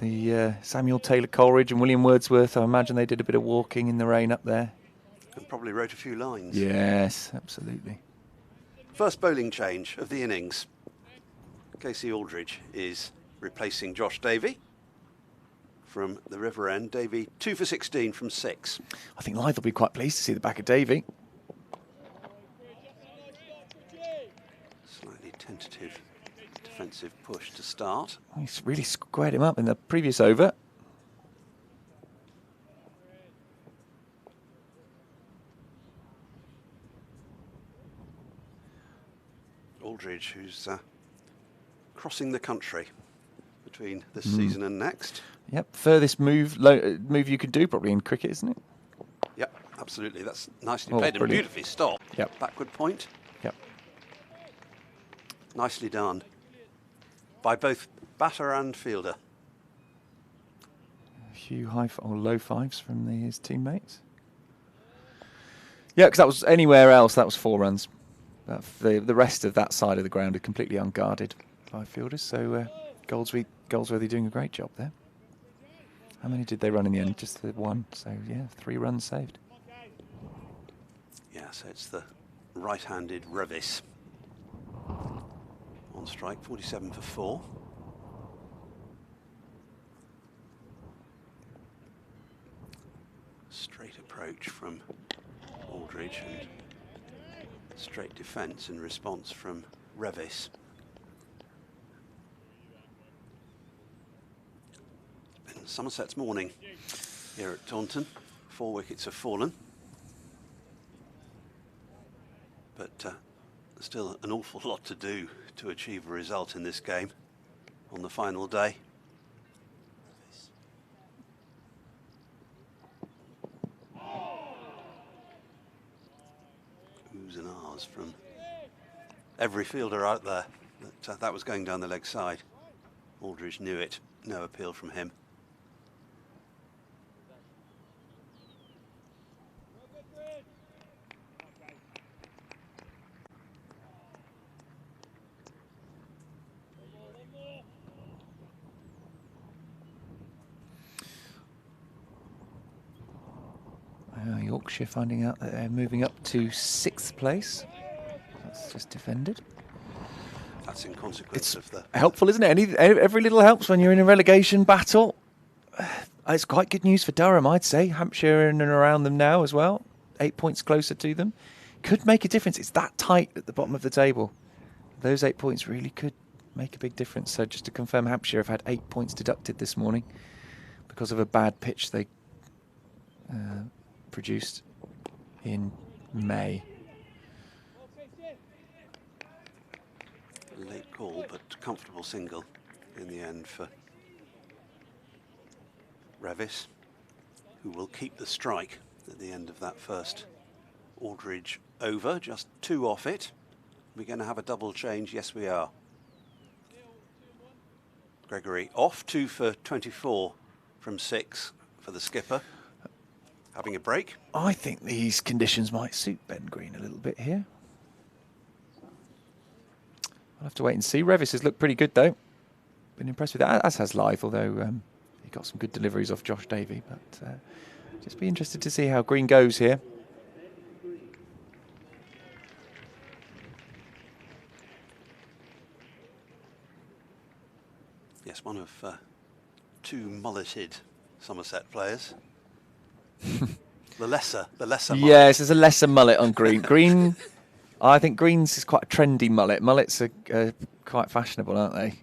The Samuel Taylor Coleridge and William Wordsworth, I imagine they did a bit of walking in the rain up there. And probably wrote a few lines. Yes, absolutely. First bowling change of the innings. Casey Aldridge is replacing Josh Davey from the River End. Davey 2 for 16 from 6. I think Lythe will be quite pleased to see the back of Davey. Slightly tentative defensive push to start. He's really squared him up in the previous over. Aldridge, who's crossing the country between this season and next. Yep, furthest move you could do probably in cricket, isn't it? Yep, absolutely. That's nicely played and beautifully stopped. Yep. Backward point. Yep. Nicely done by both batter and fielder. A few high or low fives from his teammates. Yeah, because that was anywhere else, that was 4 runs. The rest of that side of the ground are completely unguarded by fielders, so Goldsworthy doing a great job there. How many did they run in the end? Just the 1, so yeah, 3 runs saved. Yeah, so it's the right-handed Revis on strike, 47 for 4. Straight approach from Aldridge and straight defence in response from Revis. It's been Somerset's morning here at Taunton. 4 wickets have fallen. But still an awful lot to do to achieve a result in this game on the final day. was from every fielder out there that that was going down the leg side. Aldridge knew it. No appeal from him. Yorkshire finding out that they're moving up to 6th place. That's just defended. That's in consequence of the... Helpful, isn't it? Every little helps when you're in a relegation battle. It's quite good news for Durham, I'd say. Hampshire in and around them now as well. 8 points closer to them. Could make a difference. It's that tight at the bottom of the table. Those 8 points really could make a big difference. So just to confirm, Hampshire have had 8 points deducted this morning because of a bad pitch they produced in May. Late call, but comfortable single in the end for Revis, who will keep the strike at the end of that first Aldridge over. Just 2 off it. We're going to have a double change. Yes, we are. Gregory off, 2 for 24 from 6 for the skipper. Having a break. I think these conditions might suit Ben Green a little bit here. I'll have to wait and see. Revis has looked pretty good, though. Been impressed with that, as has Lythe, although he got some good deliveries off Josh Davey. But just be interested to see how Green goes here. Yes, one of 2 mulleted Somerset players. The lesser mullet. Yes, there's a lesser mullet on Green. Green, I think Green's is quite a trendy mullet. Mullets are quite fashionable, aren't they?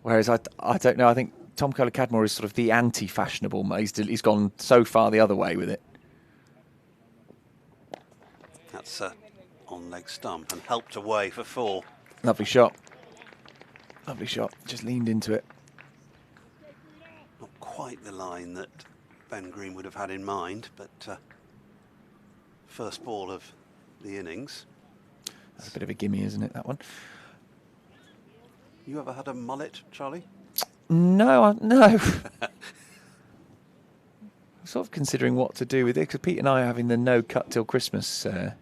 Whereas I don't know. I think Tom Kohler-Cadmore is sort of the anti-fashionable. He's gone so far the other way with it. That's on leg stump and helped away for 4. Lovely shot. Lovely shot. Just leaned into it. Not quite the line that Ben Green would have had in mind, but first ball of the innings. That's a bit of a gimme, isn't it, that one? You ever had a mullet, Charlie? No, no. I'm sort of considering what to do with it, because Pete and I are having the no cut till Christmas bit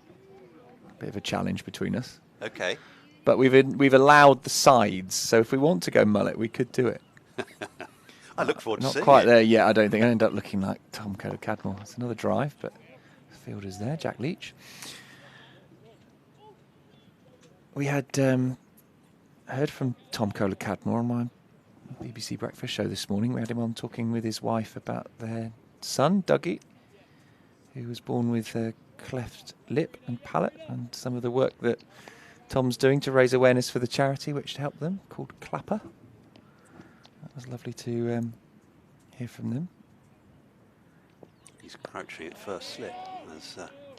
of a challenge between us. Okay. But we've allowed the sides, so if we want to go mullet, we could do it. I look forward to seeing it. Not quite there yet, I don't think. I end up looking like Tom Kohler-Cadmore. It's another drive, but the fielder's there, Jack Leach. We had heard from Tom Kohler-Cadmore on my BBC Breakfast show this morning. We had him on talking with his wife about their son, Dougie, who was born with a cleft lip and palate, and some of the work that Tom's doing to raise awareness for the charity which helped them, called Clapper. That was lovely to hear from them. He's crouching at first slip as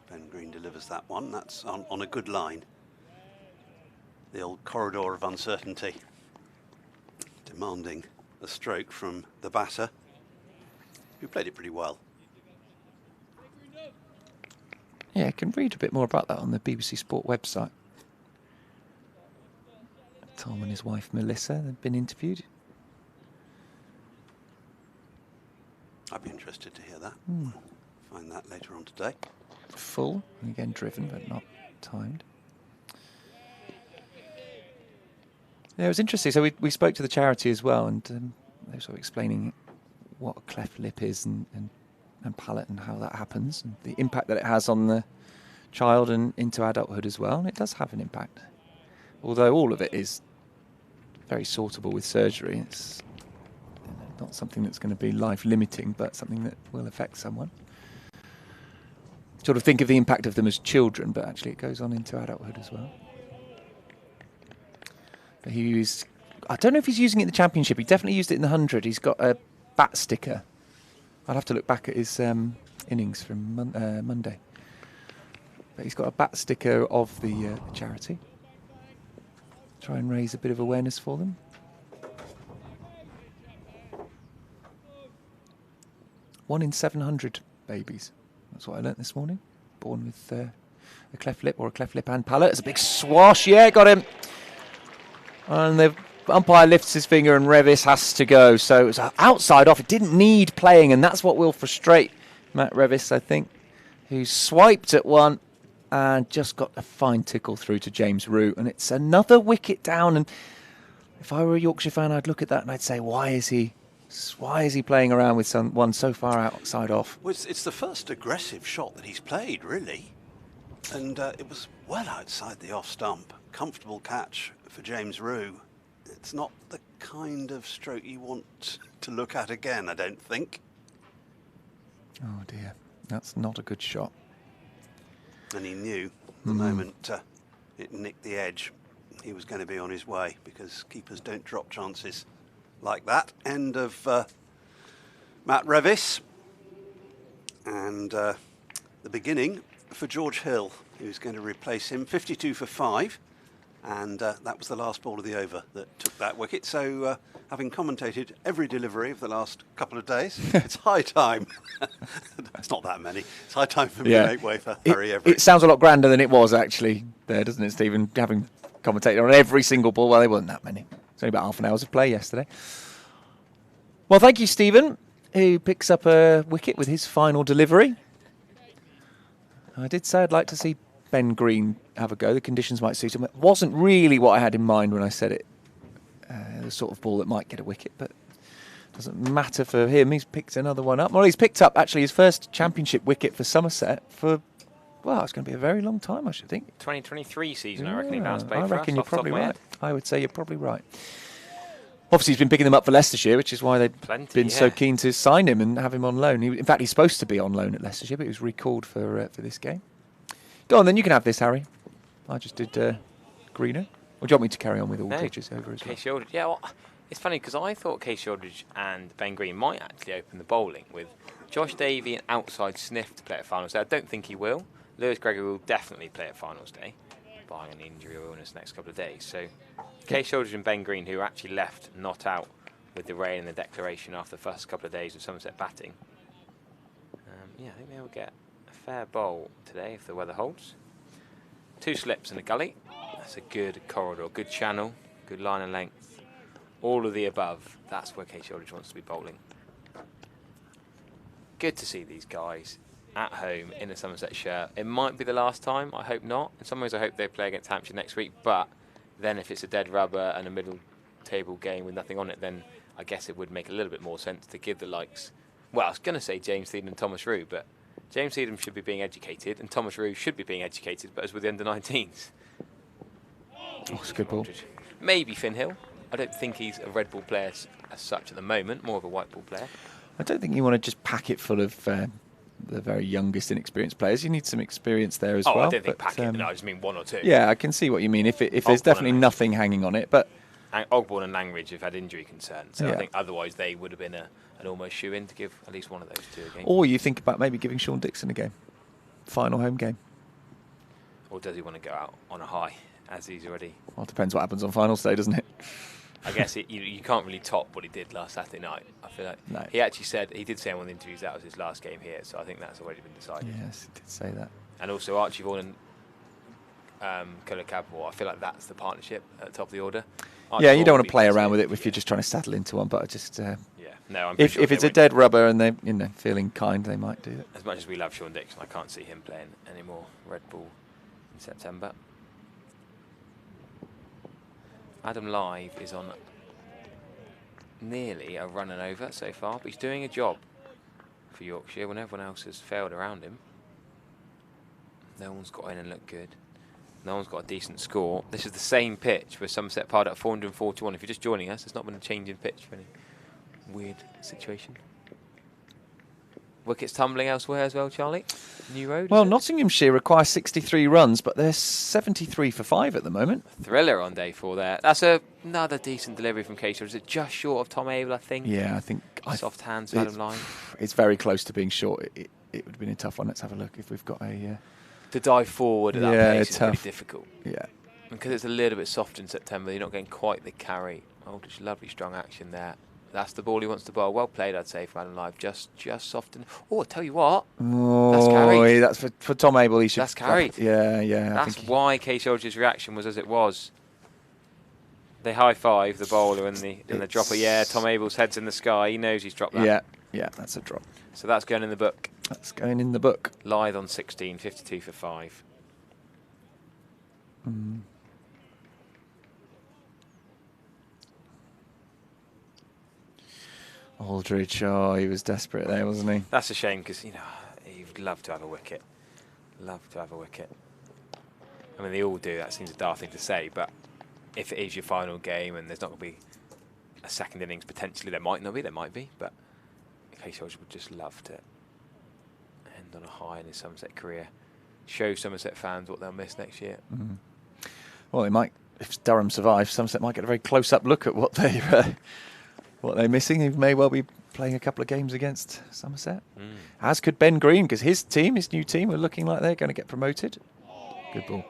Ben Green delivers that one. That's on a good line. The old corridor of uncertainty, demanding a stroke from the batter, who played it pretty well. Yeah, you can read a bit more about that on the BBC Sport website. Tom and his wife Melissa have been interviewed. I'd be interested to hear that. Find that later on today. Full, and again driven, but not timed. Yeah, it was interesting. So we spoke to the charity as well, and they were sort of explaining what a cleft lip is and palate and how that happens, and the impact that it has on the child and into adulthood as well. And it does have an impact. Although all of it is very sortable with surgery. It's not something that's going to be life-limiting, but something that will affect someone. Sort of think of the impact of them as children, but actually it goes on into adulthood as well. But I don't know if he's using it in the Championship. He definitely used it in the 100. He's got a bat sticker. I'll have to look back at his innings from Monday. But he's got a bat sticker of the charity. Try and raise a bit of awareness for them. One in 700 babies. That's what I learnt this morning. Born with a cleft lip or a cleft lip and palate. It's a big swash. Yeah, got him. And the umpire lifts his finger and Revis has to go. So it was outside off. It didn't need playing, and that's what will frustrate Matt Revis, I think, who swiped at one and just got a fine tickle through to James Root. And it's another wicket down. And if I were a Yorkshire fan, I'd look at that and I'd say, why is he playing around with one so far outside off? Well, it's the first aggressive shot that he's played, really. And it was well outside the off stump. Comfortable catch for James Root. It's not the kind of stroke you want to look at again, I don't think. Oh dear, that's not a good shot. And he knew the moment it nicked the edge, he was going to be on his way, because keepers don't drop chances like that. End of Matt Revis. And the beginning for George Hill, who's going to replace him. 52 for 5. And that was the last ball of the over that took that wicket. So, having commentated every delivery of the last couple of days, it's high time. It's not that many. It's high time for me to make way for Harry Everett. It sounds a lot grander than it was actually there, doesn't it, Stephen? Having commentated on every single ball. Well, there wasn't that many. It's only about half an hour's of play yesterday. Well, thank you, Stephen, who picks up a wicket with his final delivery. I did say I'd like to see Ben Green have a go. The conditions might suit him. It wasn't really what I had in mind when I said it. The sort of ball that might get a wicket, but it doesn't matter for him. He's picked another one up. Well, he's picked up actually his first championship wicket for Somerset for, well, it's going to be a very long time, I should think. 2023 season, I reckon he last played I for reckon us, you're off the top probably of my right. head. I would say you're probably right. Obviously, he's been picking them up for Leicestershire, which is why they've been so keen to sign him and have him on loan. In fact, he's supposed to be on loan at Leicestershire, but he was recalled for this game. Go on, then. You can have this, Harry. I just did Greener. Or do you want me to carry on with all touches over as well? Case Shouldridge. Yeah, well, it's funny because I thought Case Shouldridge and Ben Green might actually open the bowling with Josh Davey and outside Sniff to play at finals day. I don't think he will. Lewis Gregory will definitely play at finals day, barring an injury or illness next couple of days. So Case Shouldridge and Ben Green, who are actually left not out with the rain and the declaration after the first couple of days of Somerset batting. Yeah, I think they will get a fair bowl today if the weather holds. 2 slips and a gully. That's a good corridor, good channel, good line of length. All of the above. That's where Case Shouldridge wants to be bowling. Good to see these guys at home in a Somerset shirt. It might be the last time. I hope not. In some ways, I hope they play against Hampshire next week. But then if it's a dead rubber and a middle table game with nothing on it, then I guess it would make a little bit more sense to give the likes. Well, I was going to say James Thieden and Thomas Rue, but James Thieden should be being educated, and Thomas Rue should be being educated, but as with the under-19s. Oh, it's a good ball. Maybe Finn Hill. I don't think he's a red ball player as such at the moment, more of a white ball player. I don't think you want to just pack it full of the very youngest inexperienced players. You need some experience there as well. I don't think pack it. No, I just mean 1 or 2. Yeah, I can see what you mean. If there's definitely nothing hanging on it, but Ogborne and Langridge have had injury concerns, so I think otherwise they would have been an almost shoe-in to give at least one of those 2 a game. Or you think about maybe giving Sean Dixon a game, final home game. Or does he want to go out on a high, as he's already... Well, it depends what happens on finals day, doesn't it? I guess you can't really top what he did last Saturday night. I feel like he actually said, he did say in one of the interviews that was his last game here, so I think that's already been decided. Yes, he did say that. And also Archie Vaughan and Kola Cabral, I feel like that's the partnership at the top of the order. Archie You don't Vaughan want to play around with it if you're just trying to settle into one, but I just... no, if it's a dead rubber and they're feeling kind, they might do it. As much as we love Sean Dixon, I can't see him playing any more red ball in September. Adam Live is on nearly a run and over so far, but he's doing a job for Yorkshire when everyone else has failed around him. No one's got in and looked good. No one's got a decent score. This is the same pitch where Somerset parred at 441. If you're just joining us, there's not been a change in pitch for any weird situation. Wickets tumbling elsewhere as well, Charlie. New Road. Well, Nottinghamshire require 63 runs, but they're 73 for 5 at the moment. Thriller on day 4 there. That's another decent delivery from Cater. Is it just short of Tom Abel, I think? Yeah, I think... Soft hands for Adam Live. It's very close to being short. It would have been a tough one. Let's have a look if we've got a... To dive forward at that pace is pretty difficult. Yeah. Because it's a little bit soft in September, you're not getting quite the carry. Oh, just lovely strong action there. That's the ball he wants to bowl. Well played, I'd say, from Adam Live. Just soften. Oh, I tell you what. Oh, that's carried. That's for Tom Abel. He should. That's carried. Yeah. That's why Kay Soldier's reaction was as it was. They high five the bowler and the dropper. Yeah, Tom Abel's head's in the sky. He knows he's dropped that. Yeah, that's a drop. So that's going in the book. That's going in the book. Lyth on 16, 52 for 5. Aldridge, he was desperate there, wasn't he? That's a shame because, you know, he'd love to have a wicket. Love to have a wicket. I mean, they all do. That seems a daft thing to say, but if it is your final game and there's not going to be a second innings, potentially there might not be, there might be, but Kay Soldier would just love to end on a high in his Somerset career. Show Somerset fans what they'll miss next year. Well, they might, if Durham survives, Somerset might get a very close-up look at what they're missing. He may well be playing a couple of games against Somerset. As could Ben Green, because his new team, are looking like they're going to get promoted. Good ball.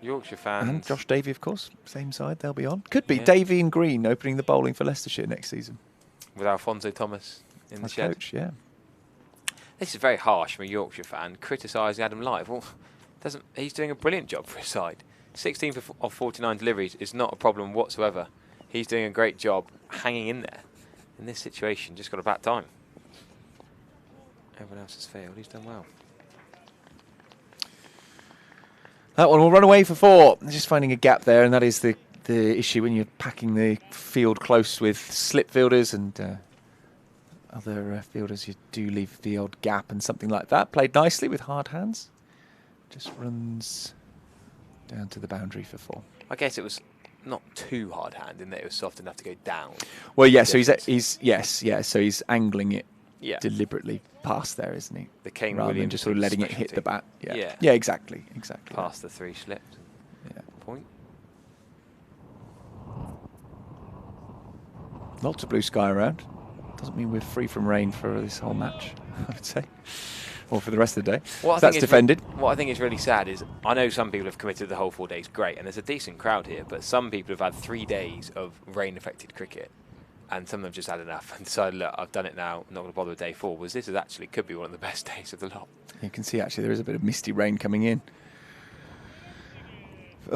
Yorkshire fans. And Josh Davey, of course, same side, they'll be on. Could be Davey and Green opening the bowling for Leicestershire next season. With Alfonso Thomas in the shed. Coach, yeah. This is very harsh from a Yorkshire fan, criticising Adam Live. Well, he's doing a brilliant job for his side. 16 of 49 deliveries is not a problem whatsoever. He's doing a great job hanging in there. In this situation, just got a bad time. Everyone else has failed. He's done well. That one will run away for 4. Just finding a gap there, and that is the issue when you're packing the field close with slip fielders and other fielders. You do leave the odd gap and something like that. Played nicely with hard hands. Just runs down to the boundary for 4. I guess it was not too hard hand in that it was soft enough to go down. Well, yeah. So so he's angling it deliberately past there, isn't he? The Kane rather Williams than just sort of letting it hit the bat. Yeah, exactly. Past the 3 slips. Yeah. Point. Lots of blue sky around. Doesn't mean we're free from rain for this whole match, I would say. Or for the rest of the day. That's defended. What I think is really sad is I know some people have committed the whole 4 days, great, and there's a decent crowd here, but some people have had 3 days of rain-affected cricket, and some of them just had enough and decided, look, I've done it now, I'm not going to bother with day 4. Whereas this is actually could be one of the best days of the lot. You can see actually there is a bit of misty rain coming in.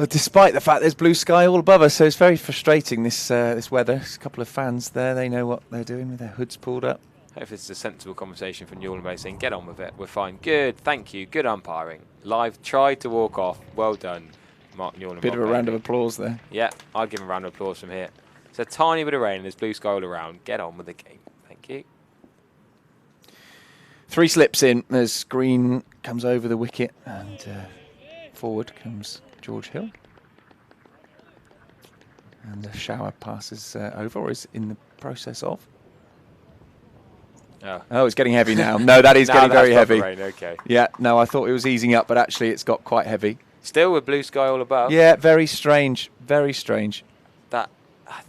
Despite the fact there's blue sky all above us, so it's very frustrating, this weather. There's a couple of fans there, they know what they're doing with their hoods pulled up. Hopefully this is a sensible conversation from Newell and Bay saying, get on with it, we're fine. Good, thank you, good umpiring. Live tried to walk off, well done, Mark Newell and Bit of a round of applause there. Yeah, I'll give him a round of applause from here. It's a tiny bit of rain and there's blue sky all around. Get on with the game. Thank you. 3 slips in as Green comes over the wicket and forward comes George Hill. And the shower passes over, or is in the process of. Oh, it's getting heavy now. No, that is getting very heavy. Rain, okay. Yeah, no, I thought it was easing up, but actually it's got quite heavy. Still with blue sky all above. Yeah, very strange. Very strange. That,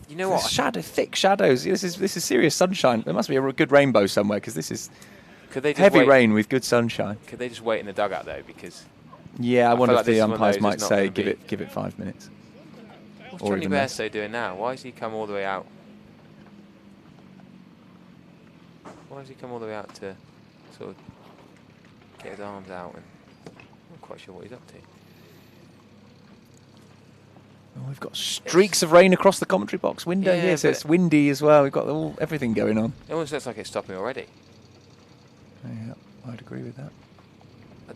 you know what? Thick shadows. This is serious sunshine. There must be a good rainbow somewhere because this is heavy rain with good sunshine. Could they just wait in the dugout though? Because I wonder if the umpires might say give it 5 minutes. What's Johnny Bairstow doing now? Why has he come all the way out? Why has he come all the way out to sort of get his arms out? And I'm not quite sure what he's up to. Oh, we've got streaks of rain across the commentary box window here, so it's windy as well. We've got everything going on. It almost looks like it's stopping already. Yeah, I'd agree with that.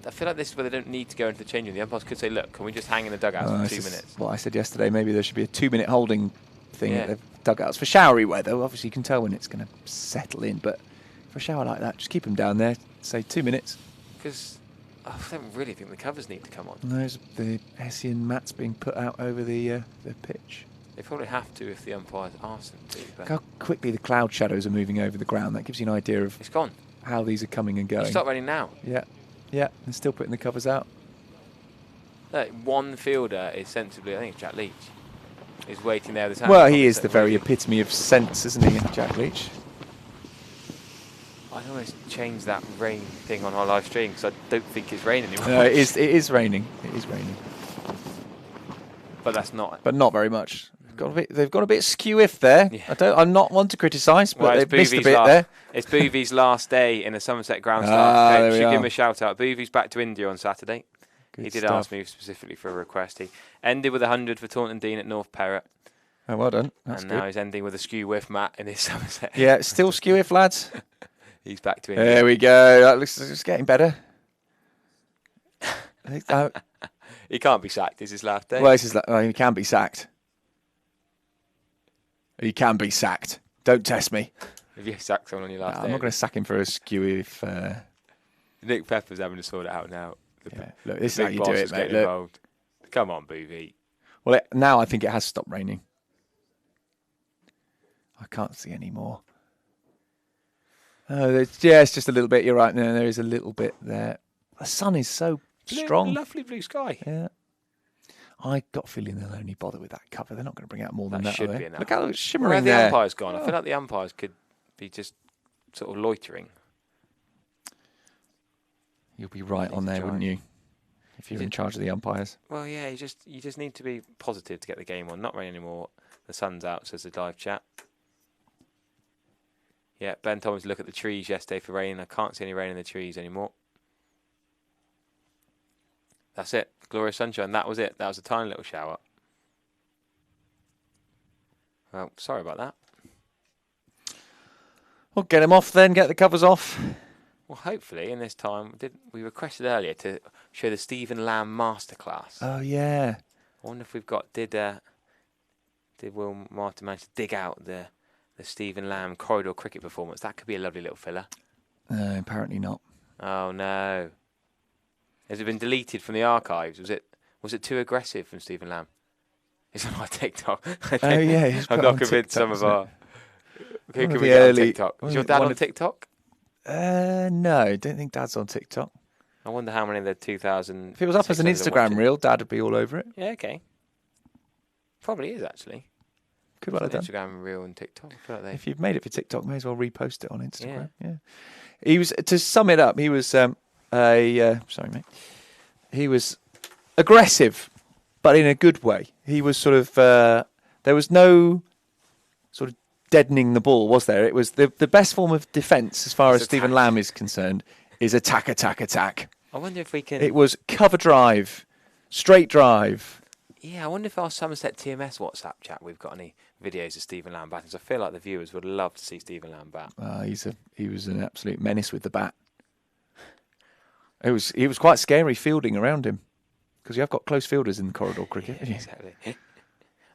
I feel like this is where they don't need to go into the change room. The umpires could say, look, can we just hang in the dugouts for 2 minutes? Well, I said yesterday maybe there should be a 2-minute holding thing at the dugouts for showery weather. Obviously, you can tell when it's going to settle in, but for a shower like that, just keep them down there, say 2 minutes. Because I don't really think the covers need to come on. There's the Hessian mats being put out over the pitch. They probably have to if the umpires ask them to. But look how quickly the cloud shadows are moving over the ground. That gives you an idea of it's gone. How these are coming and going. It's not raining now. Yeah, they're still putting the covers out. Look, one fielder is sensibly, I think it's Jack Leach, is waiting there. Well, he is the very epitome of sense, isn't he, Jack Leach? I'd almost change that rain thing on our live stream because I don't think it's raining anymore. No, it is raining. It is raining. But that's not. But not very much. They've got a bit skew-if there. Yeah. I'm not one to criticise, but they've missed a bit there. It's Boovy's last day in the Somerset ground There staff. we Should are. give him a shout out. Boovy's back to India on Saturday. Good He did stuff. ask me specifically for a request. He ended with 100 for Taunton Dean at North Perrott. Oh, well done. That's And good. now he's ending with a skew-whiff Matt in his Somerset. Yeah, still skew-if, lads. He's back to India. There we go. That looks it's getting better. He can't be sacked. It's his last day. Well, he can be sacked. He can be sacked. Don't test me. If you sack someone on your last day. I'm not going to sack him for a skew-if. Nick Pepper's having to sort it out now. Look, this is The how big you do boss it, is mate. getting Look. involved. Come on, Boovy. Well, now I think it has stopped raining. I can't see any more. Oh, it's just a little bit. You're right. No, there is a little bit there. The sun is so strong. Lovely blue sky. Yeah. I got a feeling they'll only bother with that cover. They're not going to bring out more than that. Should are they? be enough. Look how it's Where shimmering have the there. umpires gone? I feel like the umpires could be just sort of loitering. You'll be right on there, wouldn't you? If you're in charge of the umpires. Well, yeah, you just need to be positive to get the game on. Not rain anymore. The sun's out, says the live chat. Yeah, Ben told me to look at the trees yesterday for rain. I can't see any rain in the trees anymore. That's it. Glorious sunshine. That was it. That was a tiny little shower. Well, sorry about that. Well, get them off then. Get the covers off. Well, hopefully in this time, we requested earlier to show the Stephen Lamb masterclass. Oh, yeah. I wonder if we've got, did Will Martin manage to dig out the Stephen Lamb corridor cricket performance? That could be a lovely little filler. No, apparently not. Oh, no. Has it been deleted from the archives? Was it too aggressive from Stephen Lamb? It's on our TikTok. Oh, yeah. He's I'm put not on convinced TikTok, some of isn't our... it? Who One can of we the get on early- TikTok? Is one your of- dad one on of- TikTok? No, don't think Dad's on TikTok. I wonder how many of the 2,000... If it was up as an Instagram reel, Dad would be all over it. Yeah, okay. Probably is, actually. Could well have done. Instagram reel and TikTok. I feel like If you've made it for TikTok, may as well repost it on Instagram. Yeah. He was, to sum it up, he was sorry, mate. He was aggressive, but in a good way. He was sort of there was no sort of deadening the ball, was there? It was the best form of defence as far as Stephen Lamb is concerned is attack, attack, attack. I wonder if we can... It was cover drive, straight drive. Yeah, I wonder if our Somerset TMS WhatsApp chat, we've got any videos of Stephen Lamb batting. I feel like the viewers would love to see Stephen Lamb bat. He was an absolute menace with the bat. He was quite scary fielding around him because you have got close fielders in the corridor cricket. Yeah, exactly.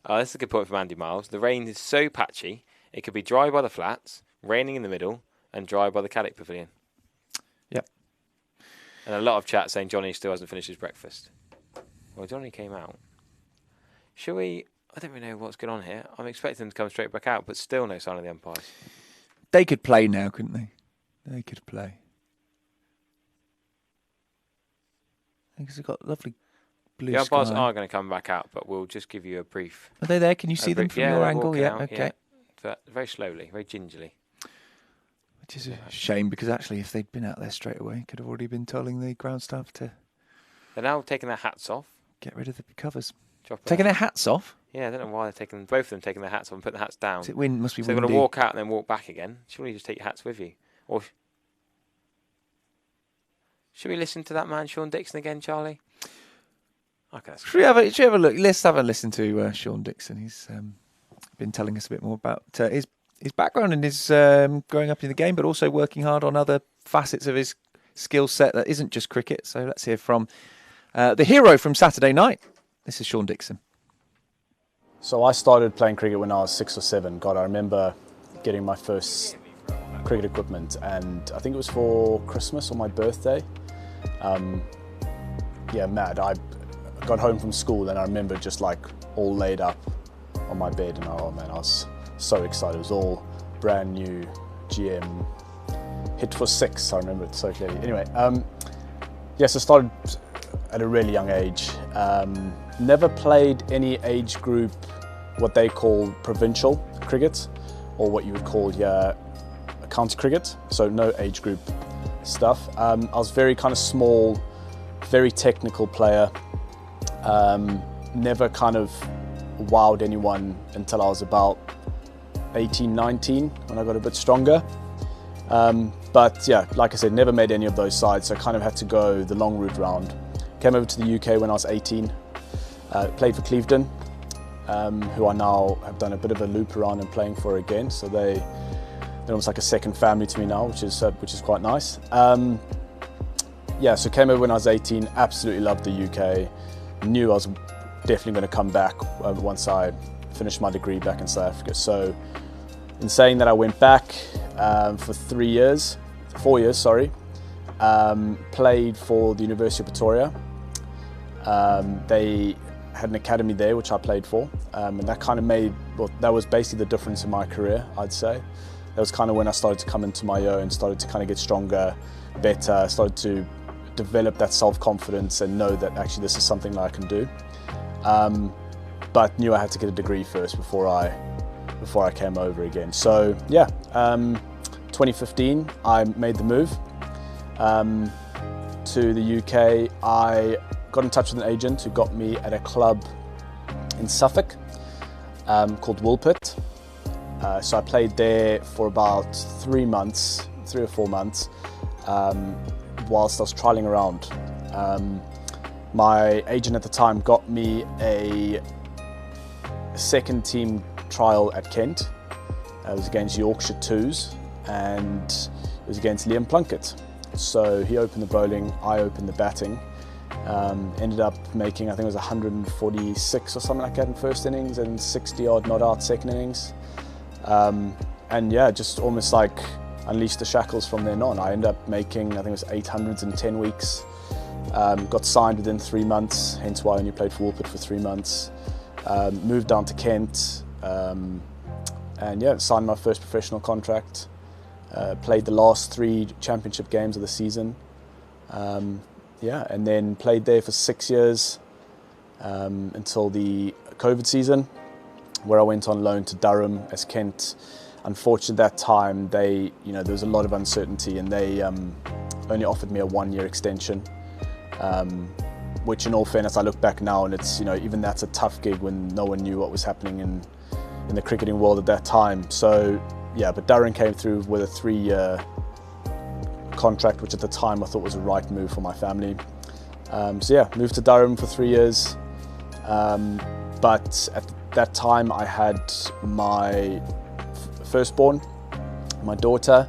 That's a good point from Andy Miles. The rain is so patchy, it could be dry by the flats, raining in the middle, and dry by the Caddick Pavilion. Yep. And a lot of chat saying Johnny still hasn't finished his breakfast. Well, Johnny came out. Shall we... I don't really know what's going on here. I'm expecting them to come straight back out, but still no sign of the umpires. They could play now, couldn't they? They could play. Because they've got lovely blue The umpires sky. are going to come back out, but we'll just give you a brief. Are they there? Can you see them from your they're angle? walking Yeah, out, okay. yeah. But very slowly, very gingerly. Which is a shame because actually, if they'd been out there straight away, could have already been telling the ground staff to They're now taking their hats off. get rid of the covers. Drop Taking their their hats off? Yeah, I don't know why they're taking both of them taking their hats off and putting the hats down. Is it wind? Must be So they're windy. going to walk out and then walk back again. Surely you just take your hats with you. Or should we listen to that man, Sean Dixon, again, Charlie? Okay. Should we have a look? Let's have a listen to Sean Dixon. He's been telling us a bit more about his background and his growing up in the game, but also working hard on other facets of his skill set that isn't just cricket. So let's hear from the hero from Saturday night. This is Sean Dixon. So I started playing cricket when I was 6 or 7. God, I remember getting my first cricket equipment, and I think it was for Christmas or my birthday. Yeah, mad. I got home from school and I remember just like all laid up on my bed, and oh man, I was so excited. It was all brand new GM hit for 6. I remember it so clearly. Anyway, yes, I started at a really young age. Never played any age group, what they call provincial cricket, or what you would call county cricket, so no age group stuff. I was very kind of small, very technical player. never kind of wowed anyone until I was about 18, 19, when I got a bit stronger. But yeah, like I said, never made any of those sides, so I kind of had to go the long route round. Came over to the UK when I was 18, played for Clevedon, who I now have done a bit of a loop around and playing for again. So they're almost like a second family to me now, which is quite nice. Yeah, so came over when I was 18, absolutely loved the UK, knew I was definitely going to come back once I finished my degree back in South Africa. So in saying that, I went back for 4 years, played for the University of Pretoria. They had an academy there which I played for, and that kind of that was basically the difference in my career, I'd say. That was kind of when I started to come into my own, started to kind of get stronger, better, started to develop that self-confidence and know that actually this is something that I can do. But knew I had to get a degree first before I came over again. So yeah, 2015 I made the move to the UK. I got in touch with an agent who got me at a club in Suffolk called Woolpit. So I played there for about 3 or 4 months, whilst I was trialling around. My agent at the time got me a second team trial at Kent. It was against Yorkshire 2s, and it was against Liam Plunkett. So he opened the bowling, I opened the batting. Ended up making, I think it was 146 or something like that in first innings and 60 odd not out second innings. And yeah, just almost like unleashed the shackles from then on. I ended up making, I think it was 800s in 10 weeks. Got signed within 3 months, hence why I only played for Woolpit for 3 months. Moved down to Kent, and yeah, signed my first professional contract. Played the last 3 championship games of the season. Yeah, and then played there for 6 years until the COVID season, where I went on loan to Durham as Kent. Unfortunately, at that time, there was a lot of uncertainty, and they only offered me a 1-year extension. Which, in all fairness, I look back now and it's, even that's a tough gig when no one knew what was happening in the cricketing world at that time. So yeah, but Durham came through with a 3-year contract, which at the time I thought was the right move for my family. So yeah, moved to Durham for 3 years. But at that time I had my firstborn, my daughter,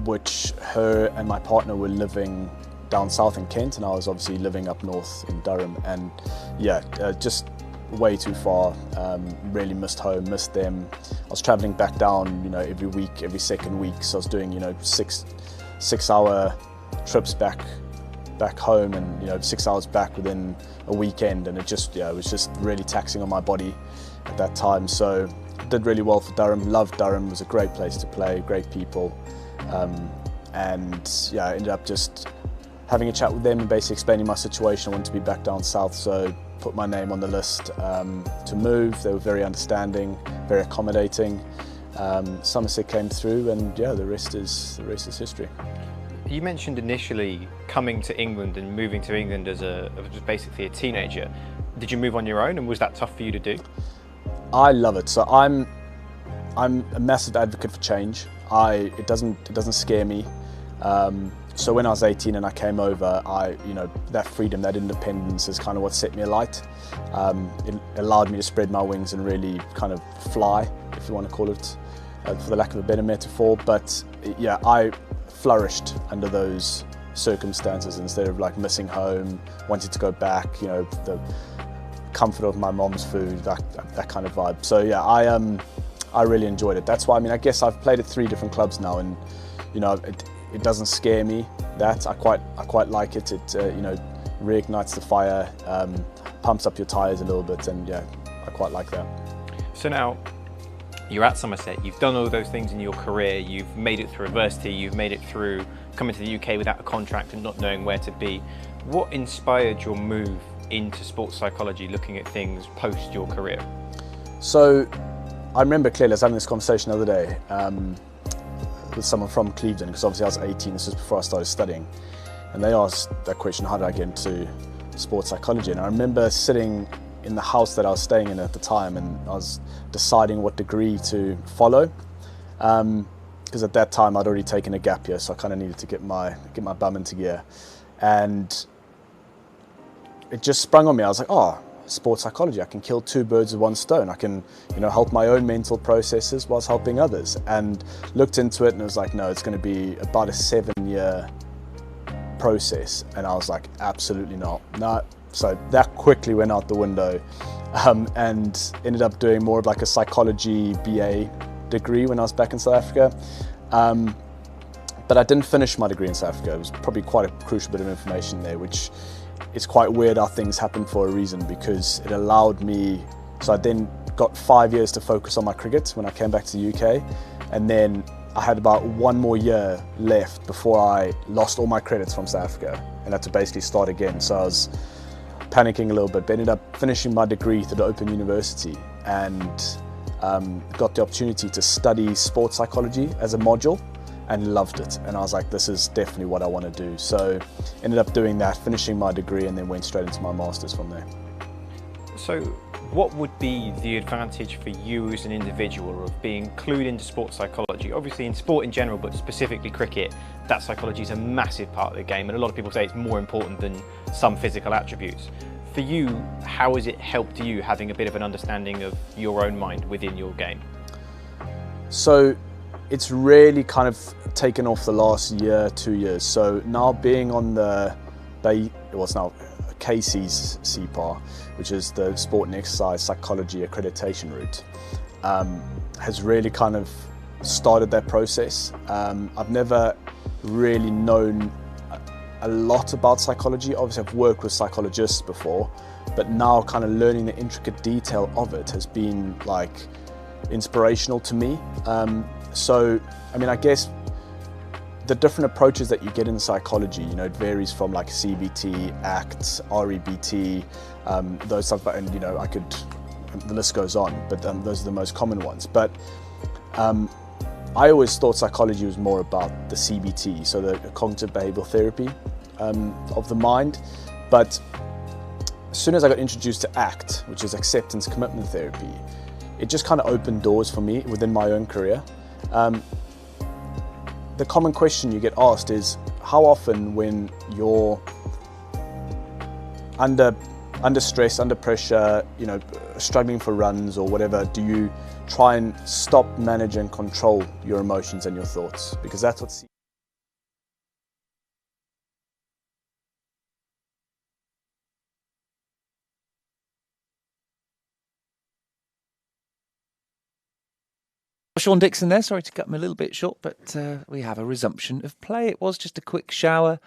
which her and my partner were living down south in Kent, and I was obviously living up north in Durham, and yeah, just way too far. Really missed home, missed them. I was travelling back down, every week, every second week, so I was doing, 6-hour trips back home, and 6 hours back within a weekend, and it was just really taxing on my body at that time. So did really well for Durham, loved Durham, it was a great place to play, great people, and yeah, I ended up just having a chat with them and basically explaining my situation. I wanted to be back down south, so put my name on the list to move. They were very understanding, very accommodating. Somerset came through, and yeah, the rest is history. You mentioned initially coming to England and moving to England as just basically a teenager. Did you move on your own, and was that tough for you to do? I love it. So I'm a massive advocate for change. It doesn't scare me. So when I was 18 and I came over, that freedom, that independence is kind of what set me alight. It allowed me to spread my wings and really kind of fly, if you want to call it, for the lack of a better metaphor. But yeah, I flourished under those circumstances instead of like missing home, wanting to go back, the comfort of my mom's food, that kind of vibe. So yeah, I really enjoyed it. That's why, I guess I've played at 3 different clubs now, and it doesn't scare me. That I quite like it. It reignites the fire, pumps up your tyres a little bit, and yeah, I quite like that. So now you're at Somerset. You've done all those things in your career. You've made it through adversity. You've made it through coming to the UK without a contract and not knowing where to be. What inspired your move into sports psychology, looking at things post your career? So I remember clearly I was having this conversation the other day with someone from Clevedon, because obviously I was 18, this was before I started studying, and they asked that question, how did I get into sports psychology. And I remember sitting in the house that I was staying in at the time, and I was deciding what degree to follow. Because at that time I'd already taken a gap year, so I kind of needed to get my bum into gear. And it just sprung on me. I was like, oh, sports psychology, I can kill two birds with one stone. I can, help my own mental processes whilst helping others. And looked into it and it was like, no, it's going to be about a 7-year process. And I was like, absolutely not. No. So that quickly went out the window, and ended up doing more of like a psychology BA degree when I was back in South Africa. But I didn't finish my degree in South Africa. It was probably quite a crucial bit of information there, which is quite weird how things happen for a reason, because it allowed me, so I then got 5 years to focus on my cricket when I came back to the UK, and then I had about 1 more year left before I lost all my credits from South Africa and had to basically start again. So I was panicking a little bit, but ended up finishing my degree through the Open University, and got the opportunity to study sports psychology as a module, and loved it. And I was like, this is definitely what I want to do. So ended up doing that, finishing my degree, and then went straight into my master's from there. So what would be the advantage for you as an individual of being clued into sports psychology? Obviously in sport in general, but specifically cricket, that psychology is a massive part of the game, and a lot of people say it's more important than some physical attributes. For you, how has it helped you having a bit of an understanding of your own mind within your game? So it's really kind of taken off the last year, 2 years. So now being on the now Casey's CPAR, which is the Sport and Exercise Psychology Accreditation route, has really kind of started that process. I've never really known a lot about psychology. Obviously I've worked with psychologists before, but now kind of learning the intricate detail of it has been like inspirational to me. So, I mean, I guess the different approaches that you get in psychology, it varies from like CBT, ACT, REBT, those stuff, and the list goes on, but those are the most common ones. But I always thought psychology was more about the CBT, so the cognitive behavioral therapy of the mind. But as soon as I got introduced to ACT, which is acceptance commitment therapy, it just kind of opened doors for me within my own career. The common question you get asked is, how often when you're under stress, under pressure, struggling for runs or whatever, do you try and stop, manage and control your emotions and your thoughts? Because that's what Sean Dixon there, sorry to cut him a little bit short, but we have a resumption of play. It was just a quick shower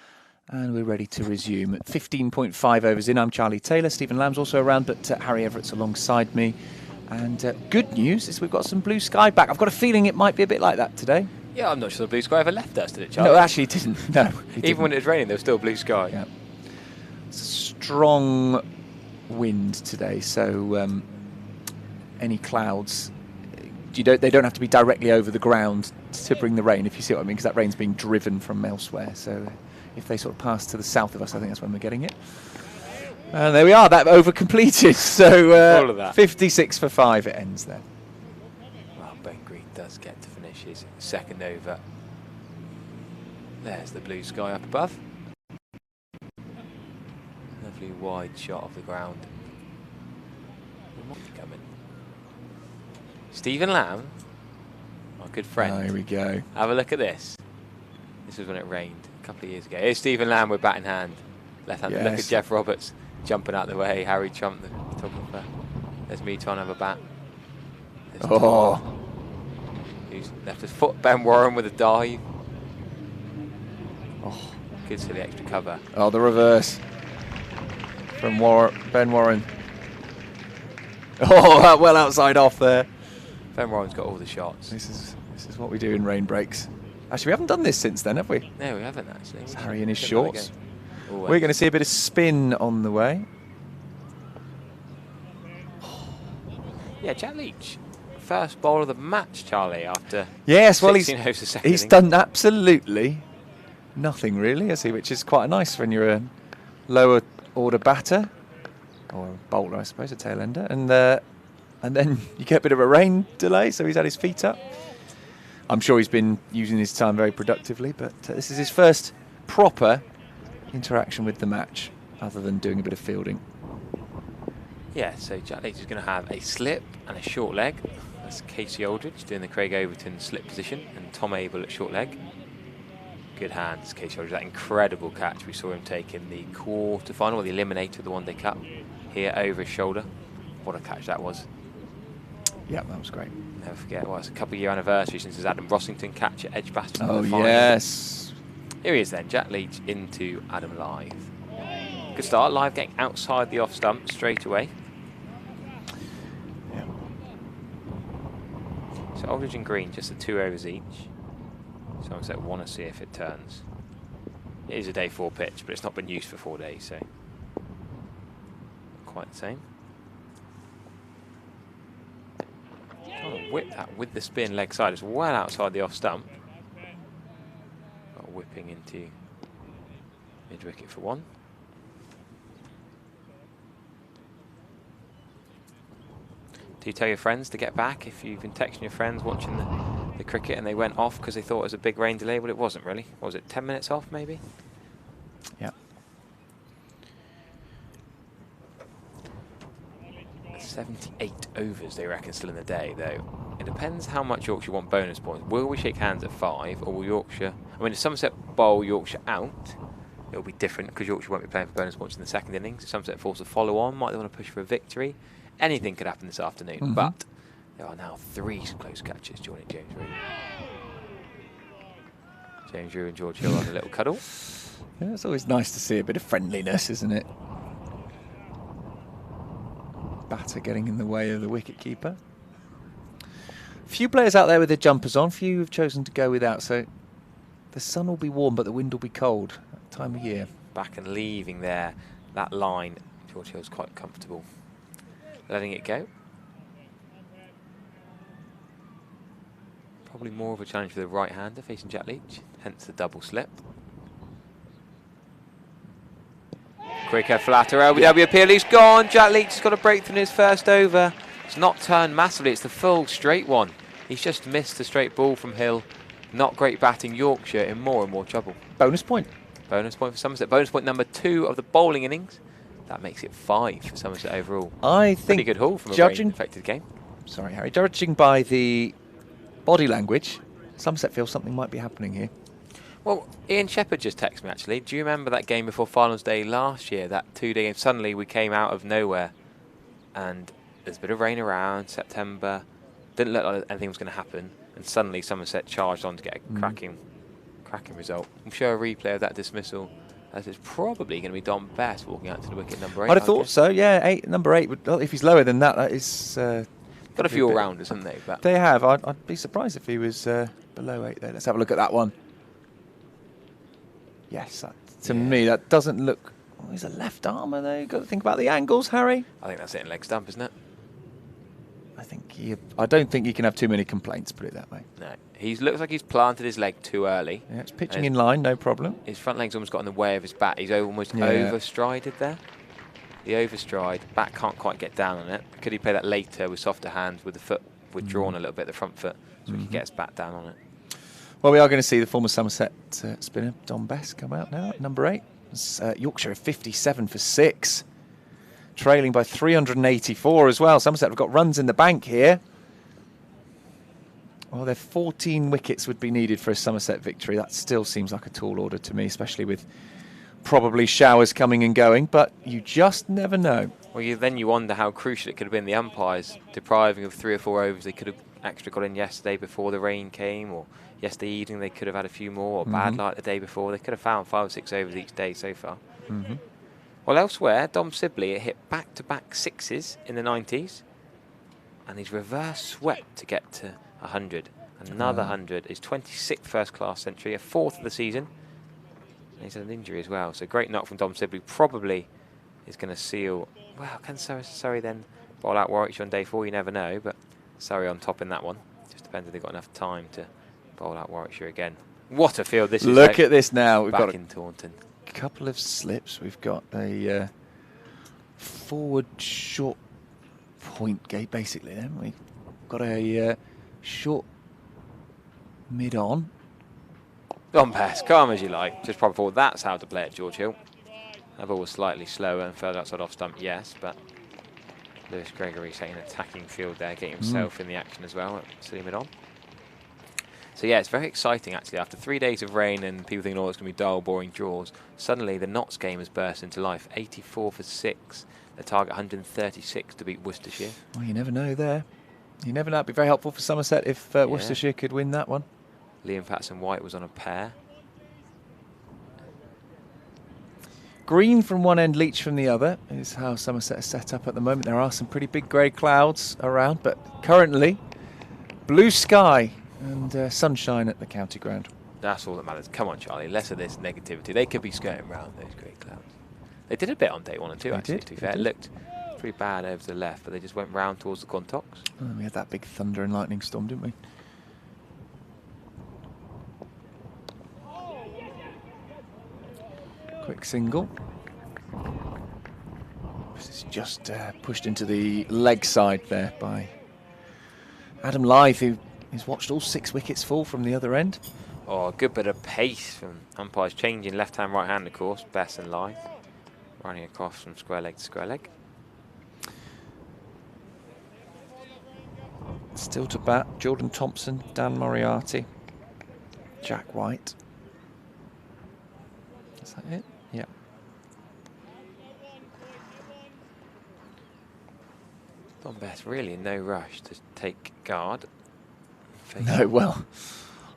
and we're ready to resume. At 15.5 overs in, I'm Charlie Taylor. Stephen Lamb's also around, but Harry Everett's alongside me. And good news is we've got some blue sky back. I've got a feeling it might be a bit like that today. Yeah, I'm not sure the blue sky ever left us, did it, Charlie? No, actually it didn't. No, Even when it was raining, there was still blue sky. Yeah. It's a strong wind today, so any clouds, they don't have to be directly over the ground to bring the rain, if you see what I mean, because that rain's being driven from elsewhere. So if they sort of pass to the south of us, I think that's when we're getting it. And there we are, that over completed. So all of that. 56 for 5 it ends there. Well, Ben Green does get to finish his second over. There's the blue sky up above. Lovely wide shot of the ground. Coming. Stephen Lamb, our good friend. Oh, here we go. Have a look at this. This was when it rained a couple of years ago. Here's Stephen Lamb with bat in hand. Left hand. Yes. Look at Jeff Roberts jumping out the way. Harry Trump, the photographer. There's me trying to have a bat. There's Tom, who's left his foot. Ben Warren with a dive. Oh, good for the extra cover. Oh, the reverse from Ben Warren. Oh, well outside off there. Ben Warren's got all the shots. This is what we do in rain breaks. Actually, we haven't done this since then, have we? No, we haven't actually. It's Harry in his shorts. We're going to see a bit of spin on the way. Yeah, Jack Leach, first bowler of the match, Charlie, after yes, well, he's done absolutely nothing really, has he? Which is quite nice when you're a lower order batter, or a bowler, I suppose, a tail ender, and then you get a bit of a rain delay, so he's had his feet up. I'm sure he's been using his time very productively, but this is his first proper interaction with the match, other than doing a bit of fielding. Yeah, so Jack Leach is going to have a slip and a short leg. That's Casey Aldridge doing the Craig Overton slip position, and Tom Abel at short leg. Good hands, Casey Aldridge. That incredible catch we saw him take in the quarter-final, or the eliminator of the One Day Cup, here over his shoulder. What a catch that was. Yeah, that was great. Never forget, well, it's a couple-year anniversary since his Adam Rossington catch at Edgbaston. Oh, in the final. yes. Here he is then, Jack Leach into Adam Live. Good start, Live getting outside the off stump straight away. Yeah. So Aldridge and Green, just the 2 overs each. Somerset want to see if it turns. It is a day 4 pitch, but it's not been used for 4 days, so quite the same. Trying to whip that with the spin leg side. It's well outside the off stump. Whipping into mid wicket for 1. Do you tell your friends to get back if you've been texting your friends watching the cricket and they went off because they thought it was a big rain delay? Well, it wasn't really. What was it, 10 minutes off maybe? Yeah. 78 overs they reckon still in the day, though. It depends how much Yorkshire want bonus points. Will we shake hands at 5, or will Yorkshire... I mean, if Somerset bowl Yorkshire out, it'll be different because Yorkshire won't be playing for bonus points in the second innings. If Somerset force a follow on, might they want to push for a victory? Anything could happen this afternoon, but there are now 3 close catches joining James Rew. James Rew and George Hill on a little cuddle. Yeah, it's always nice to see a bit of friendliness, isn't it? Batter getting in the way of the wicket-keeper. Few players out there with their jumpers on, few have chosen to go without, so the sun will be warm but the wind will be cold that time of year. Back and leaving there, that line, George Hill's quite comfortable. Letting it go. Probably more of a challenge for the right-hander facing Jack Leach, hence the double slip. Quicker, flatter, WPA, he's gone. Jack Leach has got a breakthrough in his first over. It's not turned massively, it's the full straight one. He's just missed the straight ball from Hill. Not great batting, Yorkshire in more and more trouble. Bonus point. Bonus point for Somerset. Bonus point number 2 of the bowling innings. That makes it 5 for Somerset overall. I think pretty good haul from a rain-affected game. Sorry, Harry. Judging by the body language, Somerset feels something might be happening here. Well, Ian Shepherd just texted me, actually. Do you remember that game before finals day last year, that 2-day game? Suddenly we came out of nowhere and there's a bit of rain around, September. Didn't look like anything was going to happen. And suddenly Somerset charged on to get a cracking result. I'm sure a replay of that dismissal, as it's probably going to be Dom Best walking out to the wicket number 8. I'd have thought so, yeah. Number 8, if he's lower than that, that is... got a few all-rounders, haven't they? But they have. I'd be surprised if he was below 8 there. Let's have a look at that one. Yes, to me, that doesn't look... Oh, he's a left armer there. You've got to think about the angles, Harry. I think that's it in leg stump, isn't it? I don't think he can have too many complaints, put it that way. No. He looks like he's planted his leg too early. Yeah, it's pitching in line, no problem. His front leg's almost got in the way of his bat. He's almost overstrided there. The overstride, bat can't quite get down on it. Could he play that later with softer hands, with the foot withdrawn a little bit, the front foot, so he can get his bat down on it? Well, we are going to see the former Somerset spinner, Dom Best, come out now at number 8. It's, Yorkshire 57 for 6. Trailing by 384 as well. Somerset have got runs in the bank here. Well, their 14 wickets would be needed for a Somerset victory. That still seems like a tall order to me, especially with probably showers coming and going, but you just never know. Well, then you wonder how crucial it could have been the umpires depriving of 3 or 4 overs. They could have extra got in yesterday before the rain came, or yesterday evening they could have had a few more, or bad light the day before. They could have found 5 or 6 overs each day so far. Well, elsewhere, Dom Sibley hit back-to-back 6s in the 90s, and he's reverse swept to get to 100. Another 100, his 26th first-class century, a 4th of the season. And he's had an injury as well, so great knock from Dom Sibley. Probably is going to seal... Well, can Surrey then bowl out Warwickshire on day 4? You never know, but Surrey on top in that one. Just depends if they've got enough time to bowl out Warwickshire again. What a field this is. Look at this now. We've back got in Taunton. Couple of slips. We've got a forward short point gate, basically. Then we've got a short mid on. Don Best, calm as you like. Just probably thought that's how to play at George Hill. That ball was slightly slower and further outside off stump, yes, but Lewis Gregory setting an attacking field there, getting himself in the action as well, sitting mid on. So yeah, it's very exciting actually. After 3 days of rain and people thinking, oh, it's going to be dull, boring draws, suddenly the Notts game has burst into life. 84 for 6. The target 136 to beat Worcestershire. Well, you never know there. You never know. It'd be very helpful for Somerset if Worcestershire could win that one. Liam Patterson-White was on a pair. Green from one end, Leach from the other is how Somerset is set up at the moment. There are some pretty big grey clouds around, but currently blue sky and sunshine at the county ground. That's all that matters. Come on, Charlie, less of this negativity. They could be skirting around those grey clouds. They did a bit on day 1 and 2, actually, to be fair. It looked pretty bad over to the left, but they just went round towards the Quantocks. Oh, we had that big thunder and lightning storm, didn't we? Quick single. This is just pushed into the leg side there by Adam Lythe, who has watched all 6 wickets fall from the other end. Oh, a good bit of pace from umpires, changing left-hand, right-hand, of course. Best and Lythe running across from square leg to square leg. Still to bat, Jordan Thompson, Dan Moriarty, Jack White. Is that it? Yeah. Don Best really in no rush to take guard. No, well,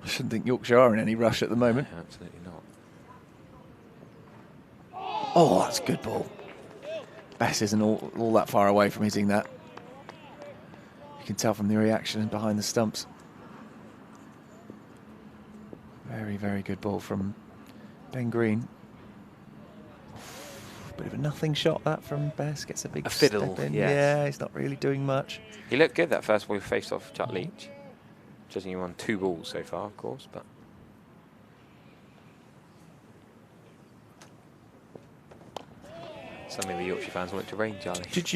I shouldn't think Yorkshire are in any rush at the moment. No, absolutely not. Oh, that's a good ball. Bess isn't all that far away from hitting that. You can tell from the reaction behind the stumps. Very, very good ball from Ben Green. Bit of a nothing shot that from Bess. Gets a big fiddle, step in. yes. Yeah, he's not really doing much. He looked good that first ball he faced off Chuck Leach. Judging him on 2 balls so far, of course, but something the Yorkshire fans wanted to rain, Charlie. Did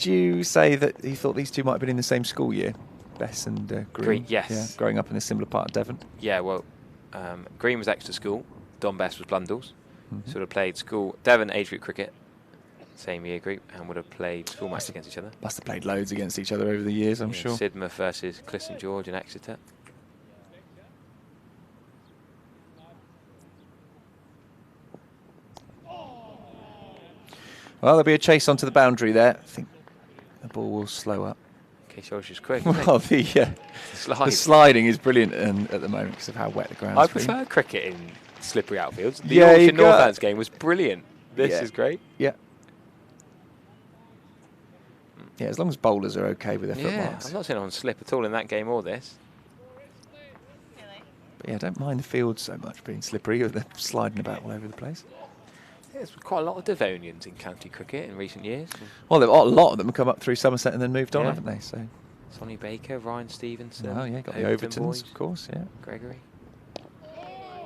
you say that you thought these two might have been in the same school year, Bess and Green? Yes. Yeah, growing up in a similar part of Devon. Yeah, well, Green was Exeter School, Don Best was Blundell's. Sort of played school Devon age group cricket, same year group, and would have played school matches against each other. Must have played loads against each other over the years, I'm sure. Sidmouth versus Cliff St George in Exeter. Well, there'll be a chase onto the boundary there. I think the ball will slow up. Okay, George is quick. Well, the sliding is brilliant at the moment because of how wet the ground is. I prefer cricket in slippery outfields. The Yorkshire Northants game was brilliant. This is great. Yeah. Yeah, as long as bowlers are okay with their footmarks. I'm not saying on slip at all in that game or this. But yeah, I don't mind the field so much being slippery. They're sliding about all over the place. Yeah, there's quite a lot of Devonians in county cricket in recent years. Well, a lot of them have come up through Somerset and then moved on, haven't they? So Sonny Baker, Ryan Stevenson. Oh, yeah, got the Overtons, boys. Of course, yeah. Gregory.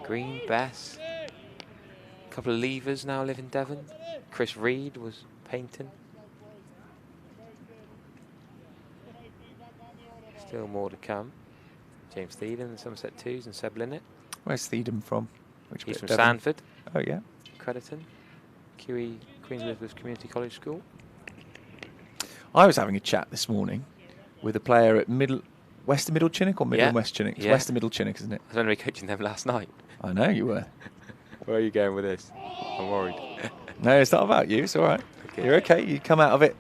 Green, Bess. A couple of Levers now live in Devon. Chris Reed was painting. Still more to come. James Thiedham, the Somerset Twos, and Seb Linnett. Where's Thiedham from? He's from Sandford. Oh, yeah. Crediton. QE, Queen's Elizabeth Community College School. I was having a chat this morning with a player at West and Middle Chinook or Middle and West Chinook? It's West and Middle Chinook, isn't it? I was only coaching them last night. I know you were. Where are you going with this? I'm worried. No, it's not about you. It's all right. Okay. You're okay. You come out of it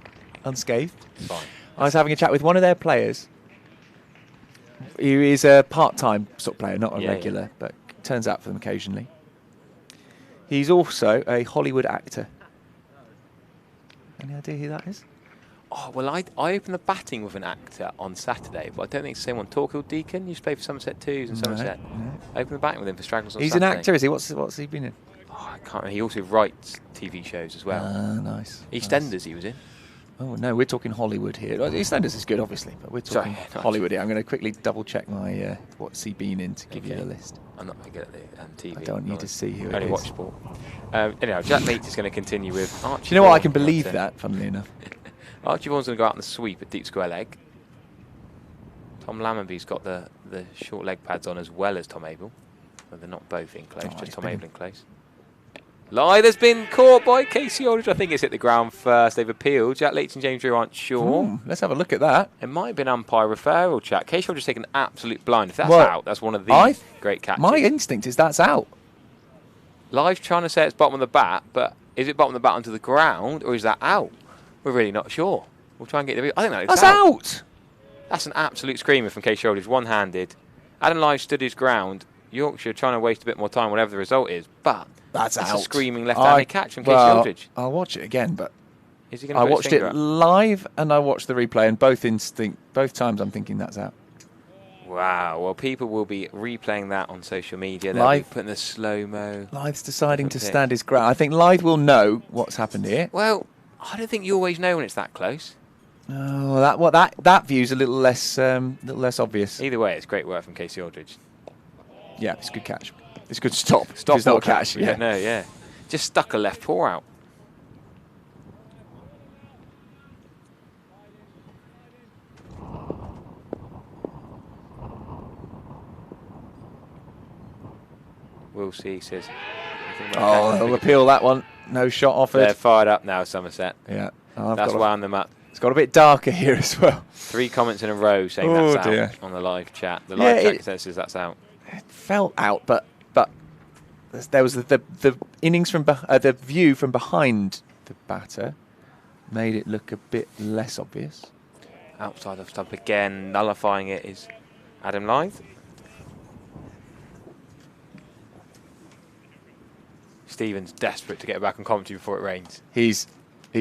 unscathed. Fine. I was having a chat with one of their players. He is a part-time sort of player, not a regular, but turns out for them occasionally. He's also a Hollywood actor. Any idea who that is? Oh, well, I opened the batting with an actor on Saturday, but I don't think it's the same one. Torquil Deacon used to play for Somerset Twos and Somerset. No. I opened the batting with him for Straggles on He's Saturday. an actor, is he? What's he been in? Oh, I can't remember. He also writes TV shows as well. Nice. EastEnders he was in. Oh no, we're talking Hollywood here. EastEnders is good, obviously, but we're talking Hollywood here. I'm going to quickly double check my what's he been in to give you the list. I'm not going to get the TV. I don't need to see who it only is. Watch sport. Anyhow, Jack Leach is going to continue with Archie. Do you know what? I can believe that, funnily enough. Archie Vaughan's going to go out on the sweep at deep square leg. Tom Lammonby's got the short leg pads on as well as Tom Abel. Well, they're not both in close, just Tom Abel in close. Lythe has been caught by Casey Aldridge. I think it's hit the ground first. They've appealed. Jack Leach and James Drew aren't sure. Let's have a look at that. It might have been umpire referral, chat. Casey Aldridge taken an absolute blind. If that's out, that's one of the great catches. My instinct is that's out. Lythe's trying to say it's bottom of the bat, but is it bottom of the bat onto the ground, or is that out? We're really not sure. We'll try and get the... I think that's out. That's an absolute screamer from Casey Aldridge, one-handed. Adam Lythe stood his ground. Yorkshire trying to waste a bit more time, whatever the result is, but... That's out. a screaming left-handed catch from Casey Aldridge. I'll watch it again, but is he going to I watched it live and I watched the replay, and both times I'm thinking that's out. Wow. Well, people will be replaying that on social media. They'll be putting the slow-mo. Lythe's deciding to stand his ground. I think Lythe will know what's happened here. Well, I don't think you always know when it's that close. Oh, that view's a little less obvious. Either way, it's great work from Casey Aldridge. Yeah, it's a good catch. It's a good stop. Stop, it's not a catch. Yeah, no, yeah. Just stuck a left paw out. We'll see, says. Oh, they'll appeal that one. No shot offered. They're fired up now, Somerset. Yeah. That's wound them up. It's got a bit darker here as well. 3 comments in a row saying that's out on the live chat. The live chat consensus that's out. It felt out, but there was the innings from the view from behind the batter made it look a bit less obvious. Outside of stump again, nullifying it is Adam Lythe. Stephen's desperate to get back on commentary before it rains. He's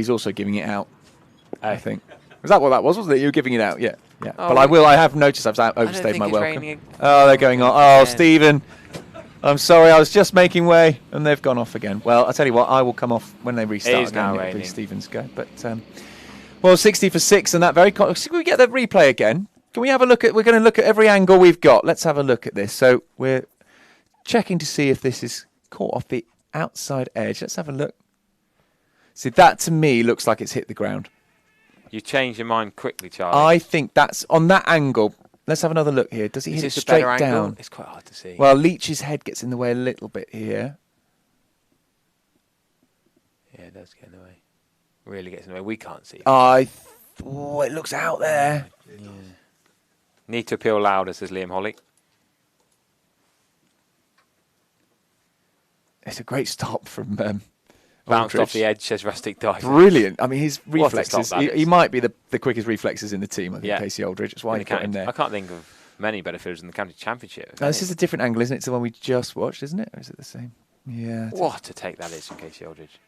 also giving it out. I think. Was that what that was? Wasn't it? You were giving it out, yeah. Oh, but I have noticed I've overstayed my welcome. Oh, they're going on. Oh, Stephen. I'm sorry, I was just making way, and they've gone off again. Well, I'll tell you what, I will come off when they restart. It is now raining. It'll be Stephen's go. But, well, 60 for 6, and that very... Can we get the replay again? Can we have a look at... We're going to look at every angle we've got. Let's have a look at this. So we're checking to see if this is caught off the outside edge. Let's have a look. See, that to me looks like it's hit the ground. You change your mind quickly, Charlie. I think that's... On that angle... Let's have another look here. Does he hit it straight down? It's quite hard to see. Well, Leach's head gets in the way a little bit here. Yeah, it does get in the way. Really gets in the way. We can't see. Oh, it looks out there. Yeah. Need to appeal louder, says Liam Holly. It's a great stop from bounced off the edge, says Rustic Dive. Brilliant. I mean, his reflexes, he might be the quickest reflexes in the team, I think, Casey Aldridge. That's why he got in there. I can't think of many better fielders in the county championship. No, this is a different angle, isn't it? It's the one we just watched, isn't it? Or is it the same? Yeah. What a take that is from Casey Aldridge.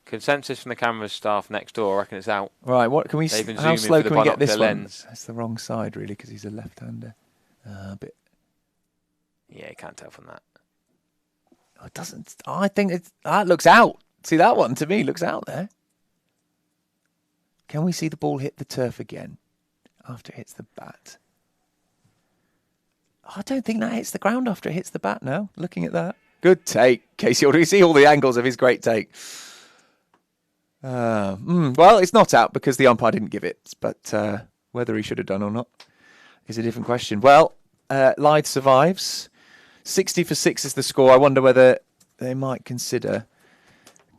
Consensus from the camera staff next door. I reckon it's out. Right, what can we... How slow can we get this one? That's the wrong side, really, because he's a left-hander. A bit... Yeah, you can't tell from that. It doesn't. I think that looks out. See, that one to me looks out there. Can we see the ball hit the turf again after it hits the bat? I don't think that hits the ground after it hits the bat now. Looking at that. Good take, Casey Aldridge. You see all the angles of his great take. Well, it's not out because the umpire didn't give it. But whether he should have done or not is a different question. Well, Lythe survives. 60 for 6 is the score. I wonder whether they might consider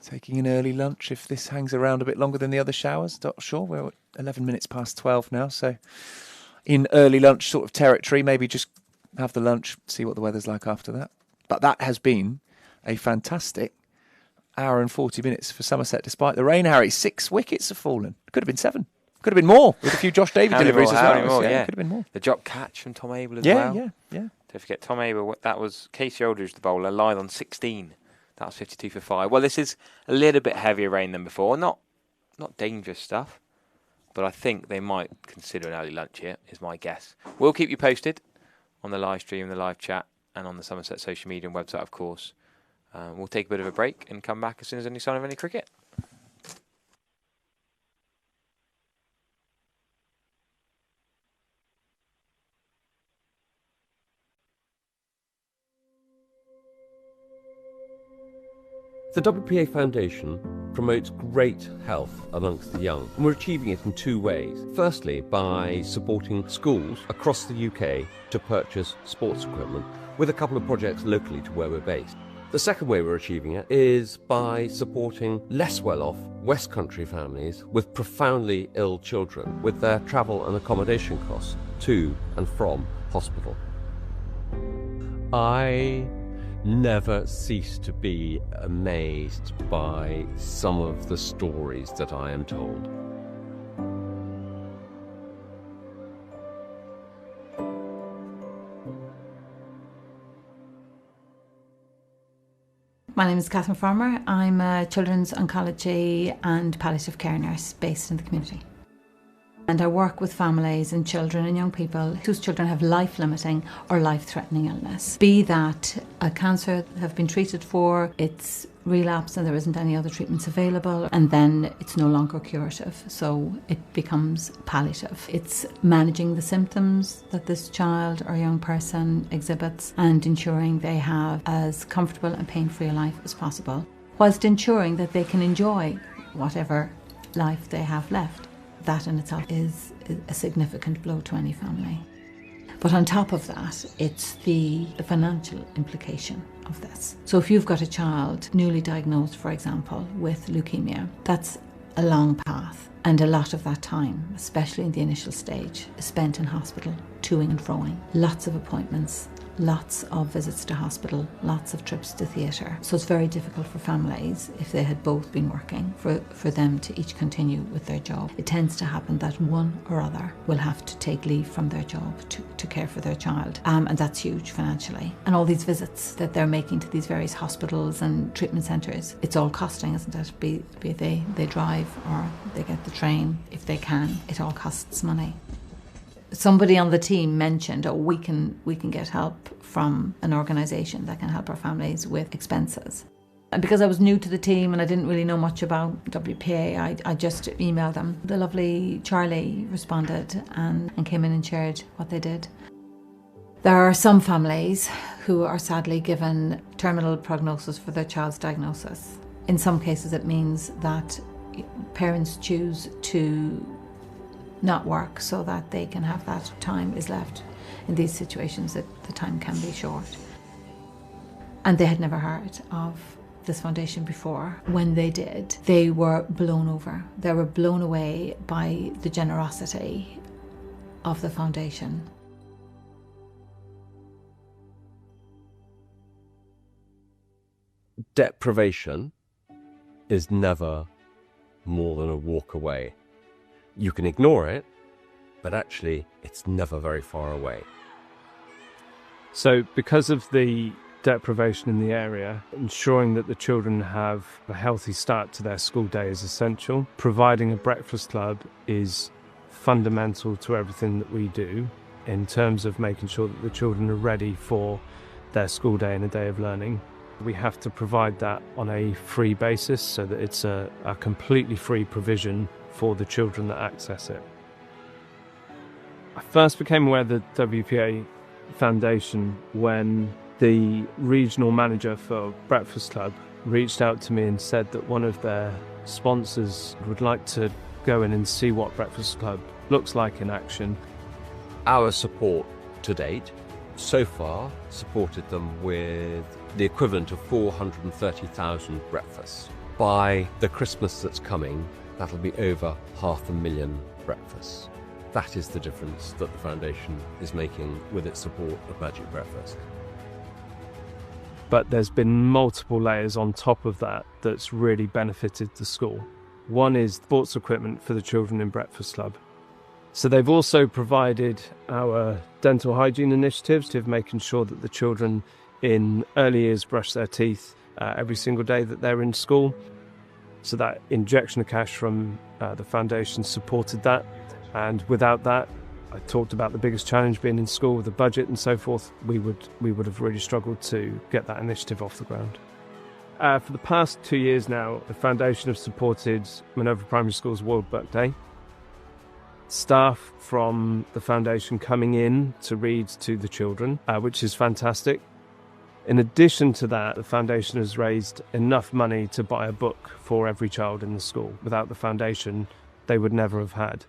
taking an early lunch if this hangs around a bit longer than the other showers. Not sure. We're 11 minutes past 12 now, so in early lunch sort of territory. Maybe just have the lunch, see what the weather's like after that. But that has been a fantastic hour and 40 minutes for Somerset, despite the rain, Harry. 6 wickets have fallen. Could have been 7. Could have been more with a few Josh David deliveries as well. Yeah. Could have been more. The drop catch from Tom Abel as well. Yeah. Don't forget, Tom Abel, that was Casey Aldridge, the bowler, Lythe on 16. That was 52 for 5. Well, this is a little bit heavier rain than before. Not dangerous stuff, but I think they might consider an early lunch here, is my guess. We'll keep you posted on the live stream, the live chat, and on the Somerset social media and website, of course. We'll take a bit of a break and come back as soon as any sign of any cricket. The WPA Foundation promotes great health amongst the young, and we're achieving it in two ways. Firstly, by supporting schools across the UK to purchase sports equipment, with a couple of projects locally to where we're based. The second way we're achieving it is by supporting less well-off West Country families with profoundly ill children with their travel and accommodation costs to and from hospital. I never cease to be amazed by some of the stories that I am told. My name is Catherine Farmer. I'm a children's oncology and palliative care nurse based in the community. And I work with families and children and young people whose children have life-limiting or life-threatening illness. Be that a cancer have been treated for, it's relapsed and there isn't any other treatments available, and then it's no longer curative, so it becomes palliative. It's managing the symptoms that this child or young person exhibits and ensuring they have as comfortable and pain-free a life as possible, whilst ensuring that they can enjoy whatever life they have left. That in itself is a significant blow to any family. But on top of that, it's the financial implication of this. So if you've got a child newly diagnosed, for example, with leukemia, that's a long path. And a lot of that time, especially in the initial stage, is spent in hospital, toing and froing. Lots of appointments, lots of visits to hospital, lots of trips to theatre. So it's very difficult for families, if they had both been working, for them to each continue with their job. It tends to happen that one or other will have to take leave from their job to care for their child. And that's huge financially. And all these visits that they're making to these various hospitals and treatment centres, it's all costing, isn't it? Be they drive or they get the train, if they can, it all costs money. Somebody on the team mentioned, oh, we can get help from an organisation that can help our families with expenses. And because I was new to the team and I didn't really know much about WPA, I just emailed them. The lovely Charlie responded and came in and shared what they did. There are some families who are sadly given terminal prognosis for their child's diagnosis. In some cases it means that parents choose to not work so that they can have that time is left. In these situations that the time can be short. And they had never heard of this foundation before. When they did, they were blown over. They were blown away by the generosity of the foundation. Deprivation is never more than a walk away. You can ignore it, but actually it's never very far away. So because of the deprivation in the area, ensuring that the children have a healthy start to their school day is essential. Providing a breakfast club is fundamental to everything that we do in terms of making sure that the children are ready for their school day and a day of learning. We have to provide that on a free basis so that it's a completely free provision for the children that access it. I first became aware of the WPA Foundation when the regional manager for Breakfast Club reached out to me and said that one of their sponsors would like to go in and see what Breakfast Club looks like in action. Our support to date so far supported them with the equivalent of 430,000 breakfasts. By the Christmas that's coming, that'll be over 500,000 breakfasts. That is the difference that the foundation is making with its support of Magic Breakfast. But there's been multiple layers on top of that that's really benefited the school. One is sports equipment for the children in Breakfast Club. So they've also provided our dental hygiene initiatives of making sure that the children in early years brush their teeth every single day that they're in school. So that injection of cash from the foundation supported that. And without that, I talked about the biggest challenge being in school with the budget and so forth. We would have really struggled to get that initiative off the ground. For the past 2 years now, the foundation have supported Minerva Primary School's World Book Day. Staff from the foundation coming in to read to the children, which is fantastic. In addition to that, the foundation has raised enough money to buy a book for every child in the school. Without the foundation, they would never have had.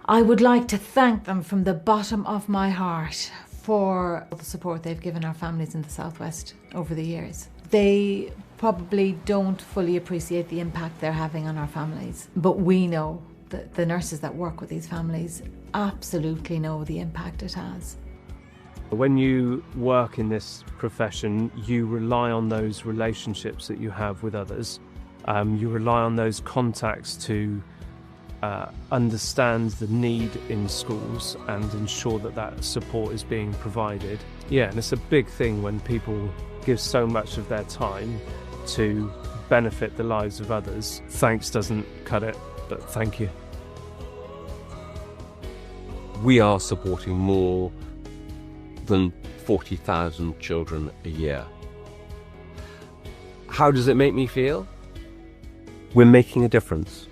I would like to thank them from the bottom of my heart for the support they've given our families in the Southwest over the years. They probably don't fully appreciate the impact they're having on our families, but we know that the nurses that work with these families absolutely know the impact it has. When you work in this profession, you rely on those relationships that you have with others. You rely on those contacts to understand the need in schools and ensure that that support is being provided. Yeah, and it's a big thing when people give so much of their time to benefit the lives of others. Thanks doesn't cut it, but thank you. We are supporting more than 40,000 children a year. How does it make me feel? We're making a difference.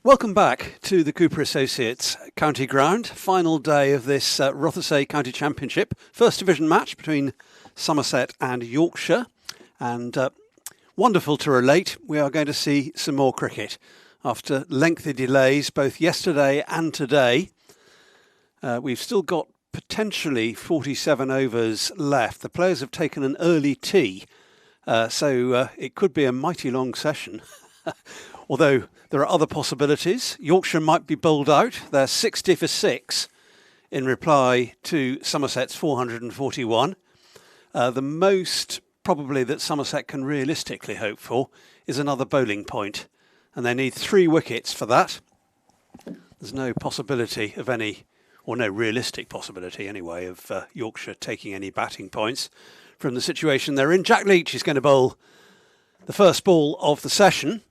Welcome back to the Cooper Associates County Ground. Final day of this Rothesay County Championship. First division match between Somerset and Yorkshire. And wonderful to relate, we are going to see some more cricket. After lengthy delays both yesterday and today, we've still got potentially 47 overs left. The players have taken an early tea, so it could be a mighty long session. Although there are other possibilities. Yorkshire might be bowled out. They're 60 for 6 in reply to Somerset's 441. The most probably that Somerset can realistically hope for is another bowling point. And they need 3 wickets for that. There's no possibility of any, or no realistic possibility anyway, of Yorkshire taking any batting points from the situation they're in. Jack Leach is going to bowl the first ball of the session,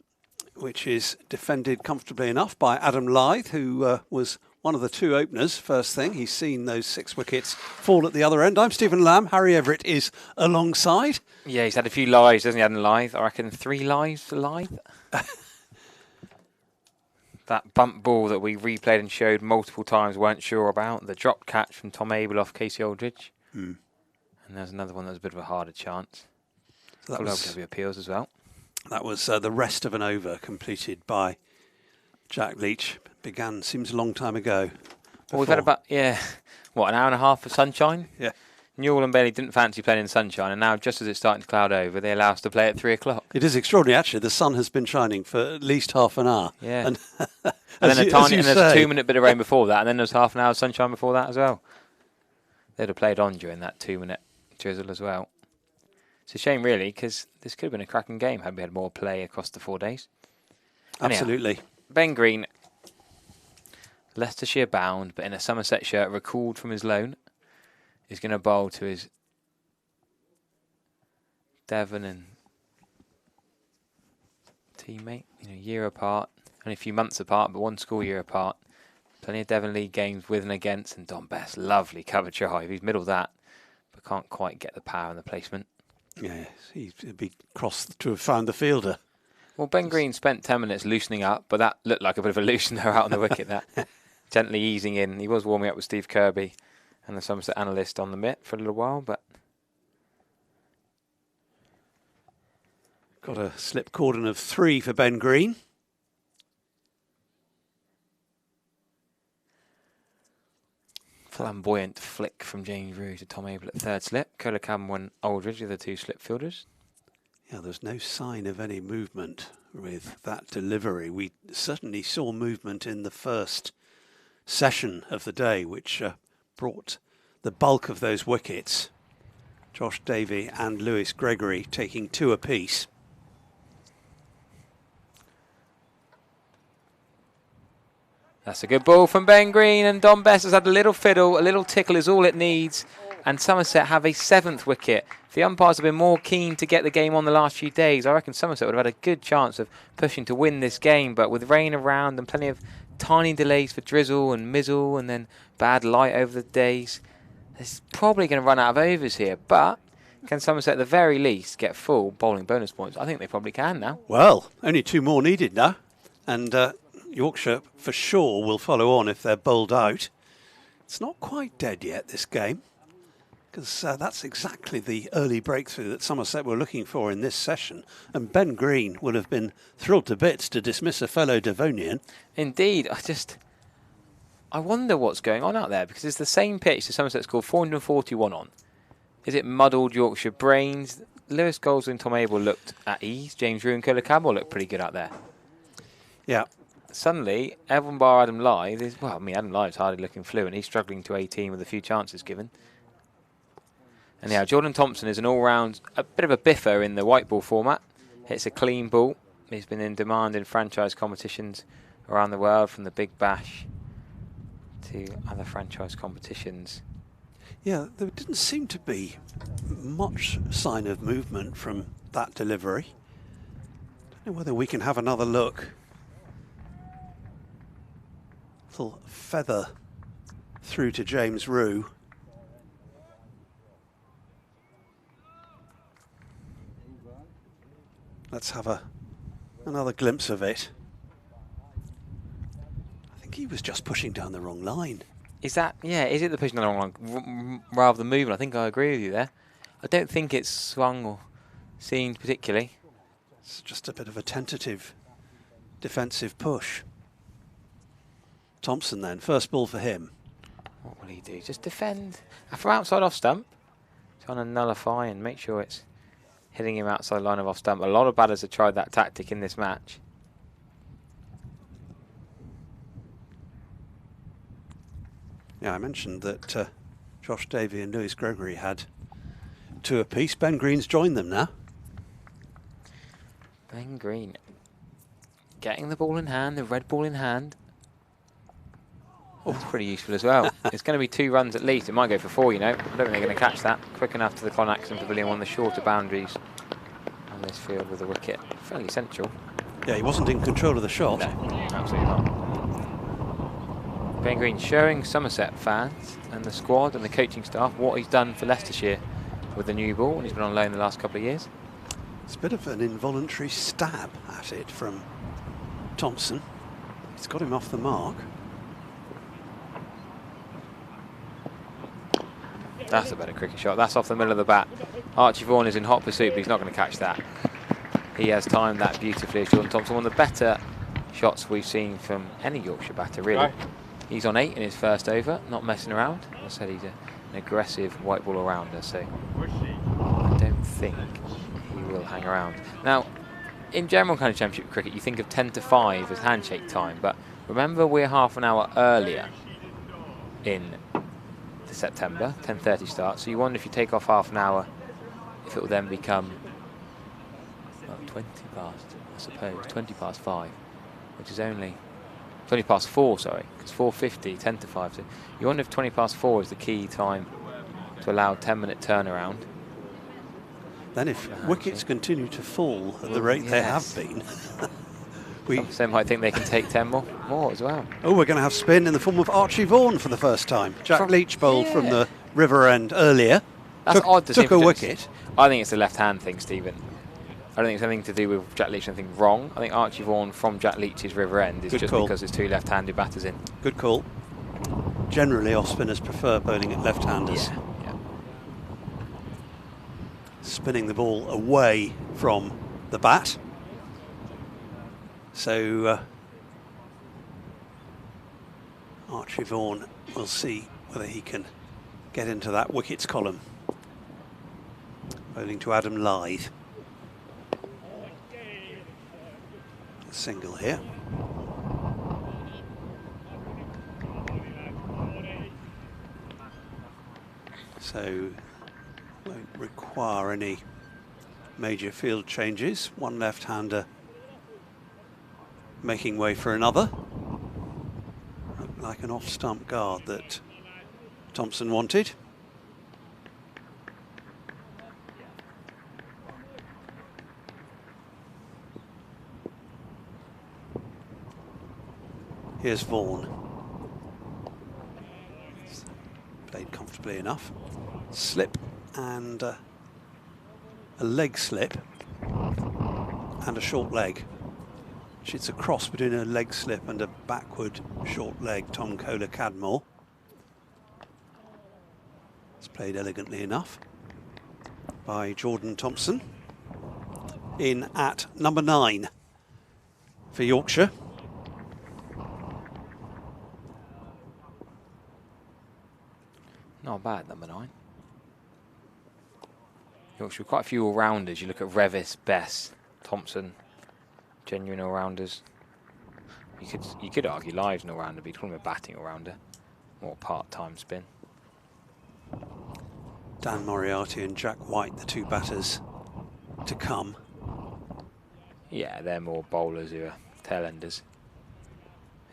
which is defended comfortably enough by Adam Lythe, who was one of the 2 openers first thing. He's seen those 6 wickets fall at the other end. I'm Stephen Lamb. Harry Everett is alongside. Yeah, he's had a few lives, hasn't he, Adam Lythe? I reckon 3 lives for Lythe. That bump ball that we replayed and showed multiple times, weren't sure about. The drop catch from Tom Abel off Casey Aldridge. And there's another one that was a bit of a harder chance. So that was W appeals as well. That was the rest of an over completed by Jack Leach. Began, seems a long time ago. Well, we've had about, an hour and a half of sunshine? Yeah. Newell and Bailey didn't fancy playing in the sunshine, and now just as it's starting to cloud over, they allow us to play at 3 o'clock. It is extraordinary, actually. The sun has been shining for at least half an hour. Yeah. And, and then there's a 2-minute bit of rain before that, and then there's half an hour of sunshine before that as well. They'd have played on during that 2-minute drizzle as well. It's a shame, really, because this could have been a cracking game had we had more play across the 4 days. Absolutely. Anyhow, Ben Green, Leicestershire bound, but in a Somerset shirt, recalled from his loan, is going to bowl to his Devon and teammate. A year apart, only a few months apart, but 1 school year apart. Plenty of Devon League games with and against, and Don Best, lovely cover drive. He's middled that, but can't quite get the power and the placement. Yes, he'd be cross to have found the fielder. Well, Ben Green spent 10 minutes loosening up, but that looked like a bit of a loosener out on the wicket, that. Gently easing in. He was warming up with Steve Kirby and the Somerset analyst on the mitt for a little while, but... Got a slip cordon of 3 for Ben Green. Flamboyant flick from James Rue to Tom Abel at 3rd slip. Colacam and Aldridge, the other 2 slip fielders. Yeah, there's no sign of any movement with that delivery. We certainly saw movement in the first session of the day, which brought the bulk of those wickets. Josh Davey and Lewis Gregory taking 2 apiece. That's a good ball from Ben Green, and Don Best has had a little fiddle, a little tickle is all it needs, and Somerset have a 7th wicket. If the umpires have been more keen to get the game on the last few days, I reckon Somerset would have had a good chance of pushing to win this game, but with rain around and plenty of tiny delays for drizzle and mizzle and then bad light over the days, it's probably going to run out of overs here, but can Somerset at the very least get full bowling bonus points? I think they probably can now. Well, only 2 more needed now, and Yorkshire for sure will follow on if they're bowled out. It's not quite dead yet, this game, because that's exactly the early breakthrough that Somerset were looking for in this session, and Ben Green would have been thrilled to bits to dismiss a fellow Devonian. Indeed, I wonder what's going on out there, because it's the same pitch that Somerset scored 441 on. Is it muddled Yorkshire brains? Lewis Goldswin and Tom Abel looked at ease. James Rue and Kola Campbell looked pretty good out there. Yeah. Suddenly, everyone bar Adam Lythe is, Adam Lythe's hardly looking fluent. He's struggling to 18 with a few chances given. And yeah, Jordan Thompson is an all-round, a bit of a biffer in the white ball format. Hits a clean ball. He's been in demand in franchise competitions around the world, from the Big Bash to other franchise competitions. Yeah, there didn't seem to be much sign of movement from that delivery. Don't know whether we can have another look. Little feather through to James Rue. Let's have another glimpse of it. he was just pushing down the wrong line. Is that, yeah, is it the pushing down the wrong line rather than moving? I think I agree with you there. I don't think it's swung or seemed particularly. It's just a bit of a tentative defensive push. Thompson then, first ball for him. What will he do? Just defend from outside off stump, trying to nullify and make sure it's hitting him outside line of off stump. A lot of batters have tried that tactic in this match. Yeah, I mentioned that Josh Davey and Lewis Gregory had 2 apiece. Ben Green's joined them now. Ben Green getting the ball in hand, the red ball in hand. Oh, that's pretty useful as well. It's going to be 2 runs at least. It might go for 4, you know. I don't think they're going to catch that. Quick enough to the Clonakson Pavilion, one of the shorter boundaries on this field with a wicket. Fairly central. Yeah, he wasn't in control of the shot. No, absolutely not. Ben Green showing Somerset fans and the squad and the coaching staff what he's done for Leicestershire with the new ball, and he's been on loan the last couple of years. It's a bit of an involuntary stab at it from Thompson. It's got him off the mark. That's a better cricket shot. That's off the middle of the bat. Archie Vaughan is in hot pursuit, but he's not going to catch that. He has timed that beautifully as Jordan Thompson. One of the better shots we've seen from any Yorkshire batter, really. Right. He's on 8 in his first over, not messing around. As I said, he's an aggressive white ball all-rounder, so I don't think he will hang around. Now, in general kind of championship cricket, you think of 10 to 5 as handshake time, but remember we're half an hour earlier in the September, 10:30 start, so you wonder if you take off half an hour, if it will then become 20 past, I suppose, 20 past 5, which is only 20 past 4, sorry, because 4:50, 10 to 5. So you wonder if 20 past 4 is the key time to allow 10-minute turnaround. Then if wickets continue to fall at the rate they have been, some might think they can take 10 more as well. Oh, we're going to have spin in the form of Archie Vaughan for the first time. Jack Leach bowled from the river end earlier. That's odd to see. Took a wicket. I think it's a left-hand thing, Stephen. I don't think it's anything to do with Jack Leach, anything wrong. I think Archie Vaughan from Jack Leach's river end is just because there's 2 left-handed batters in. Good call. Generally, off-spinners prefer bowling at left-handers. Yeah. Spinning the ball away from the bat. So Archie Vaughan will see whether he can get into that wickets column. Bowling to Adam Lythe. A single here. So won't require any major field changes. One left-hander making way for another. Looked like an off-stump guard that Thompson wanted. Here's Vaughan. Played comfortably enough. Slip and a leg slip and a short leg. It's a cross between a leg slip and a backward short leg Tom Kohler Cadmore. It's played elegantly enough by Jordan Thompson. In at number 9 for Yorkshire. Not bad, number 9. Yorkshire, quite a few all-rounders. You look at Revis, Bess, Thompson, genuine all-rounders. You could argue Live's an all-rounder, but you'd call him a batting all-rounder. More part-time spin. Dan Moriarty and Jack White, the 2 batters to come. Yeah, they're more bowlers who are tail-enders.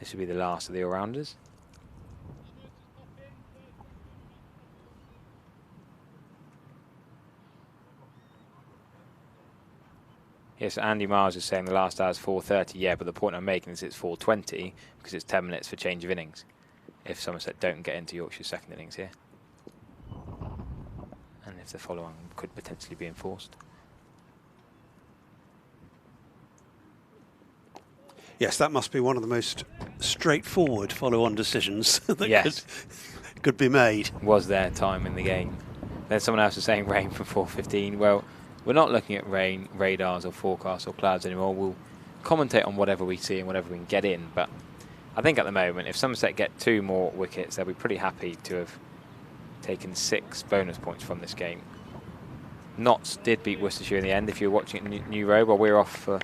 This would be the last of the all-rounders. Yes, Andy Miles is saying the last hour is 4:30. Yeah, but the point I'm making is it's 4:20 because it's 10 minutes for change of innings. If Somerset don't get into Yorkshire's second innings here, and if the follow-on could potentially be enforced. Yes, that must be one of the most straightforward follow-on decisions that Yes. could be made. Was there time in the game? Then someone else was saying rain from 4:15. Well, we're not looking at rain, radars or forecasts or clouds anymore. We'll commentate on whatever we see and whatever we can get in. But I think at the moment, if Somerset get 2 more wickets, they'll be pretty happy to have taken 6 bonus points from this game. Notts did beat Worcestershire in the end. If you're watching it New Road, while we were off for,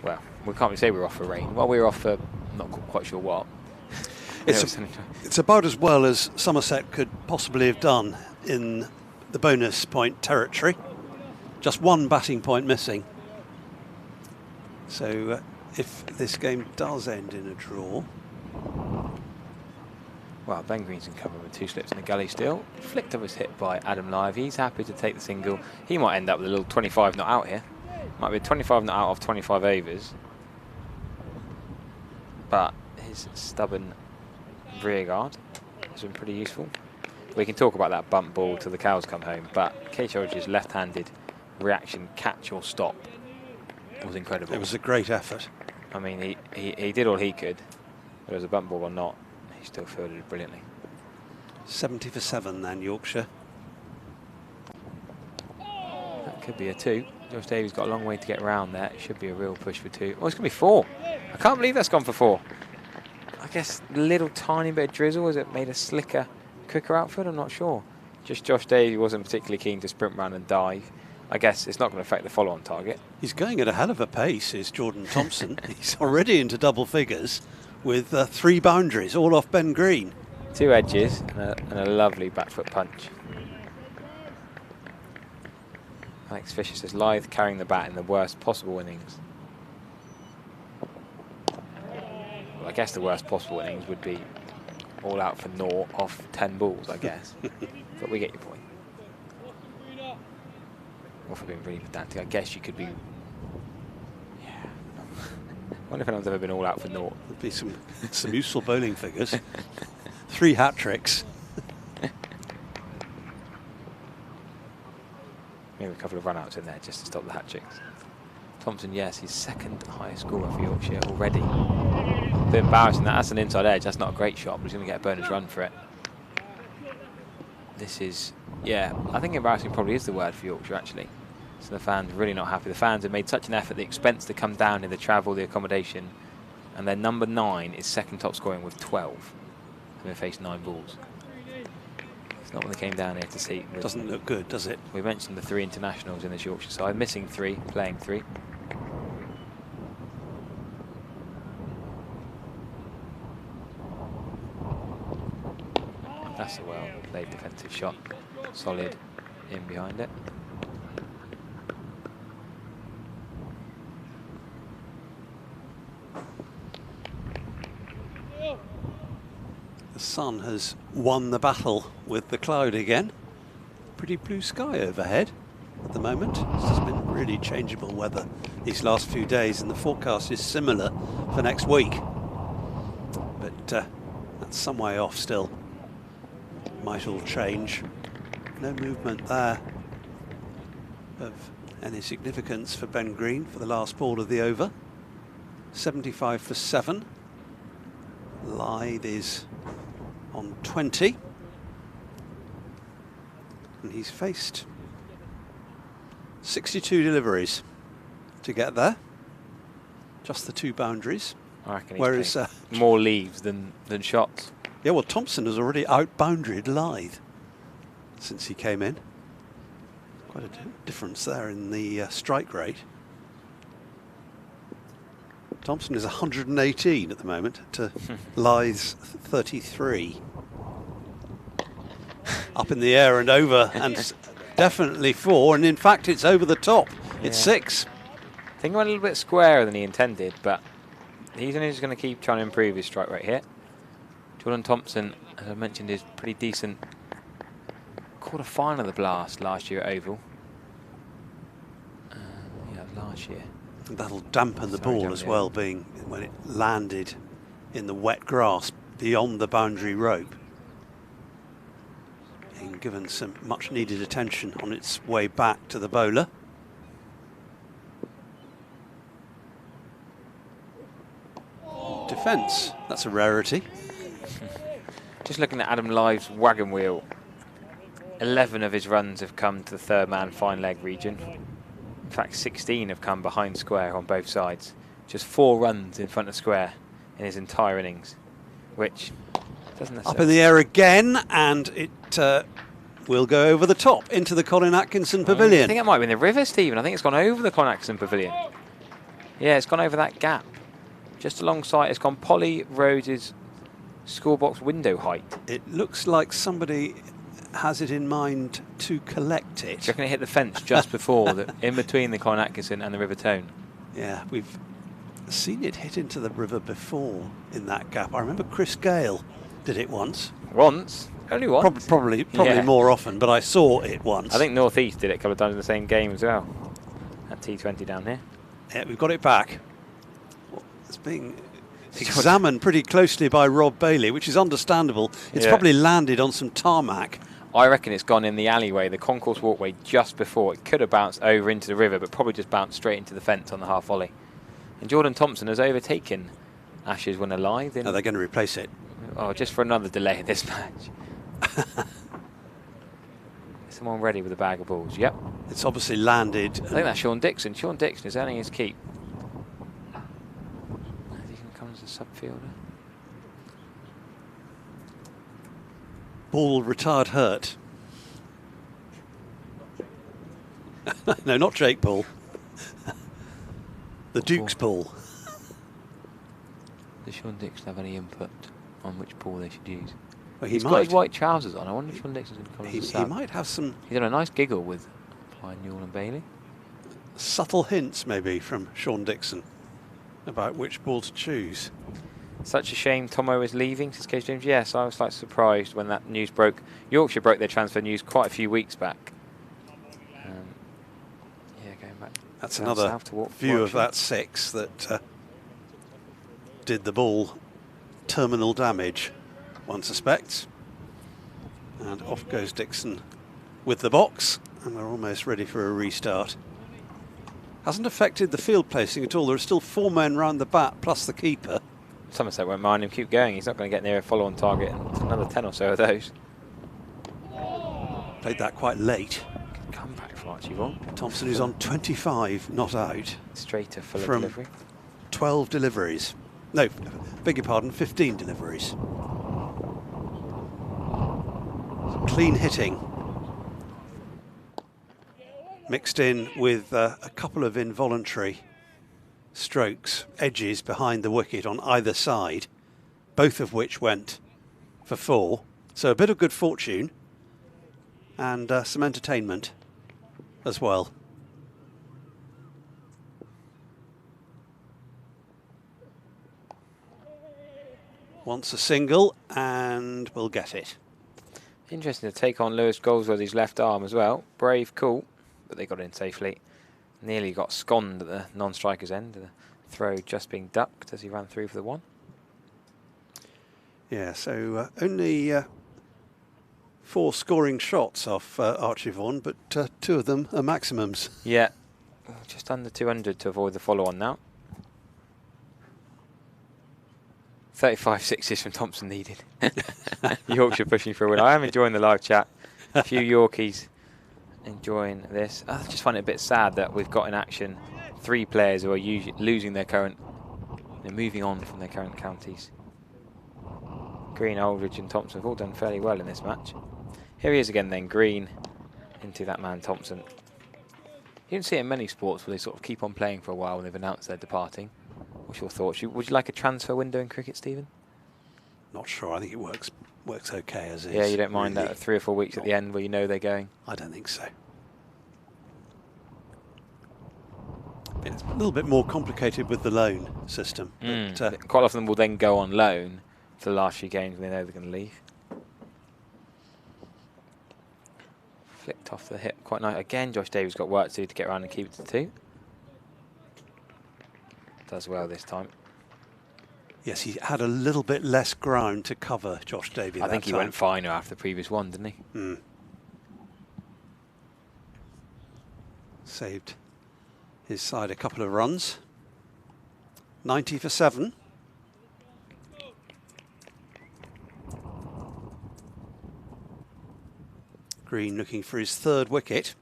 well, we can't really say we were off for rain. While we were off for, not quite sure what. It's about as well as Somerset could possibly have done in the bonus point territory. Just 1 batting point missing. So if this game does end in a draw... Well, Ben Green's in cover with 2 slips in the gully still. Flicked up his hit by Adam Live. He's happy to take the single. He might end up with a little 25 not out here. Might be a 25 not out of 25 overs. But his stubborn rearguard has been pretty useful. We can talk about that bump ball till the cows come home, but Keith Aldridge's left-handed reaction, catch or stop, was incredible. It was a great effort. I mean, he did all he could. Whether it was a bump ball or not, he still fielded it brilliantly. 70 for 7 then, Yorkshire. That could be a 2. Josh Davies got a long way to get around there. It should be a real push for 2. Oh, it's going to be 4. I can't believe that's gone for 4. I guess a little tiny bit of drizzle. Has it made a slicker, quicker outfield? I'm not sure. Just Josh Davies wasn't particularly keen to sprint round and dive. I guess it's not going to affect the follow-on target. He's going at a hell of a pace, is Jordan Thompson. He's already into double figures with 3 boundaries, all off Ben Green. 2 edges and a lovely back foot punch. Alex Fisher says, Lythe carrying the bat in the worst possible innings. Well, I guess the worst possible innings would be all out for 0 off 10 balls, I guess. But we get your point. Or for being really pedantic, I guess you could be... Yeah. I wonder if anyone's ever been all out for 0. There'd be some useful bowling figures. 3 hat-tricks. Maybe a couple of run-outs in there just to stop the hat-tricks. Thompson, yes, he's 2nd highest scorer for Yorkshire already. A bit embarrassing. That's an inside edge. That's not a great shot, but he's going to get a bonus run for it. This is, yeah, I think embarrassing probably is the word for Yorkshire, actually. So the fans are really not happy. The fans have made such an effort, the expense to come down in the travel, the accommodation, and their number 9 is 2nd top scoring with 12. And they faced 9 balls. It's not what they came down here to see. Doesn't look good, does it? We mentioned the 3 internationals in this Yorkshire side, missing 3, playing 3. That's a well-played defensive shot. Solid in behind it. The sun has won the battle with the cloud again. Pretty blue sky overhead at the moment. This has been really changeable weather these last few days, and the forecast is similar for next week. But that's some way off still. Might all change. No movement there of any significance for Ben Green for the last ball of the over. 75 for 7. Lythe is on 20. And he's faced 62 deliveries to get there. Just the 2 boundaries. I reckon he's whereas more leaves than shots. Yeah, well, Thompson has already out-boundaried Lythe since he came in. Quite a difference there in the strike rate. Thompson is 118 at the moment to Lythe's 33. Up in the air and over, and definitely 4, and in fact it's over the top. It's 6. I think he went a little bit squarer than he intended, but he's only just going to keep trying to improve his strike rate here. Jordan Thompson, as I mentioned, is pretty decent. Caught a final of the Blast last year at Oval. Yeah, last year. And that'll dampen the ball as well, being when it landed in the wet grass beyond the boundary rope. Being given some much needed attention on its way back to the bowler. defence. That's a rarity. Just looking at Adam Live's wagon wheel, 11 of his runs have come to the third man fine leg region. In fact, 16 have come behind square on both sides. Just 4 runs in front of square in his entire innings, which doesn't necessarily... Up in the air again, and it will go over the top into the Colin Atkinson Pavilion. I think it might be in the river, Stephen. I think it's gone over the Colin Atkinson Pavilion. Yeah, it's gone over that gap. Just alongside, it's gone Polly Rhodes' scorebox window height. It looks like somebody has it in mind to collect it. Do you reckon it hit the fence just before, in between the Colin Atkinson and the River Tone? Yeah, we've seen it hit into the river before in that gap. I remember Chris Gale did it once. Once? Only once? Probably Yeah. more often, but I saw it once. I think North East did it a couple of times in the same game as well. At T20 down here. Yeah, we've got it back. It's being examined pretty closely by Rob Bailey, which is understandable. It's probably landed on some tarmac. I reckon it's gone in the alleyway, the concourse walkway, just before. It could have bounced over into the river, but probably just bounced straight into the fence on the half volley. And Jordan Thompson has overtaken Ashes when alive. Are they going to replace it? Oh, just for another delay in this match. Someone ready with a bag of balls? Yep. It's obviously landed. I think that's Sean Dixon. Sean Dixon is earning his keep. Is he going to come as a subfielder? Ball retired hurt. No, not Jake Ball. The Duke's ball. Does Sean Dixon have any input on which ball they should use? Well, He's got his white trousers on. I wonder if Sean Dixon's going to come as a sub. He might have some... He's done a nice giggle with Newell and Bailey. Subtle hints, maybe, from Sean Dixon about which ball to choose. Such a shame Tomo is leaving, says Case James. Yes, I was like surprised when that news broke. Yorkshire broke their transfer news quite a few weeks back. Yeah, going back. That's another view of that 6 that did the ball terminal damage, one suspects. And off goes Dixon with the box, and we're almost ready for a restart. Hasn't affected the field placing at all. There are still 4 men round the bat plus the keeper. Somerset won't mind him, keep going. He's not going to get near a follow-on target. And another 10 or so of those. Played that quite late. Good comeback for Archie Vaughan. Thompson is on 25 not out. Straight to full from delivery. 12 deliveries. No, beg your pardon, 15 deliveries. Clean hitting. Mixed in with a couple of involuntary strokes, edges behind the wicket on either side, both of which went for 4. So a bit of good fortune and some entertainment as well. Wants a single and we'll get it. Interesting to take on Lewis Goldsworthy's left arm as well. Brave, cool, but they got in safely. Nearly got sconned at the non-striker's end. The throw just being ducked as he ran through for the 1. Yeah, so only 4 scoring shots off Archie Vaughan, but 2 of them are maximums. Yeah, just under 200 to avoid the follow-on now. 35 sixes from Thompson needed. Yorkshire pushing for a win. I am enjoying the live chat. A few Yorkies enjoying this. I just find it a bit sad that we've got in action 3 players who are losing their current, moving on from their current counties. Green, Aldridge and Thompson have all done fairly well in this match. Here he is again then, Green into that man Thompson. You don't see it in many sports where they sort of keep on playing for a while when they've announced they're departing. What's your thoughts? Would you like a transfer window in cricket, Stephen? Not sure. I think it works okay as is. Yeah, you don't mind really. that 3 or 4 weeks at the end where you know they're going? I don't think so. It's a little bit more complicated with the loan system. But, quite often will then go on loan for the last few games when they know they're going to leave. Flicked off the hip quite nice. Again, Josh Davies got work to do to get around and keep it to 2. Does well this time. Yes, he had a little bit less ground to cover, Josh Davies. I think he went finer after the previous one, didn't he? Saved his side a couple of runs. 90 for 7. Green looking for his third wicket.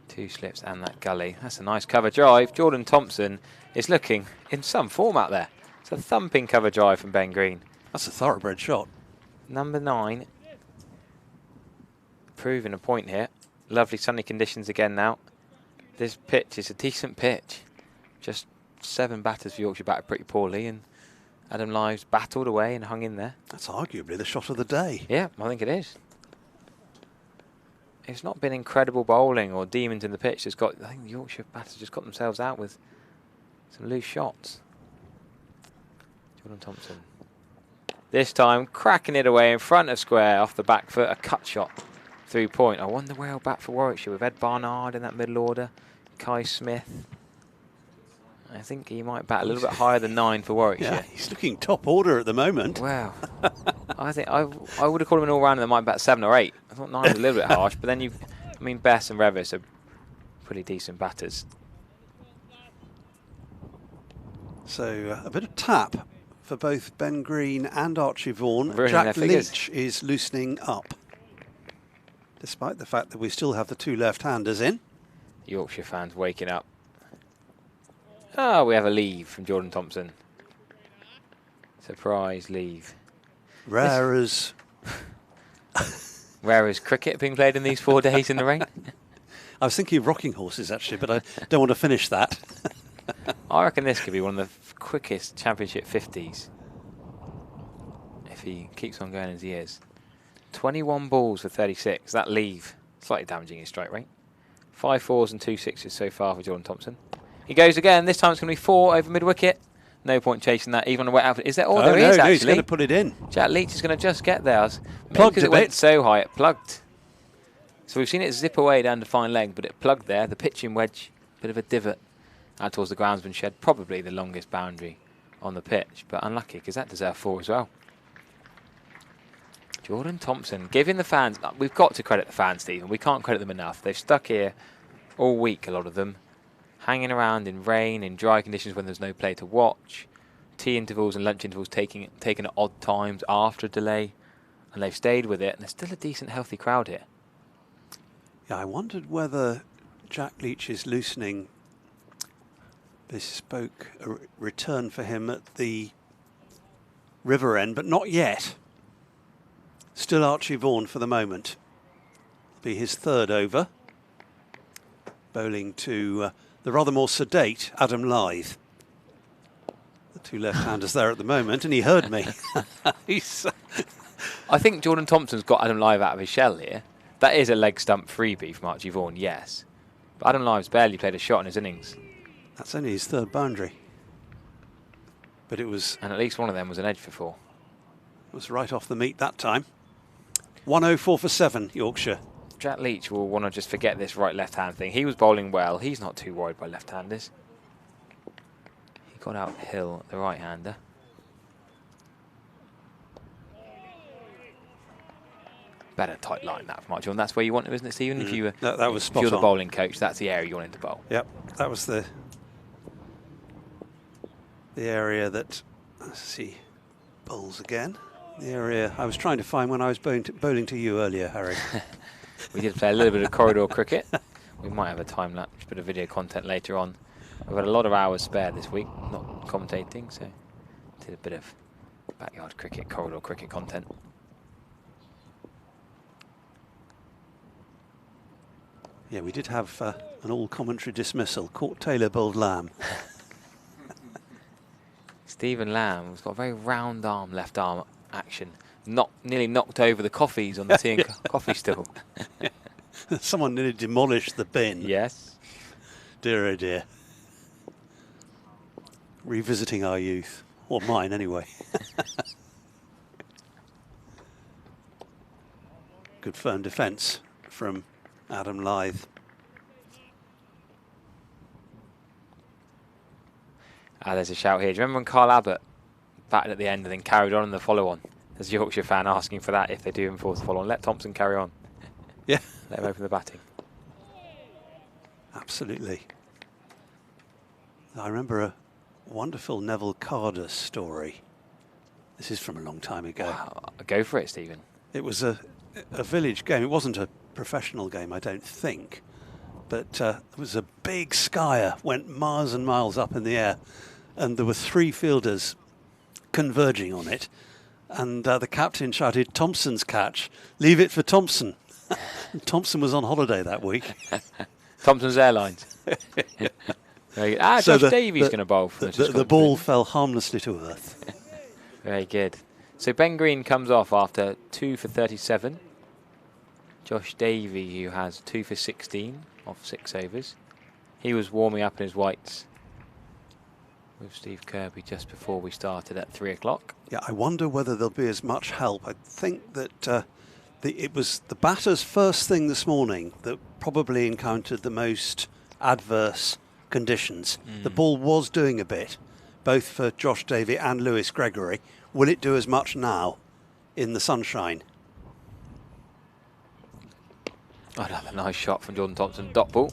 2 slips and that gully. That's a nice cover drive. Jordan Thompson is looking in some form out there. It's a thumping cover drive from Ben Green. That's a thoroughbred shot. Number 9. Proving a point here. Lovely sunny conditions again now. This pitch is a decent pitch. Just 7 batters for Yorkshire batted pretty poorly, and Adam Lyves battled away and hung in there. That's arguably the shot of the day. Yeah, I think it is. It's not been incredible bowling or demons in the pitch. I think the Yorkshire batters just got themselves out with some loose shots. Jordan Thompson. This time cracking it away in front of square off the back foot, a cut shot through point. I wonder where he'll bat for Warwickshire with Ed Barnard in that middle order, Kai Smith. I think he might bat a little bit higher than 9 for Warwickshire. Yeah, he's looking top order at the moment. Wow. I think I would have called him an all-rounder that might bat 7 or 8. I thought 9 was a little bit harsh, but then Bess and Revis are pretty decent batters. So a bit of tap for both Ben Green and Archie Vaughan. Ruining Jack their figures. Leach is loosening up, despite the fact that we still have the 2 left-handers in. Yorkshire fans waking up. Oh, we have a leave from Jordan Thompson. Surprise leave. Rare as cricket being played in these 4 days in the rain. I was thinking of rocking horses, actually, but I don't want to finish that. I reckon this could be one of the quickest championship 50s. If he keeps on going as he is. 21 balls for 36. That leave, slightly damaging his strike rate. 5 4s and 2 6s so far for Jordan Thompson. He goes again. This time it's going to be 4 over mid-wicket. No point chasing that, even on a wet outfit. Is there? Oh, there is, no, actually. He's going to put it in. Jack Leach is going to just get there. Plugged because a it went bit. so high, it plugged. So we've seen it zip away down to fine leg, but it plugged there. The pitching wedge, bit of a divot out towards the groundsman shed. Probably the longest boundary on the pitch, but unlucky because that deserved 4 as well. Jordan Thompson giving the fans. We've got to credit the fans, Stephen. We can't credit them enough. They've stuck here all week, a lot of them, hanging around in rain, in dry conditions when there's no play to watch. Tea intervals and lunch intervals taken at odd times after a delay, and they've stayed with it, and there's still a decent, healthy crowd here. Yeah, I wondered whether Jack Leach's loosening bespoke a return for him at the river end, but not yet. Still Archie Vaughan for the moment. Be his 3rd over. Bowling to the rather more sedate Adam Lythe. The 2 left-handers there at the moment, and he heard me. I think Jordan Thompson's got Adam Lythe out of his shell here. That is a leg stump freebie from Archie Vaughan, yes. But Adam Lythe's barely played a shot in his innings. That's only his 3rd boundary. But it was... And at least one of them was an edge for 4. It was right off the meat that time. 104 for 7, Yorkshire. Jack Leach will want to just forget this right-left hand thing. He was bowling well. He's not too worried by left-handers. He got out Hill, the right-hander. Better tight line that from Archie, and that's where you want him, isn't it, Stephen? If you were, that was spot if you're the on. bowling coach, that's the area you wanted to bowl. Yep, that was the area that, let's see, bowls again. The area I was trying to find when I was bowling to you earlier, Harry. We did play a little bit of corridor cricket. We might have a time-lapse bit of video content later on. We've had a lot of hours spare this week, not commentating, so did a bit of backyard cricket, corridor cricket content. Yeah, we did have an all-commentary dismissal. Court Taylor bowled Lamb. Stephen Lamb has got a very round arm, left arm action. Nearly knocked over the coffees on the tea and coffee stool. Someone nearly demolished the bin. Yes. Dear oh dear. Revisiting our youth. Or mine, anyway. Good firm defence from Adam Lythe. There's a shout here. Do you remember when Carl Abbott batted at the end and then carried on in the follow-on? There's a Yorkshire fan asking for that if they do enforce the follow-on. Let Thompson carry on. Yeah. Let him open the batting. Absolutely. I remember a wonderful Neville Carter story This is from a long time ago. Wow. Go for it, Stephen. It was a village game. It wasn't a professional game, I don't think. But it was a big skyer, went miles and miles up in the air. And there were 3 fielders converging on it. And the captain shouted, "Thompson's catch. Leave it for Thompson." Thompson was on holiday that week. Thompson's Airlines. So Josh Davies going to bowl for the ball fell harmlessly to earth. Very good. So Ben Green comes off after 2 for 37. Josh Davey, who has 2 for 16 off 6 overs. He was warming up in his whites with Steve Kirby just before we started at 3 o'clock. Yeah, I wonder whether there'll be as much help. I think that it was the batters first thing this morning that probably encountered the most adverse conditions. The ball was doing a bit, both for Josh Davey and Lewis Gregory. Will it do as much now in the sunshine? Another nice shot from Jordan Thompson, dot ball.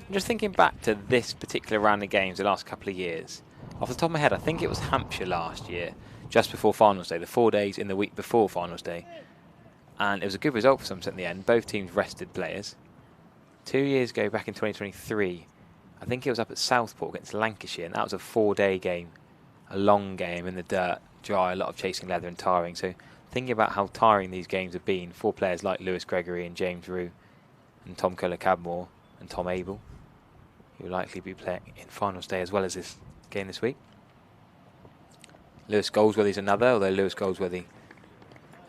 I'm just thinking back to this particular round of games the last couple of years. Off the top of my head, I think it was Hampshire last year, just before finals day, the 4 days in the week before finals day. And it was a good result for Somerset in the end. Both teams rested players. 2 years ago, back in 2023, I think it was up at Southport against Lancashire, and that was a 4-day game, a long game in the dirt, dry, a lot of chasing leather and tiring. So thinking about how tiring these games have been for players like Lewis Gregory and James Rue and Tom Kohler-Cadmore and Tom Abel, who will likely be playing in finals day as well as this game this week. Lewis Goldsworthy's another, although Lewis Goldsworthy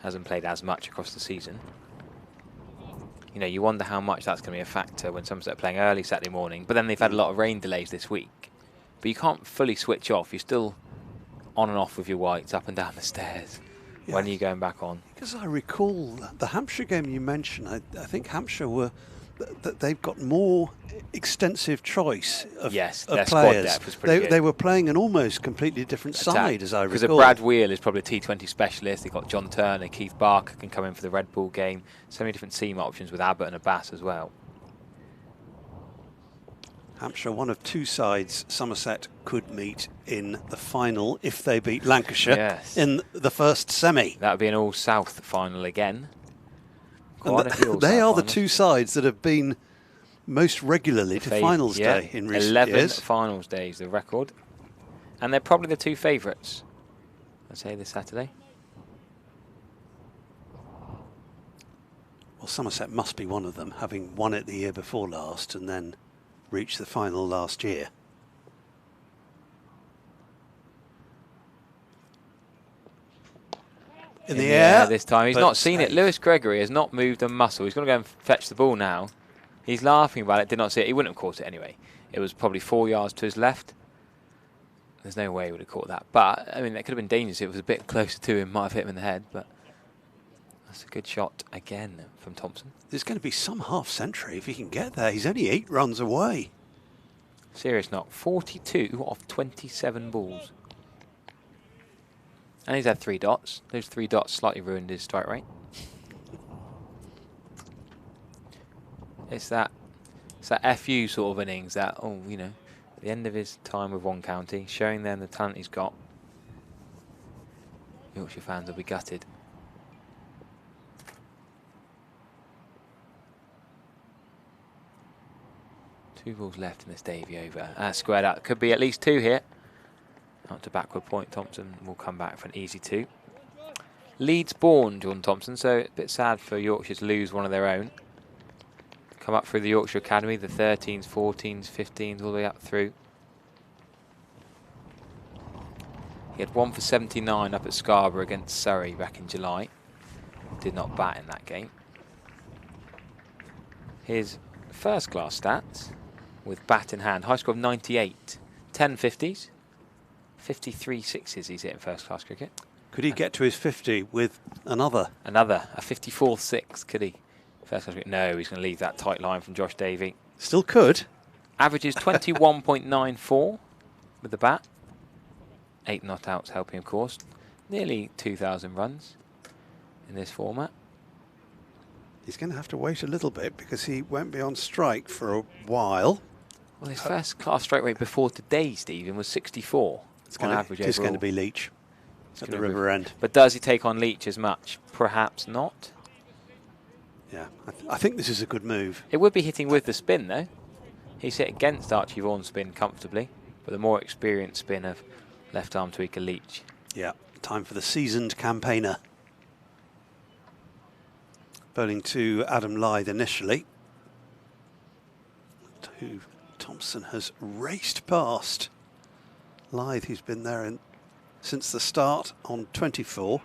hasn't played as much across the season. You know, you wonder how much that's going to be a factor when Somerset are playing early Saturday morning, but then they've had a lot of rain delays this week. But you can't fully switch off. You're still on and off with your whites, up and down the stairs. Yeah. When are you going back on? Because I recall the Hampshire game you mentioned, I think Hampshire were, they've got more extensive choice of, yes, of their players. Squad depth was pretty good. They were playing an almost completely different side, as I recall. Because Brad Wheel is probably a T20 specialist. They've got John Turner, Keith Barker can come in for the Red Bull game. So many different seam options with Abbott and Abbas as well. Hampshire, one of 2 sides Somerset could meet in the final if they beat Lancashire in the first semi. That would be an all-South final again. They are the 2 sides that have been most regularly to finals day in recent 11 years. finals days, the record. And they're probably the 2 favourites, I'd say, this Saturday. Well, Somerset must be one of them, having won it the year before last and then reached the final last year. In the air this time. He's not seen it. Lewis Gregory has not moved a muscle. He's going to go and fetch the ball now. He's laughing about it, did not see it. He wouldn't have caught it anyway. It was probably 4 yards to his left. There's no way he would have caught that. But, I mean, that could have been dangerous. It was a bit closer to him, might have hit him in the head. But that's a good shot again from Thompson. There's going to be some half-century if he can get there. He's only 8 runs away. Serious knock. 42 off 27 balls. And he's had 3 dots. Those 3 dots slightly ruined his strike rate. It's that FU sort of innings that, oh, you know, at the end of his time with one county, showing them the talent he's got. Yorkshire fans will be gutted. Two balls left in this Davey over. Squared out. Could be at least 2 here. Out to backward point. Thompson will come back for an easy 2. Leeds born, Jordan Thompson, so a bit sad for Yorkshire to lose one of their own. Come up through the Yorkshire Academy, the 13s, 14s, 15s, all the way up through. He had 1 for 79 up at Scarborough against Surrey back in July. Did not bat in that game. His first class stats with bat in hand, high score of 98, 10 50s, 53 sixes he's hit in first class cricket. Could he get to his 50 with another? Another, a 54 6, could he? First class cricket, no, he's going to leave that tight line from Josh Davey. Still could. Averages 21.94 with the bat. 8 not outs helping, of course. Nearly 2,000 runs in this format. He's going to have to wait a little bit because he won't be on strike for a while. Well, his first class strike rate before today, Stephen, was 64. It's going to be Leach. at the river end. But does he take on Leach as much? Perhaps not. Yeah, I think this is a good move. It would be hitting with the spin, though. He's hit against Archie Vaughan's spin comfortably, but the more experienced spin of left arm tweaker Leach. Yeah, time for the seasoned campaigner. Bowling to Adam Lyth initially, who Thompson has raced past. Lyth, who's been there since the start, on 24.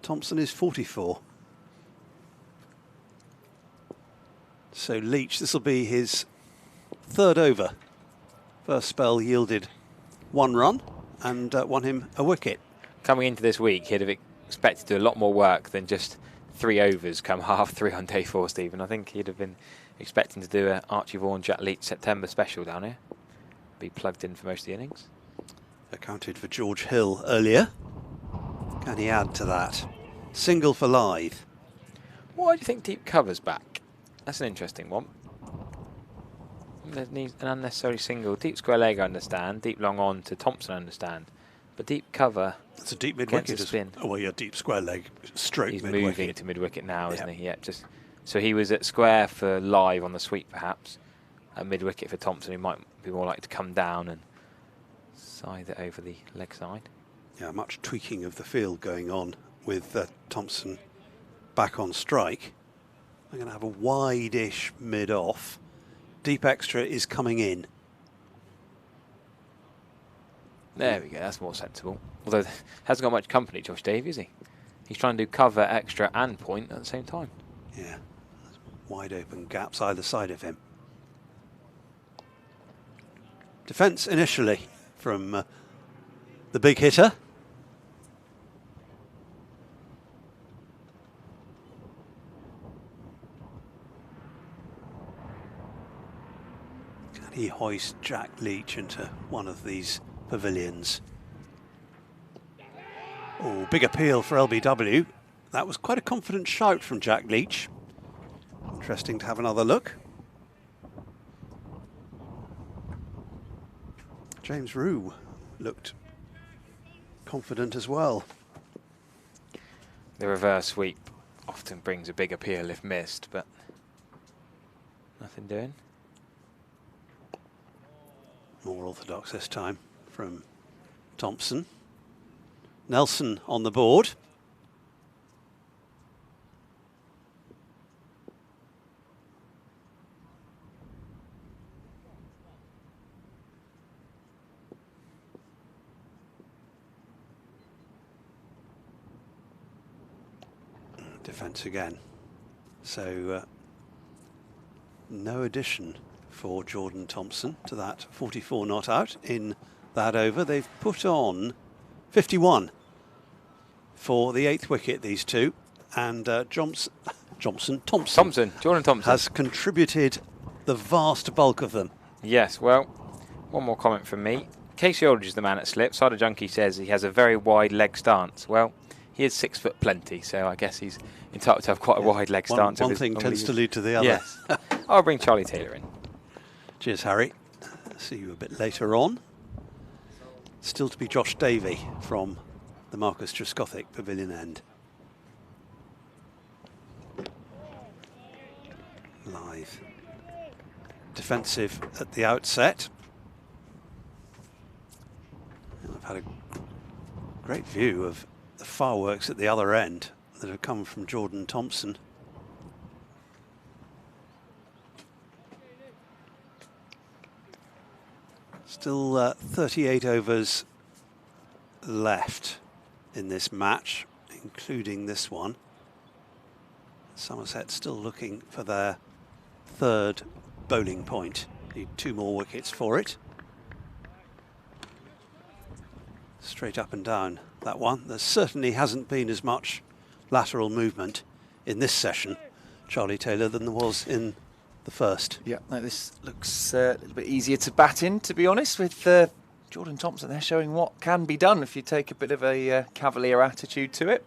Thompson is 44. So Leach, this will be his third over. First spell yielded 1 run and won him a wicket. Coming into this week, he'd have expected to do a lot more work than just 3 overs come half 3 on day 4, Stephen. I think he'd have been expecting to do a Archie Vaughan Jack Leach September special down here. Be plugged in for most of the innings. Accounted for George Hill earlier. Can he add to that? Single for Lyth. Why do you think deep cover's back? That's an interesting one. There needs an unnecessary single. Deep square leg, I understand. Deep long on to Thompson, I understand. But deep cover. It's a deep mid wicket. Spin. Oh well, yeah, deep square leg, stroke He's mid wicket. moving to mid wicket now, isn't he? Yeah. Just so he was at square for Live on the sweep, perhaps. At mid wicket for Thompson, he might be more likely to come down and side it over the leg side. Yeah, much tweaking of the field going on with Thompson back on strike. I'm going to have a wide-ish mid-off. Deep extra is coming in. There we go, that's more sensible. Although he hasn't got much company, Josh Davey, is he? He's trying to do cover, extra and point at the same time. Yeah, wide open gaps either side of him. Defence initially from the big hitter. Can he hoist Jack Leach into one of these pavilions? Oh, big appeal for LBW. That was quite a confident shout from Jack Leach. Interesting to have another look. James Rue looked confident as well. The reverse sweep often brings a big appeal if missed, but nothing doing. More orthodox this time from Thompson. Nelson on the board. Defence again. So no addition for Jordan Thompson to that 44 not out in that over. They've put on 51 for the 8th wicket, these two, and Thompson Jordan Thompson has contributed the vast bulk of them. Yes, well, one more comment from me. Casey Aldridge is the man at slip. Cider Junkie says he has a very wide leg stance. Well, he is 6 foot plenty, so I guess he's entitled to have quite a wide leg stance. One thing tends to lead to the other. Yes. I'll bring Charlie Taylor in. Cheers, Harry. See you a bit later on. Still to be Josh Davey from the Marcus Trescothick Pavilion end. Live. Defensive at the outset. And I've had a great view of the fireworks at the other end that have come from Jordan Thompson. Still 38 overs left in this match, including this one. Somerset still looking for their 3rd bowling point. Need 2 more wickets for it. Straight up and down, that one. There certainly hasn't been as much lateral movement in this session, Charlie Taylor, than there was in the first. Yeah, no, this looks a little bit easier to bat in, to be honest, with Jordan Thompson there showing what can be done if you take a bit of a cavalier attitude to it.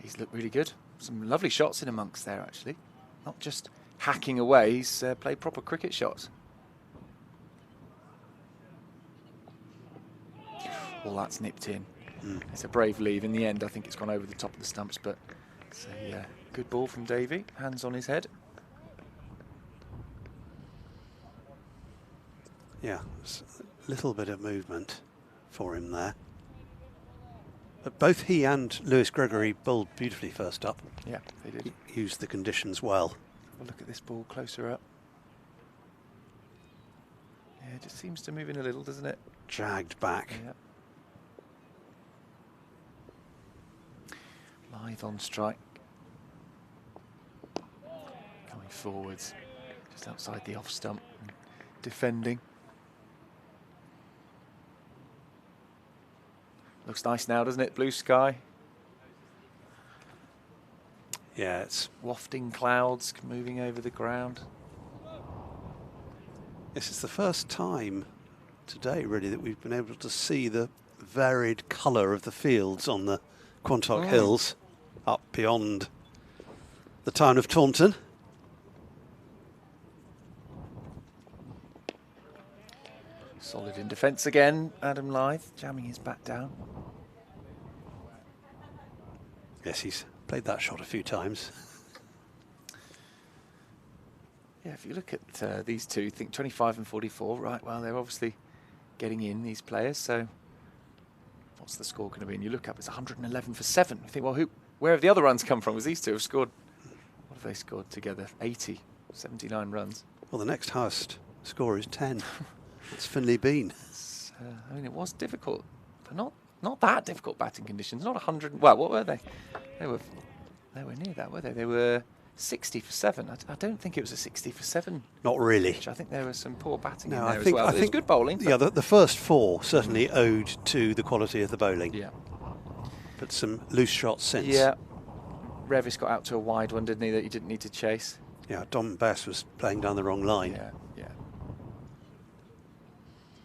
He's looked really good. Some lovely shots in amongst there, actually. Not just hacking away, he's played proper cricket shots. All that's nipped in. It's a brave leave. In the end, I think it's gone over the top of the stumps, but it's a good ball from Davey. Hands on his head. Yeah, a little bit of movement for him there. But both he and Lewis Gregory bowled beautifully first up. Yeah, they did. Used the conditions well. Have a look at this ball closer up. Yeah, it just seems to move in a little, doesn't it? Jagged back. Yeah. Lithe on strike. Coming forwards, just outside the off stump, and defending. Looks nice now, doesn't it? Blue sky. Yeah, it's wafting clouds moving over the ground. This is the first time today, really, that we've been able to see the varied colour of the fields on the Quantock Hills up beyond the town of Taunton. Solid in defence again, Adam Lithe, jamming his bat down. Yes, he's played that shot a few times. Yeah, if you look at these two, think 25 and 44, right, well, they're obviously getting in, these players, so what's the score going to be? And you look up, it's 111 for 7. You think, well, where have the other runs come from? Because these two have scored, what have they scored together? 80, 79 runs. Well, the next highest score is 10. It's Finley Bean. I mean, it was difficult, but not that difficult batting conditions. Not 100. Well, what were they? They were near that, were they? They were 60 for 7. I don't think it was a 60 for 7. Not really. I think there was some poor batting in there I as think, well. I It was think good bowling. Yeah, the first 4 certainly owed to the quality of the bowling. Yeah. But some loose shots since. Yeah. Revis got out to a wide one, didn't he, that he didn't need to chase? Yeah, Dom Bess was playing down the wrong line. Yeah, yeah.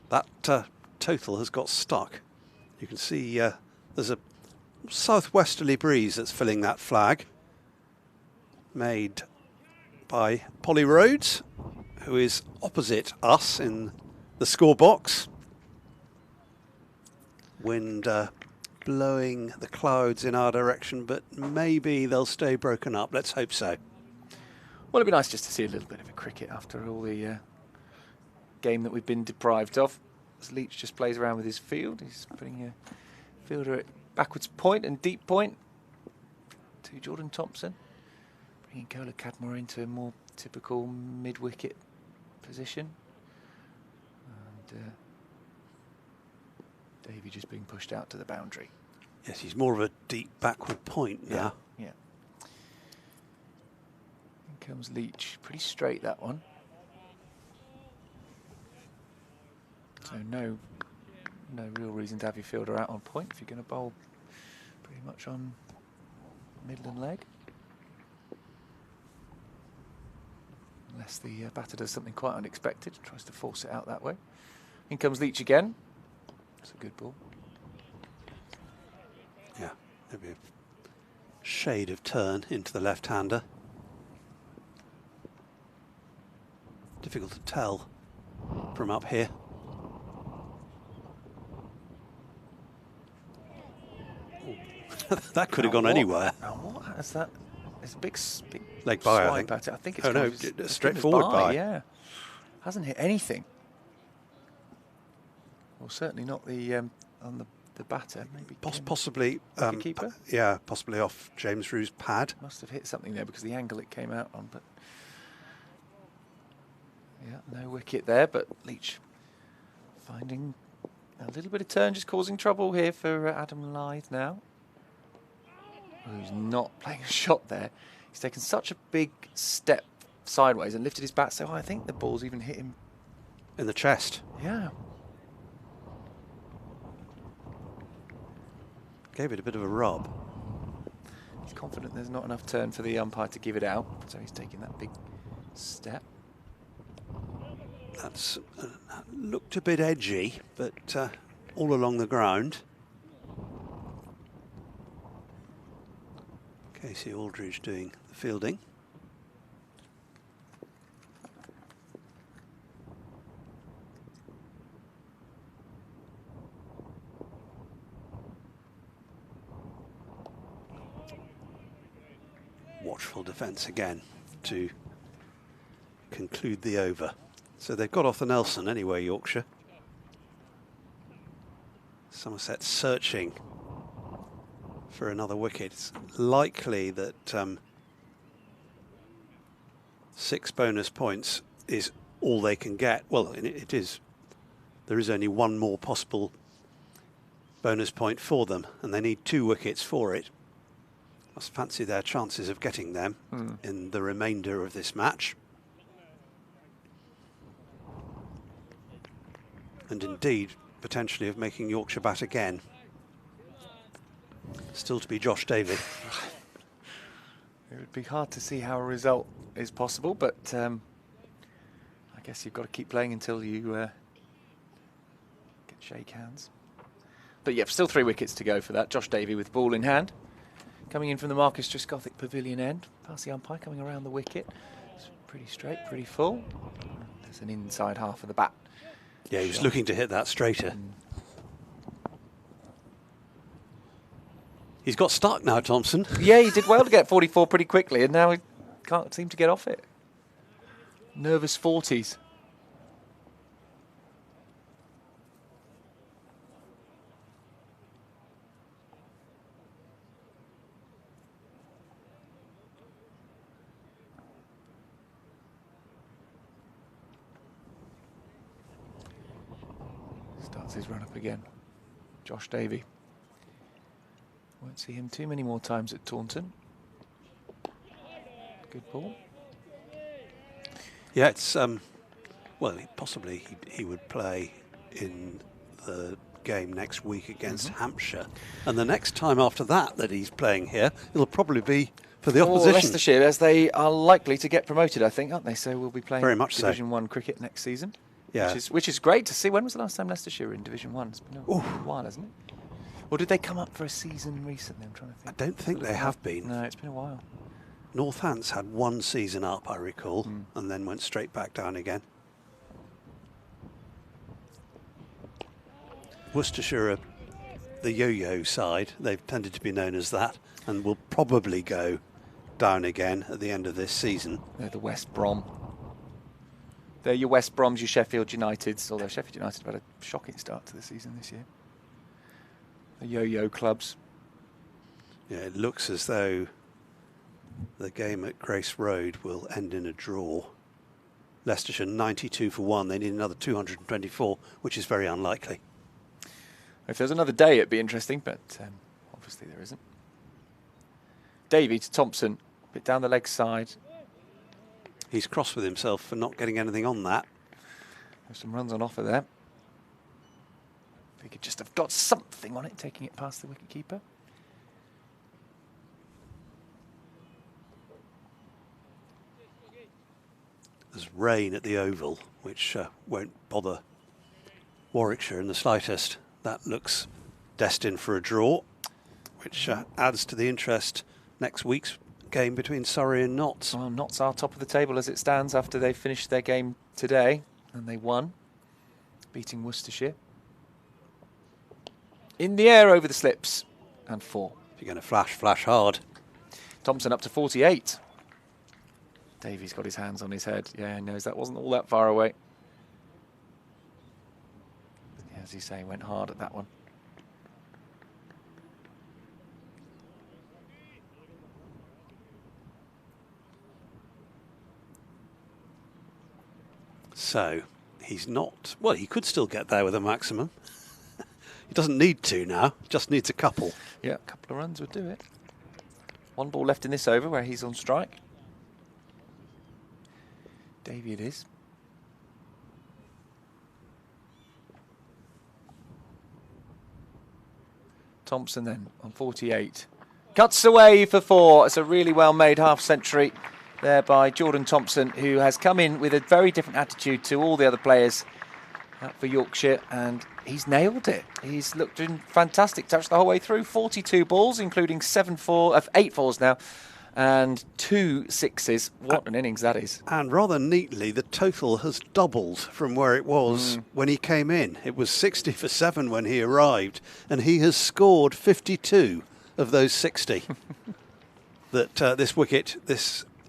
That total has got stuck. You can see there's a southwesterly breeze that's filling that flag, made by Polly Rhodes, who is opposite us in the score box. Wind blowing the clouds in our direction, but maybe they'll stay broken up. Let's hope so. Well, it'd be nice just to see a little bit of a cricket after all the game that we've been deprived of. As Leach just plays around with his field, he's putting a fielder at backwards point and deep point to Jordan Thompson, bringing Kola Cadmore into a more typical mid-wicket position. And Davey just being pushed out to the boundary. Yes, he's more of a deep backward point now. Yeah. In comes Leach, pretty straight that one. So no real reason to have your fielder out on point if you're going to bowl pretty much on Midland leg. Unless the batter does something quite unexpected, tries to force it out that way. In comes Leach again. It's a good ball. Yeah, maybe a shade of turn into the left-hander. Difficult to tell from up here. That could have gone anywhere. Now what is that? It's a big leg by, I think. At it. I think it's oh no, straight forward by. Yeah, hasn't hit anything. Well, certainly not the on the batter. Maybe possibly keeper. Yeah, possibly off James Rew's pad. Must have hit something there because the angle it came out on. But yeah, no wicket there. But Leach finding a little bit of turn, just causing trouble here for Adam Lithe now. Who's not playing a shot there. He's taken such a big step sideways and lifted his bat so high. I think the ball's even hit him in the chest. Yeah. Gave it a bit of a rub. He's confident there's not enough turn for the umpire to give it out, so he's taking that big step. That's looked a bit edgy, but all along the ground. Casey Aldridge doing the fielding. watchful defence again to conclude the over. So they've got off the Nelson anyway, Yorkshire. Somerset searching for another wicket. It's likely that 6 bonus points is all they can get. Well, it is. There is only one more possible bonus point for them, and they need 2 wickets for it. I fancy their chances of getting them in the remainder of this match. And indeed, potentially of making Yorkshire bat again. Still to be Josh Davey. It would be hard to see how a result is possible, but I guess you've got to keep playing until you get shake hands. But yeah, still 3 wickets to go for that. Josh Davey with ball in hand. Coming in from the Marcus Trescothick Pavilion end. Past the umpire, coming around the wicket. It's pretty straight, pretty full. There's an inside half of the bat. Yeah, he was looking to hit that straighter. He's got stuck now, Thompson. Yeah, he did well to get 44 pretty quickly, and now he can't seem to get off it. Nervous 40s. Starts his run up again. Josh Davey. Won't see him too many more times at Taunton. Good ball. Yeah, it's well, possibly he would play in the game next week against Hampshire, and the next time after that he's playing here, it'll probably be for the opposition. Leicestershire, as they are likely to get promoted, I think, aren't they? So we'll be playing very much Division 1 cricket next season. Yeah, which is great to see. When was the last time Leicestershire were in Division 1? It's been a while, hasn't it? Or did they come up for a season recently? I'm trying to think. I don't think they have been. No, it's been a while. Northants had 1 season up, I recall, and then went straight back down again. Worcestershire are the yo-yo side. They've tended to be known as that, and will probably go down again at the end of this season. They're the West Brom. They're your West Broms, your Sheffield Uniteds, although Sheffield United have had a shocking start to the season this year. The yo-yo clubs. Yeah, it looks as though the game at Grace Road will end in a draw. Leicestershire 92 for 1. They need another 224, which is very unlikely. If there's another day, it'd be interesting, but obviously there isn't. Davey to Thompson, a bit down the leg side. He's cross with himself for not getting anything on that. There's some runs on offer there. If he could just have got something on it, taking it past the wicketkeeper. There's rain at the Oval, which won't bother Warwickshire in the slightest. That looks destined for a draw, which adds to the interest next week's game between Surrey and Notts. Well, Notts are top of the table as it stands after they finished their game today, and they won, beating Worcestershire. In the air over the slips, and 4. If you're going to flash, flash hard. Thompson up to 48. Davies got his hands on his head. Yeah, he knows that wasn't all that far away. Yeah, as you say, went hard at that one. So, he's not... Well, he could still get there with a maximum. He doesn't need to now, just needs a couple. Yeah, a couple of runs would do it. 1 ball left in this over where he's on strike. Davey it is. Thompson then on 48. Cuts away for 4. It's a really well-made half-century there by Jordan Thompson, who has come in with a very different attitude to all the other players for Yorkshire, and he's nailed it. He's looked in fantastic touch the whole way through. 42 balls, including 8 fours now, and 2 sixes. What an innings that is. And rather neatly, the total has doubled from where it was when he came in. It was 60 for 7 when he arrived, and he has scored 52 of those 60. that this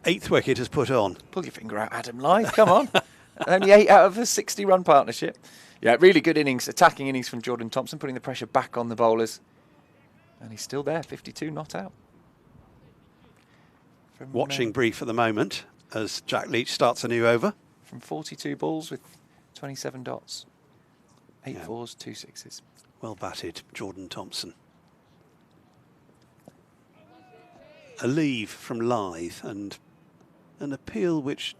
8th wicket has put on. Pull your finger out, Adam Lyth. Come on. Only 8 out of a 60-run partnership. Yeah, really good innings, attacking innings from Jordan Thompson, putting the pressure back on the bowlers. And he's still there, 52 not out. Watching brief at the moment as Jack Leach starts a new over. From 42 balls with 27 dots. 8 fours, 2 sixes. Well batted, Jordan Thompson. A leave from Lyth and an appeal which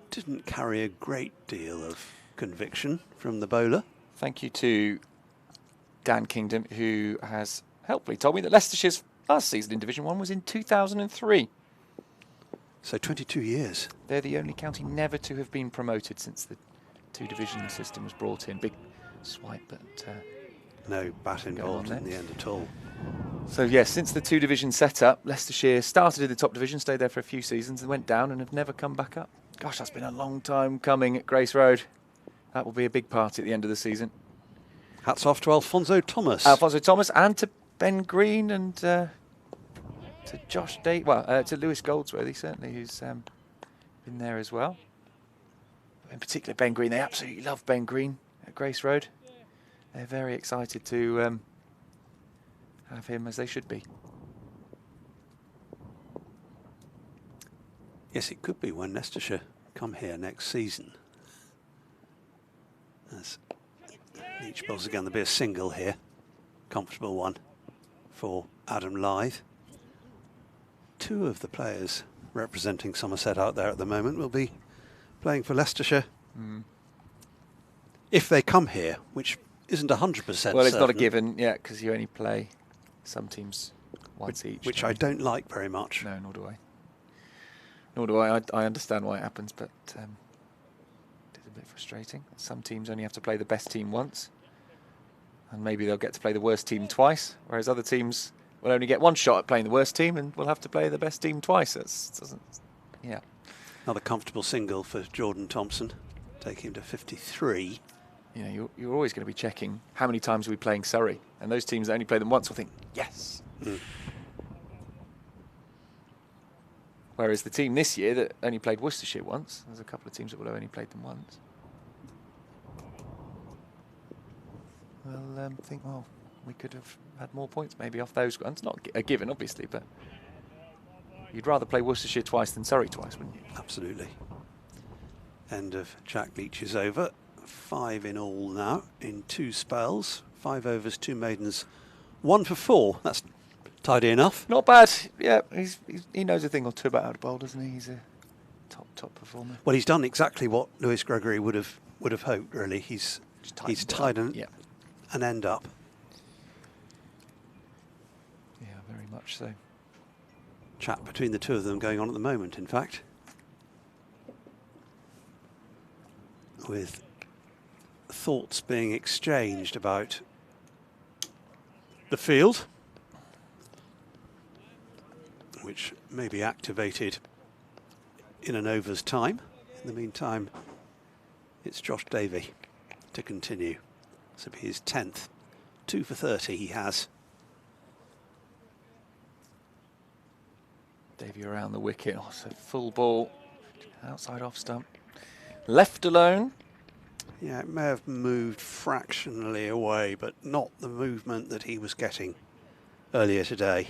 didn't carry a great deal of conviction from the bowler. Thank you to Dan Kingdom, who has helpfully told me that Leicestershire's last season in Division 1 was in 2003. So 22 years. They're the only county never to have been promoted since the 2-division system was brought in. Big swipe, but no bat involved in the end at all. So yes, since the 2-division set-up, Leicestershire started in the top division, stayed there for a few seasons and went down and have never come back up. Gosh, that's been a long time coming at Grace Road. That will be a big party at the end of the season. Hats off to Alfonso Thomas. Alfonso Thomas and to Ben Green and to Josh Day, to Lewis Goldsworthy certainly, who's been there as well. In particular, Ben Green. They absolutely love Ben Green at Grace Road. They're very excited to have him, as they should be. Yes, it could be when Leicestershire come here next season. As each bowls again, there'll be a single here. Comfortable one for Adam Lyth. 2 of the players representing Somerset out there at the moment will be playing for Leicestershire. If they come here, which isn't 100% well, it's not a given, yeah, because you only play some teams once each. Which I don't like very much. No, nor do I. Nor do I. I understand why it happens, but it's a bit frustrating. Some teams only have to play the best team once, and maybe they'll get to play the worst team twice, whereas other teams will only get one shot at playing the worst team and will have to play the best team twice. Yeah. Another comfortable single for Jordan Thompson, taking him to 53. You know, you're always going to be checking how many times are we playing Surrey, and those teams that only play them once will think, yes. Whereas the team this year that only played Worcestershire once, there's a couple of teams that will have only played them once. Well, think, well, we could have had more points maybe off those ones. Not a given, obviously, but you'd rather play Worcestershire twice than Surrey twice, wouldn't you? Absolutely. End of Jack Leach's over. 5 in all now in 2 spells. 5 overs, 2 maidens, 1 for 4. That's tidy enough. Not bad. Yeah, he knows a thing or two about how to bowl, doesn't he? He's a top performer. Well, he's done exactly what Lewis Gregory would have hoped. Really, he's tied an end up. Yeah, very much so. Chat between the 2 of them going on at the moment, in fact, with thoughts being exchanged about the field, which may be activated in an over's time. In the meantime, it's Josh Davey to continue. This will be his 10th. 2 for 30 he has. Davey around the wicket. Oh, so full ball. Outside off stump. Left alone. Yeah, it may have moved fractionally away, but not the movement that he was getting earlier today.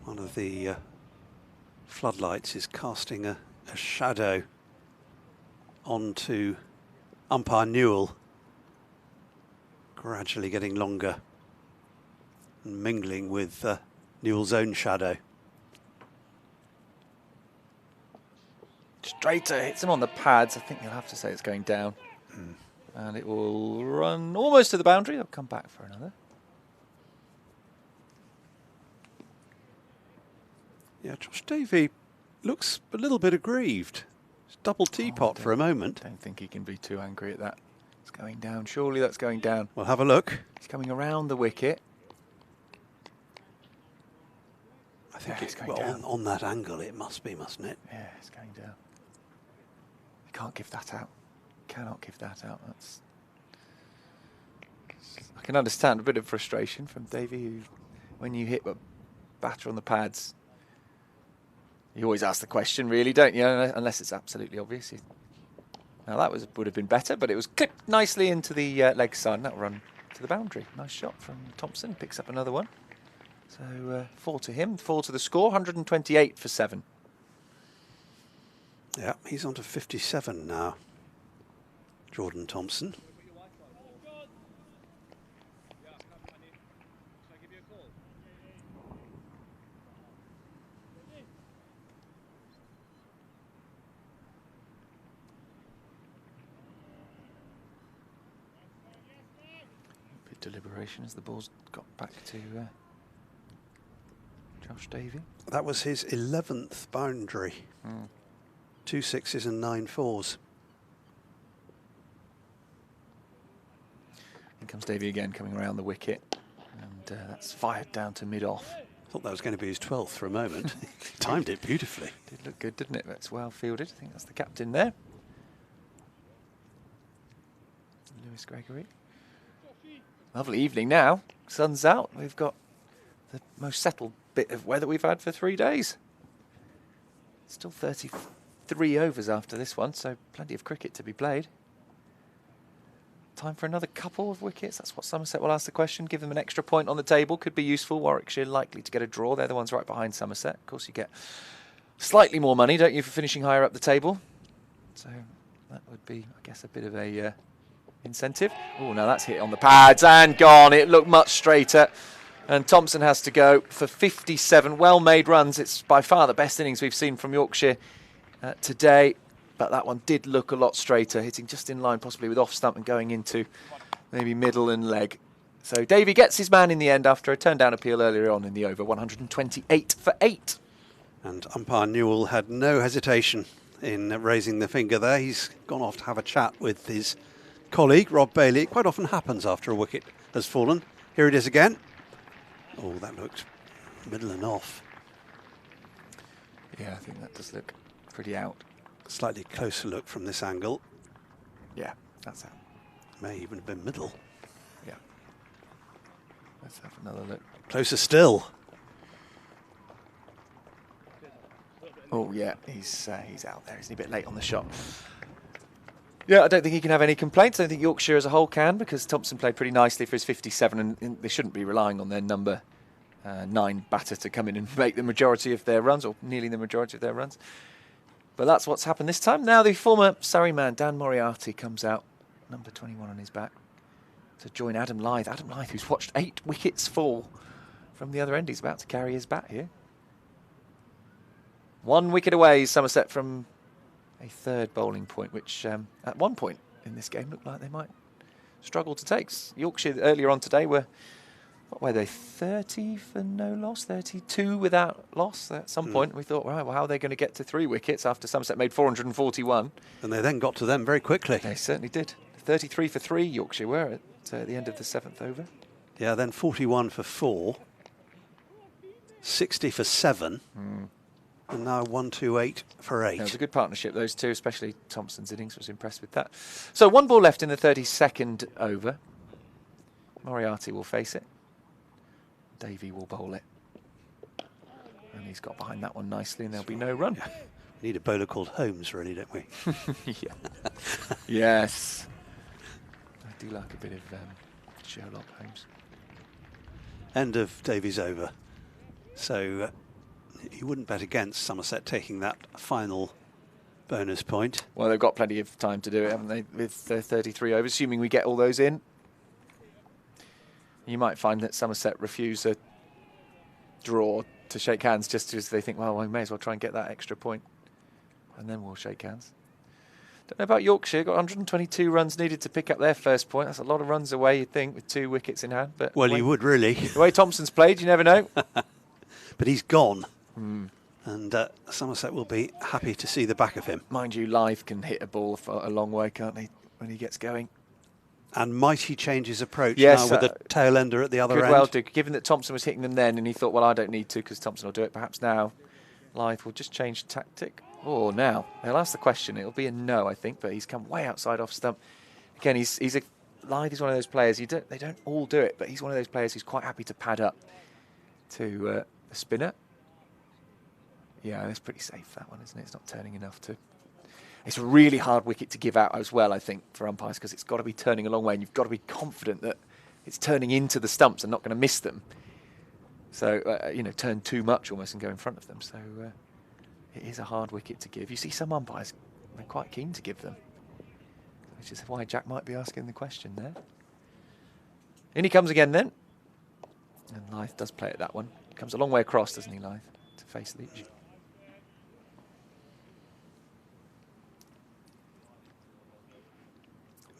One of the floodlights is casting a shadow onto umpire Newell, gradually getting longer and mingling with Newell's own shadow. Straighter, hits him on the pads. I think you'll have to say it's going down. And it will run almost to the boundary. I'll come back for another. Yeah, Josh Davey looks a little bit aggrieved. It's double teapot for a moment. I don't think he can be too angry at that. It's going down. Surely that's going down. We'll have a look. He's coming around the wicket. I think it's going down. On that angle it must be, mustn't it? Yeah, it's going down. You can't give that out. Cannot give that out. That's I can understand a bit of frustration from Davey, who, when you hit a batter on the pads, you always ask the question, really, don't you? Unless it's absolutely obvious. Now that would have been better, but it was clipped nicely into the leg side, and that'll run to the boundary. Nice shot from Thompson. Picks up another one. So 4 to him, 4 to the score, 128 for 7. Yeah, he's on to 57 now, Jordan Thompson. Bit deliberation as the ball's got back to Josh Davey. That was his 11th boundary. 2 6s and 9 4s. Here comes Davey again, coming around the wicket, and that's fired down to mid-off. Thought that was going to be his 12th for a moment. Timed it beautifully. Did look good, didn't it? That's well fielded. I think that's the captain there. Lewis Gregory. Lovely evening now. Sun's out. We've got the most settled bit of weather we've had for 3 days. Still 33 overs after this one, so plenty of cricket to be played. Time for another couple of wickets. That's what Somerset will ask the question. Give them an extra point on the table. Could be useful. Warwickshire likely to get a draw. They're the ones right behind Somerset. Of course, you get slightly more money, don't you, for finishing higher up the table? So that would be, I guess, a bit of a incentive. Oh, now that's hit on the pads and gone. It looked much straighter. And Thompson has to go for 57 well-made runs. It's by far the best innings we've seen from Yorkshire today. But that one did look a lot straighter, hitting just in line possibly with off-stump and going into maybe middle and leg. So Davey gets his man in the end after a turn-down appeal earlier on in the over, 128 for 8. And umpire Newell had no hesitation in raising the finger there. He's gone off to have a chat with his colleague, Rob Bailey. It quite often happens after a wicket has fallen. Here it is again. Oh, that looked middle and off. Yeah, I think that does look pretty out. Slightly closer look from this angle. Yeah, that's out. May even have been middle. Yeah. Let's have another look. Closer still. Oh, yeah, he's out there. Isn't he a bit late on the shot? Yeah, I don't think he can have any complaints. I don't think Yorkshire as a whole can, because Thompson played pretty nicely for his 57, and they shouldn't be relying on their number 9 batter to come in and make the majority of their runs, or nearly the majority of their runs. But that's what's happened this time. Now the former Surrey man, Dan Moriarty, comes out, number 21 on his back, to join Adam Lyth. Adam Lyth, who's watched 8 wickets fall from the other end. He's about to carry his bat here. 1 wicket away, Somerset, from a 3rd bowling point, which at one point in this game looked like they might struggle to take. Yorkshire earlier on today were, what were they, 30 for no loss, 32 without loss at some point. We thought, right, well, how are they going to get to 3 wickets after Somerset made 441? And they then got to them very quickly. They certainly did. 33 for 3 Yorkshire were at the end of the 7th over. Yeah, then 41 for 4, 60 for 7, and now 128 for 8. Yeah, it was a good partnership, those two, especially Thompson's innings. Was impressed with that. So 1 ball left in the 32nd over. Moriarty will face it. Davey will bowl it. And he's got behind that one nicely, and there'll be no run. Yeah. We need a bowler called Holmes, really, don't we? Yeah. Yes. I do like a bit of Sherlock Holmes. End of Davies over. So you wouldn't bet against Somerset taking that final bonus point. Well, they've got plenty of time to do it, haven't they, with 33 overs, assuming we get all those in. You might find that Somerset refuse a draw to shake hands just as they think, well, we may as well try and get that extra point, and then we'll shake hands. Don't know about Yorkshire. Got 122 runs needed to pick up their first point. That's a lot of runs away, you'd think, with 2 wickets in hand. But well, you would, really. The way Thompson's played, you never know. But he's gone. And Somerset will be happy to see the back of him. Mind you, Lyth can hit a ball for a long way, can't he, when he gets going? And might he change his approach yes, now with the tail ender at the other end? Could well do. Given that Thompson was hitting them then, and he thought, well, I don't need to because Thompson will do it. Perhaps now Lyth will just change tactic. Oh, now they'll ask the question. It'll be a no, I think, but he's come way outside off stump. Again, he's a Lythe is one of those players, they don't all do it, but he's one of those players who's quite happy to pad up to the spinner. Yeah, that's pretty safe, that one, isn't it? It's not turning enough to... It's a really hard wicket to give out as well, I think, for umpires, because it's got to be turning a long way, and you've got to be confident that it's turning into the stumps and not going to miss them. So, turn too much almost and go in front of them. So, it is a hard wicket to give. You see some umpires, they're quite keen to give them, which is why Jack might be asking the question there. In he comes again then. And Lythe does play at that one. Comes a long way across, doesn't he, Lythe, to face Leach.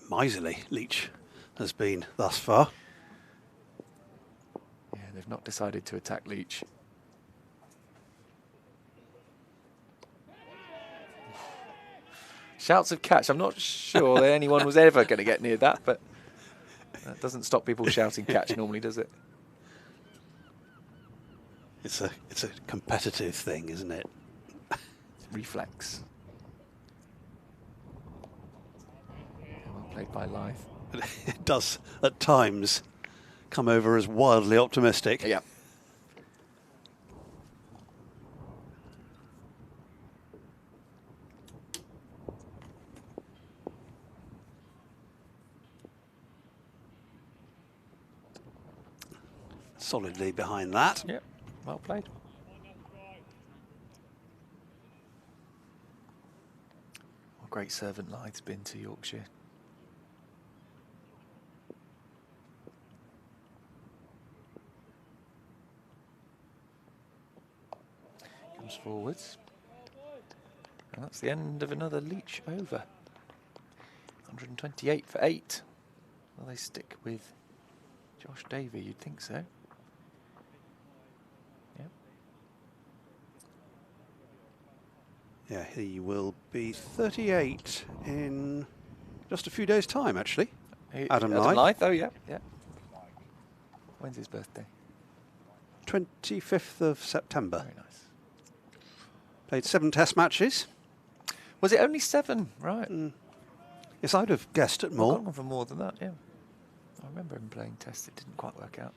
Miserly Leach has been thus far. Yeah, they've not decided to attack Leach. Shouts of catch. I'm not sure that anyone was ever going to get near that, but that doesn't stop people shouting catch normally, does it? It's a competitive thing, isn't it? Reflex. Well played by Lythe. It does at times come over as wildly optimistic. Yeah. Solidly behind that. Yep, well played. What a great servant Lythe's been to Yorkshire. Comes forwards. And that's the end of another Leach over. 128 for 8. Will they stick with Josh Davey? You'd think so. Yeah, he will be 38 in just a few days' time, actually. Adam Lythe. Oh, yeah. When's his birthday? 25th of September. Very nice. Played 7 test matches. Was it only 7? Right. Yes, I'd have guessed at more. I've gone for more than that, yeah. I remember him playing tests. It didn't quite work out.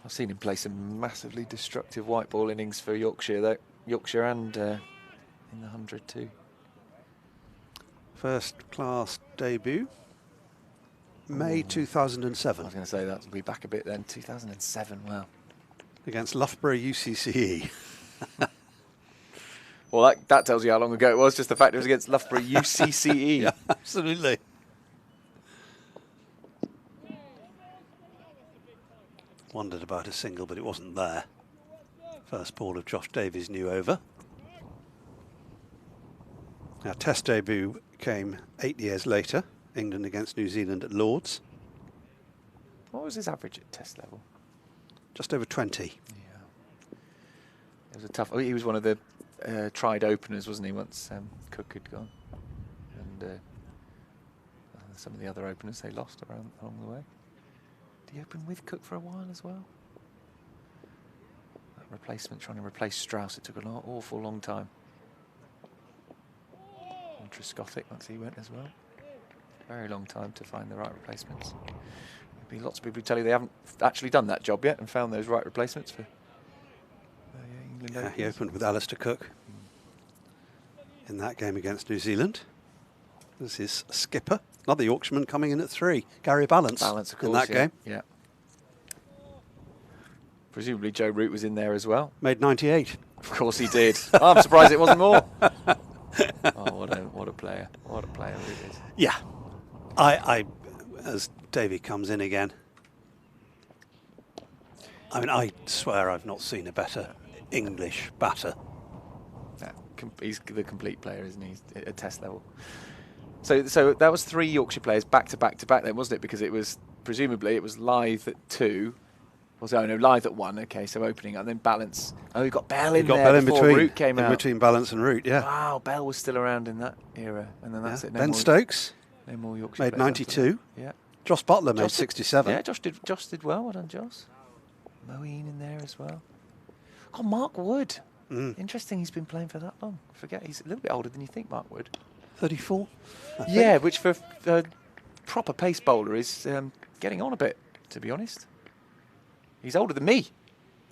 I've seen him play some massively destructive white ball innings for Yorkshire, though. Yorkshire and in the 100 too. First class debut, May 2007. I was going to say that will be back a bit then. 2007, wow. Against Loughborough UCCE. Well, that tells you how long ago it was, just the fact it was against Loughborough UCCE. Yeah, absolutely. Wondered about a single, but it wasn't there. First ball of Josh Davies' new over. Our test debut came 8 years later, England against New Zealand at Lord's. What was his average at test level? Just over 20. Yeah. It was a tough... He was one of the tried openers, wasn't he, once Cook had gone. And some of the other openers they lost along the way. Did he open with Cook for a while as well? That replacement, trying to replace Strauss, it took an awful long time. And Trescothick, once he went as well. Very long time to find the right replacements. There'll be lots of people who tell you they haven't actually done that job yet and found those right replacements for England. Yeah, he opened with Alistair Cook in that game against New Zealand. This is skipper. Another Yorkshireman coming in at 3, Gary Balance, of course, in that game. Yeah. Presumably Joe Root was in there as well. Made 98. Of course he did. Oh, I'm surprised it wasn't more. Oh, what a player. What a player Root is. Yeah. I as Davey comes in again, I mean, I swear I've not seen a better English batter. Yeah, he's the complete player, isn't he? He's at test level. So that was 3 Yorkshire players back to back to back then, wasn't it? Because it was, presumably, it was Lythe at 2. Lythe at 1, okay, so opening, and then Balance. Oh, you got Bell in there before Root came out. In between Balance and Root, yeah. Wow, Bell was still around in that era, and then that's it. No Ben more, Stokes no more Yorkshire made players 92. Yeah. Josh Butler made 67. Yeah, Josh did well. Well done, Josh. Moeen in there as well. Oh, Mark Wood. Interesting he's been playing for that long. I forget, he's a little bit older than you think, Mark Wood. 34? Yeah, which for a proper pace bowler is getting on a bit, to be honest. He's older than me.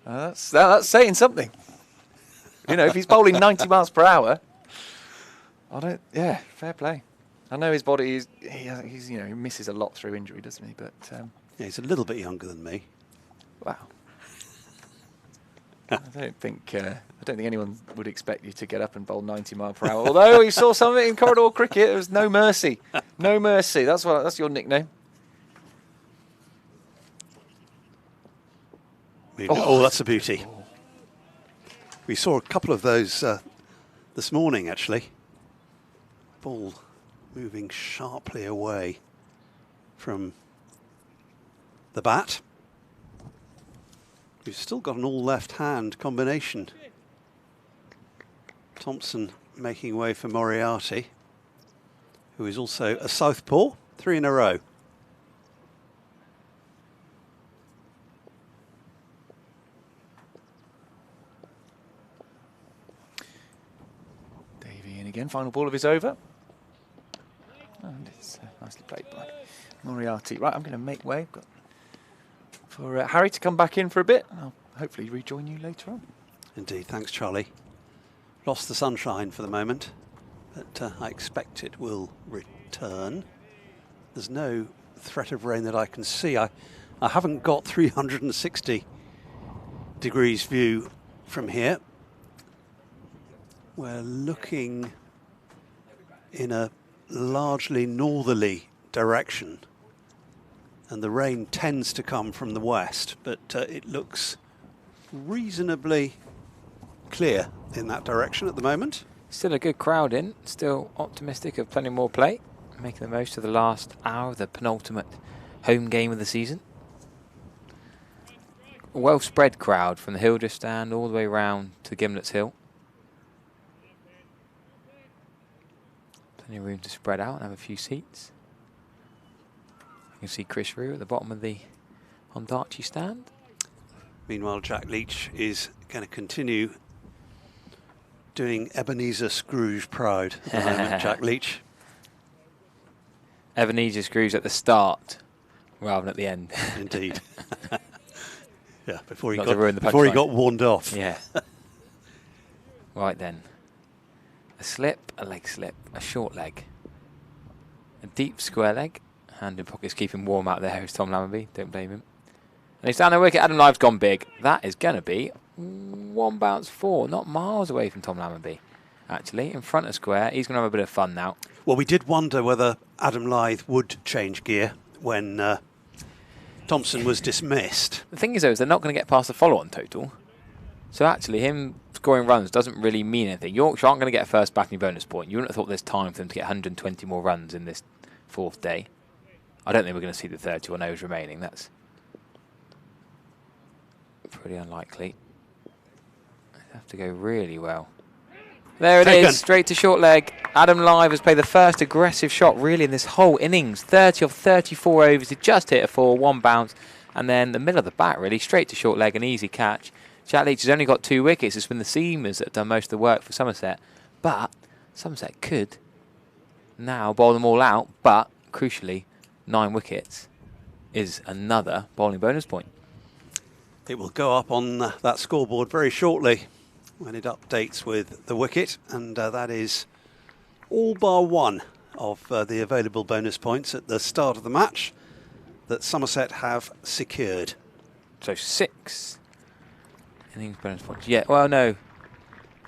That's saying something. You know, if he's bowling 90 miles per hour, fair play. I know his body is, he misses a lot through injury, doesn't he? But yeah, he's a little bit younger than me. Wow. I don't think anyone would expect you to get up and bowl 90 mile per hour. Although we saw some of it in corridor cricket, there was no mercy. No mercy. That's your nickname. Oh, that's a beauty. We saw a couple of those this morning, actually. Ball moving sharply away from the bat. We've still got an all left-hand combination. Thompson making way for Moriarty, who is also a southpaw, 3 in a row. Davey in again, final ball of his over. And it's nicely played by Moriarty. Right, I'm going to make way for Harry to come back in for a bit. I'll hopefully rejoin you later on. Indeed, thanks Charlie. Lost the sunshine for the moment, but I expect it will return. There's no threat of rain that I can see. I haven't got 360 degrees view from here. We're looking in a largely northerly direction, and the rain tends to come from the west, but it looks reasonably clear in that direction at the moment. Still a good crowd in, still optimistic of plenty more play, making the most of the last hour of the penultimate home game of the season. A well spread crowd from the Hildreth stand all the way round to Gimlet's Hill. Plenty of room to spread out and have a few seats. You can see Chris Rue at the bottom of the Ondarchie stand. Meanwhile, Jack Leach is going to continue doing Ebenezer Scrooge proud at the moment. Jack Leach. Ebenezer Scrooge at the start rather than at the end. Indeed. Yeah, before he Not got warned off. Yeah. Right then. A slip, a leg slip, a short leg, a deep square leg. Hand in pockets, keeping warm out there is Tom Lammerby. Don't blame him. And he's down the wicket. Adam Lyve's gone big. That is going to be 1 bounce 4. Not miles away from Tom Lammerby, actually. In front of square. He's going to have a bit of fun now. Well, we did wonder whether Adam Lythe would change gear when Thompson was dismissed. The thing is, though, is they're not going to get past the follow-on total. So actually, him scoring runs doesn't really mean anything. Yorkshire aren't going to get a first batting bonus point. You wouldn't have thought there's time for them to get 120 more runs in this 4th day. I don't think we're going to see the 31 overs remaining. That's pretty unlikely. They have to go really well. There it is, straight to short leg. Adam Lyve has played the first aggressive shot really in this whole innings. 30 of 34 overs, he just hit a 4, 1 bounce, and then the middle of the bat really, straight to short leg, an easy catch. Jack Leach has only got 2 wickets. It's been the seamers that have done most of the work for Somerset, but Somerset could now bowl them all out, but crucially 9 wickets is another bowling bonus point. It will go up on that scoreboard very shortly when it updates with the wicket, and that is all bar 1 of the available bonus points at the start of the match that Somerset have secured. So 6 innings bonus points. Yeah, well, no,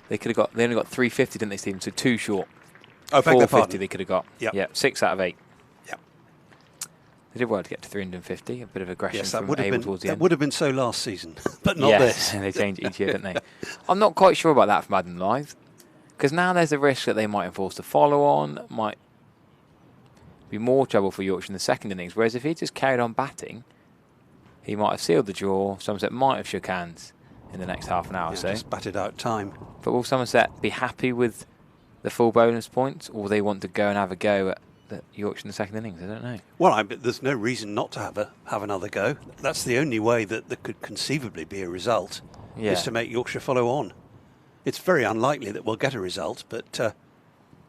they only got 350, didn't they, Stephen? So 2 short. Oh, 450 they could have got. Yep. Yeah, 6 out of 8. Yep. They did well to get to 350. A bit of aggression Yes, that from would have Abel been, towards the that end. would have been so last season, but not yes, this. They change it each year, don't they? I'm not quite sure about that from Adam Lythe, because now there's a risk that they might enforce the follow-on, might be more trouble for Yorkshire in the second innings, whereas if he just carried on batting, he might have sealed the draw. Somerset might have shook hands in the next half an hour or so. Just batted out time. But will Somerset be happy with the full bonus points, or will they want to go and have a go at the Yorkshire in the second innings? I don't know. Well, there's no reason not to have another go. That's the only way that there could conceivably be a result, is to make Yorkshire follow on. It's very unlikely that we'll get a result, but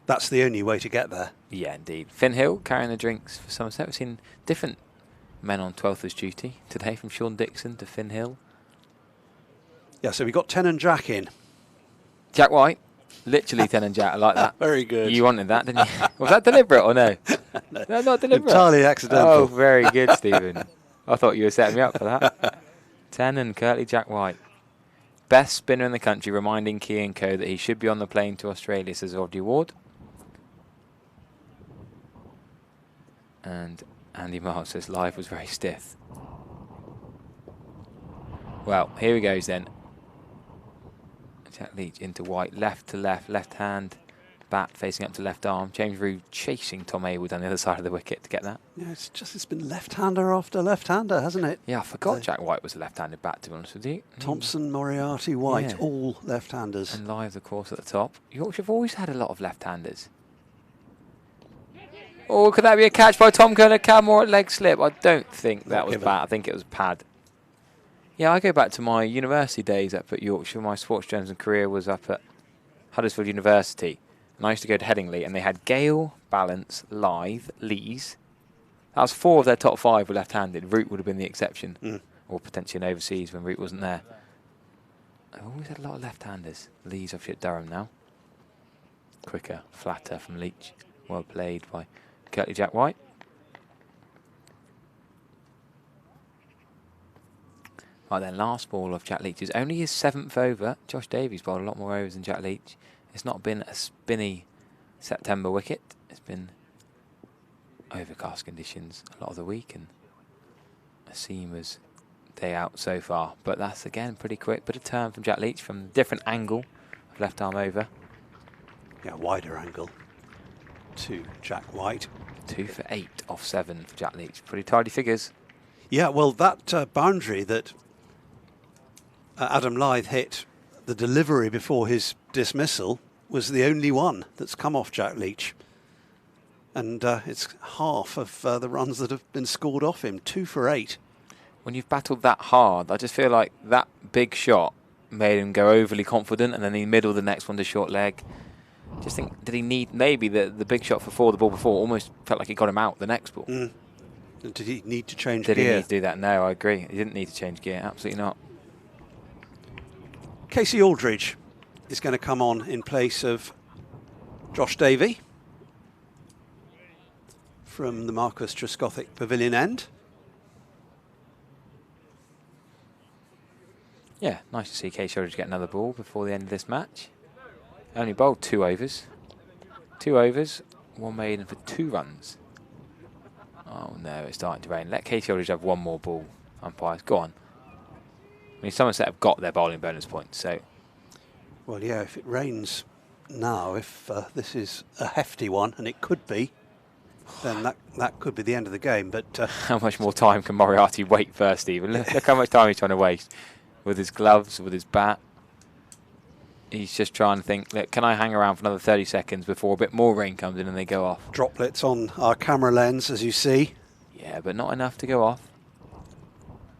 That's the only way to get there. Yeah, indeed. Finn Hill carrying the drinks for Somerset. We've seen different men on 12th duty today, from Sean Dixon to Finn Hill. Yeah, so we got Ten and Jack in. Jack White, literally Ten and Jack. I like that. Very good. You wanted that, didn't you? Was that deliberate or no? No, not deliberate. Entirely accidental. Oh, very good, Stephen. I thought you were setting me up for that. Ten and Curtly Jack White. Best spinner in the country, reminding Key & Co that he should be on the plane to Australia, says Audrey Ward. And Andy Miles says life was very stiff. Well, here he goes then. Jack Leach into White, left to left, left hand, bat facing up to left arm. James Rew chasing Tom Haywood on the other side of the wicket to get that. Yeah, it's been left-hander after left-hander, hasn't it? Yeah, I forgot Jack White was a left-handed bat, to be honest with you. Thompson, Moriarty, White, Yeah. all left-handers. And Live, of course, at the top. Yorkshire have always had a lot of left-handers. Oh, could that be a catch by Tom Kerner? Cam or a leg slip? I don't think that was bad. I think it was pad. Yeah, I go back to my university days up at Yorkshire. My sports journalism career was up at Huddersfield University. And I used to go to Headingley, and they had Gale, Balance, Live, Lees. That was 4 of their top 5 were left-handed. Root would have been the exception. Or potentially an overseas when Root wasn't there. I've always had a lot of left-handers. Lees obviously at Durham now. Quicker, flatter from Leach. Well played by Curtly Jack White. Right then, last ball of Jack Leach's. Only his 7th over. Josh Davies bowled a lot more overs than Jack Leach. It's not been a spinny September wicket. It's been overcast conditions a lot of the week and a seamer's day out so far. But that's, again, pretty quick. Bit of turn from Jack Leach from a different angle of left arm over. Yeah, wider angle to Jack White. 2 for 8 off 7 for Jack Leach. Pretty tidy figures. Yeah, well, that boundary that Adam Lyth hit, the delivery before his dismissal, was the only one that's come off Jack Leach. And it's half of the runs that have been scored off him, 2 for 8. When you've battled that hard, I just feel like that big shot made him go overly confident, and then he middled the next one to short leg. Just think, did he need, maybe the big shot for the ball before almost felt like it got him out the next ball. And did he need to change gear? Did he need to do that? No, I agree. He didn't need to change gear, absolutely not. Casey Aldridge is going to come on in place of Josh Davey from the Marcus Trescothick Pavilion end. Yeah, nice to see Casey Aldridge get another ball before the end of this match. Only bowled 2 overs. 2 overs, 1 maiden for 2 runs. Oh no, it's starting to rain. Let Casey Aldridge have 1 more ball, umpires. Go on. I mean, Somerset have got their bowling bonus points, so. Well, yeah, if it rains now, if this is a hefty one, and it could be, then that could be the end of the game. But how much more time can Moriarty wait first, Stephen? Look how much time he's trying to waste. With his gloves, with his bat. He's just trying to think, look, can I hang around for another 30 seconds before a bit more rain comes in and they go off? Droplets on our camera lens, as you see. Yeah, but not enough to go off.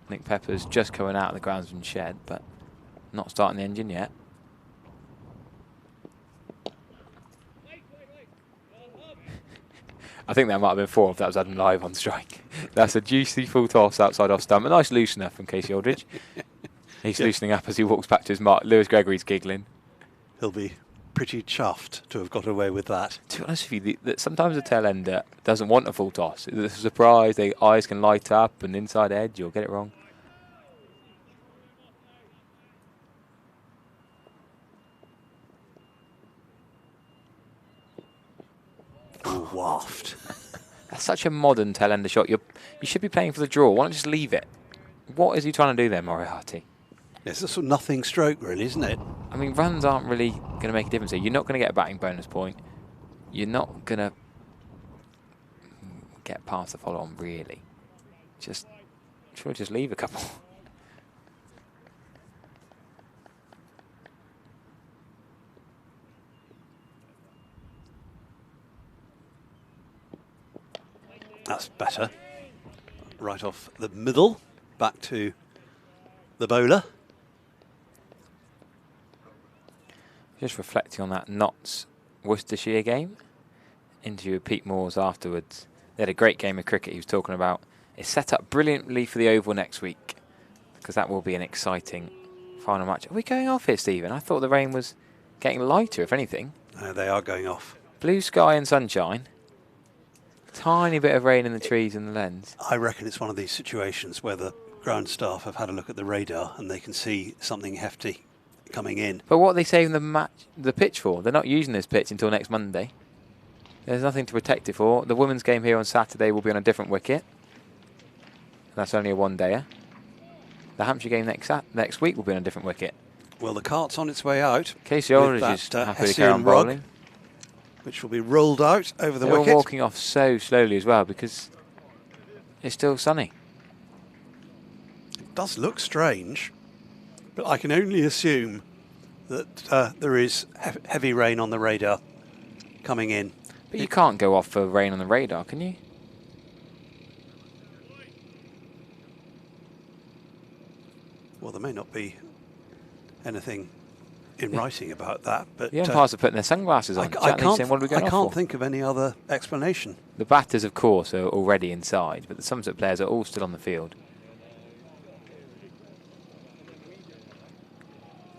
Nick Pepper's just coming out of the groundsman shed, but not starting the engine yet. I think that might have been 4 if that was Adam Live on strike. That's a juicy full toss outside off stump. A nice loosener from Casey Aldridge. He's loosening up as he walks back to his mark. Lewis Gregory's giggling. He'll be pretty chuffed to have got away with that. To be honest with you, sometimes the tail ender doesn't want a full toss. It's a surprise. Their eyes can light up and inside edge. You'll get it wrong. Ooh, waft. That's such a modern tail ender shot. You should be playing for the draw. Why not just leave it? What is he trying to do there, Moriarty? It's a sort of nothing stroke, really, isn't it? I mean, runs aren't really going to make a difference here. You're not going to get a batting bonus point. You're not going to get past the follow-on, really. Just leave a couple. That's better. Right off the middle, back to the bowler. Just reflecting on that Notts Worcestershire game. Interview with Pete Moores afterwards. They had a great game of cricket he was talking about. It's set up brilliantly for the Oval next week, because that will be an exciting final match. Are we going off here, Stephen? I thought the rain was getting lighter, if anything. No, they are going off. Blue sky and sunshine. Tiny bit of rain in the trees and the lens. I reckon it's one of these situations where the ground staff have had a look at the radar and they can see something hefty coming in. But what are they saving the pitch for? They're not using this pitch until next Monday. There's nothing to protect it for. The women's game here on Saturday will be on a different wicket. That's only a one-dayer. The Hampshire game next week will be on a different wicket. Well, the cart's on its way out. Casey Aldridge is happy to carry on bowling, which will be rolled out over the They're wicket. all walking off so slowly as well because it's still sunny. It does look strange, but I can only assume that there is heavy rain on the radar coming in. But you can't go off for rain on the radar, can you? Well, there may not be anything in writing about that, but the umpires are putting their sunglasses on. I can't think of any other explanation. The batters, of course, are already inside, but the Somerset players are all still on the field.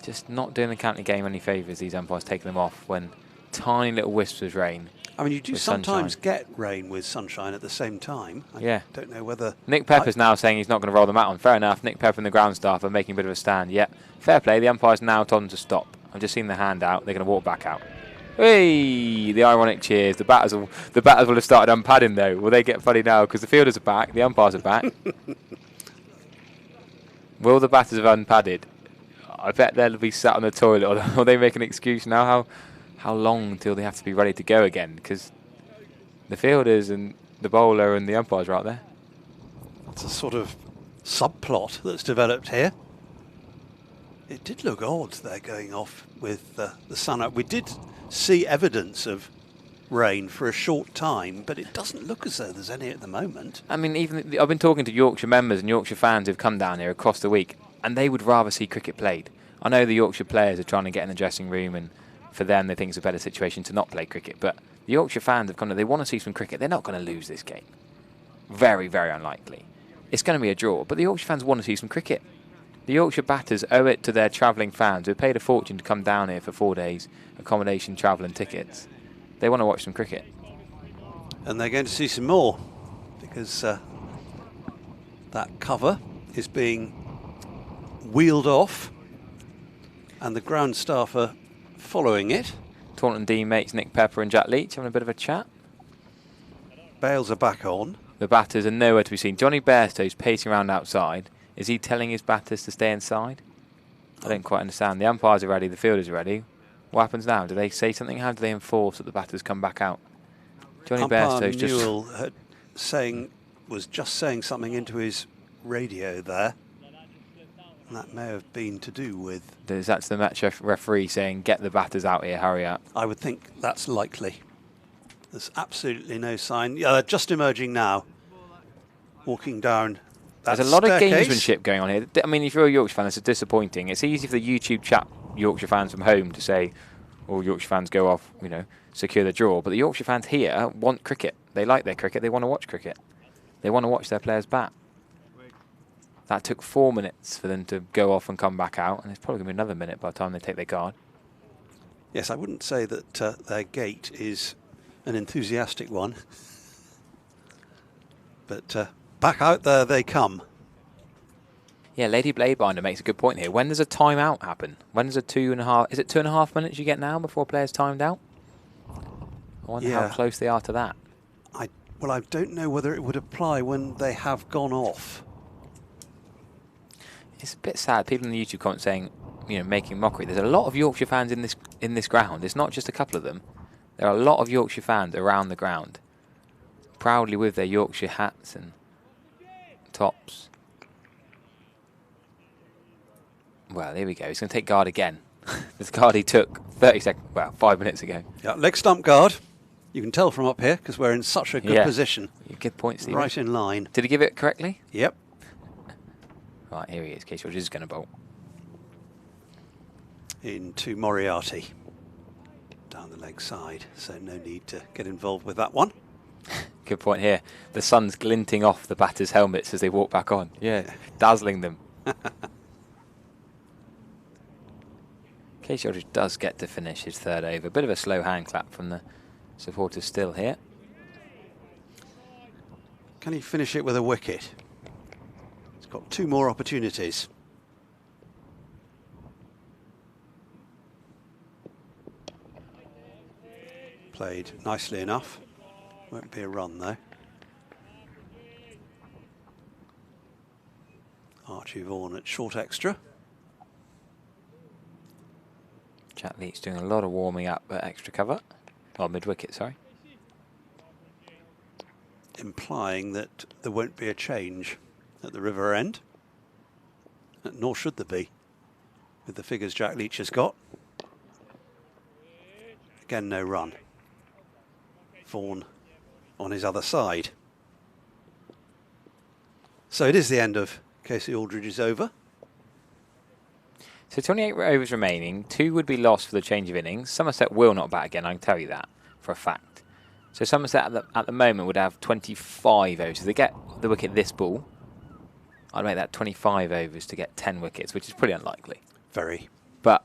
Just not doing the county game any favours, these umpires taking them off when tiny little wisps of rain. I mean, you do sometimes get rain with sunshine at the same time. I don't know whether... Nick Pepper's now saying he's not going to roll them out on. Fair enough. Nick Pepper and the ground staff are making a bit of a stand. Yep. Fair play. The umpire's now told them to stop. I've just seen the hand out. They're going to walk back out. Hey! The ironic cheers. The batters will have started unpadding, though. Will they get funny now? Because the fielders are back. The umpires are back. Will the batters have unpadded? I bet they'll be sat on the toilet. Or they make an excuse now. How long until they have to be ready to go again? Because the fielders and the bowler and the umpires are out there. It's a sort of subplot that's developed here. It did look odd they're going off with the sun up. We did see evidence of rain for a short time, but it doesn't look as though there's any at the moment. I mean, I've been talking to Yorkshire members and Yorkshire fans who've come down here across the week, and they would rather see cricket played. I know the Yorkshire players are trying to get in the dressing room, and for them they think it's a better situation to not play cricket, but the Yorkshire fans have come, they want to see some cricket. They're not going to lose this game. Very, very unlikely. It's going to be a draw, but the Yorkshire fans want to see some cricket. The Yorkshire batters owe it to their travelling fans who have paid a fortune to come down here for 4 days, accommodation, travel and tickets. They want to watch some cricket. And they're going to see some more, because that cover is being wheeled off, and the ground staff are following it. Taunton Dean mates Nick Pepper and Jack Leach having a bit of a chat. Bales are back on. The batters are nowhere to be seen. Johnny Bairstow's pacing around outside. Is he telling his batters to stay inside? I don't quite understand. The umpires are ready, the fielders are ready. What happens now? Do they say something? How do they enforce that the batters come back out? Johnny Bairstow's just... Newell was just saying something into his radio there. And that may have been to do with... That's the match referee saying, get the batters out here, hurry up. I would think that's likely. There's absolutely no sign. Just emerging now. Walking down that There's a lot staircase. of gamesmanship going on here. I mean, if you're a Yorkshire fan, it's disappointing. It's easy for the YouTube chat Yorkshire fans from home to say, all Yorkshire fans go off, secure the draw. But the Yorkshire fans here want cricket. They like their cricket. They want to watch cricket. They want to watch their players bat. That took 4 minutes for them to go off and come back out, and it's probably going to be another minute by the time they take their guard. Yes, I wouldn't say that their gait is an enthusiastic one. But back out there they come. Yeah, Lady Bladebinder makes a good point here. When does a timeout happen? When does a 2.5... Is it 2.5 minutes you get now before a player's timed out? I wonder how close they are to that. Well, I don't know whether it would apply when they have gone off. It's a bit sad. People in the YouTube comments saying, making mockery. There's a lot of Yorkshire fans in this ground. It's not just a couple of them. There are a lot of Yorkshire fans around the ground, proudly with their Yorkshire hats and tops. Well, here we go. He's going to take guard again. This guard he took 5 minutes ago. Yeah, leg stump guard. You can tell from up here because we're in such a good position. Good point, Steve. Right in line. Did he give it correctly? Yep. Right, here he is. Casey Rogers is going to bowl. Into Moriarty. Down down the leg side, so no need to get involved with that one. Good point here. The sun's glinting off the batters' helmets as they walk back on. Yeah, dazzling them. Casey Aldridge does get to finish his third over. A bit of a slow hand clap from the supporters still here. Can he finish it with a wicket? He's got 2 more opportunities. Played nicely enough. Won't be a run though. Archie Vaughan at short extra. Jack Leach doing a lot of warming up at extra cover. Well, mid-wicket, sorry. Implying that there won't be a change at the river end. Nor should there be, with the figures Jack Leach has got. Again, no run. Vaughan on his other side. So it is the end of Casey Aldridge's over. So 28 overs remaining. 2 would be lost for the change of innings. Somerset will not bat again, I can tell you that for a fact. So Somerset at the moment would have 25 overs. If they get the wicket this ball, I'd make that 25 overs to get 10 wickets, which is pretty unlikely. Very. But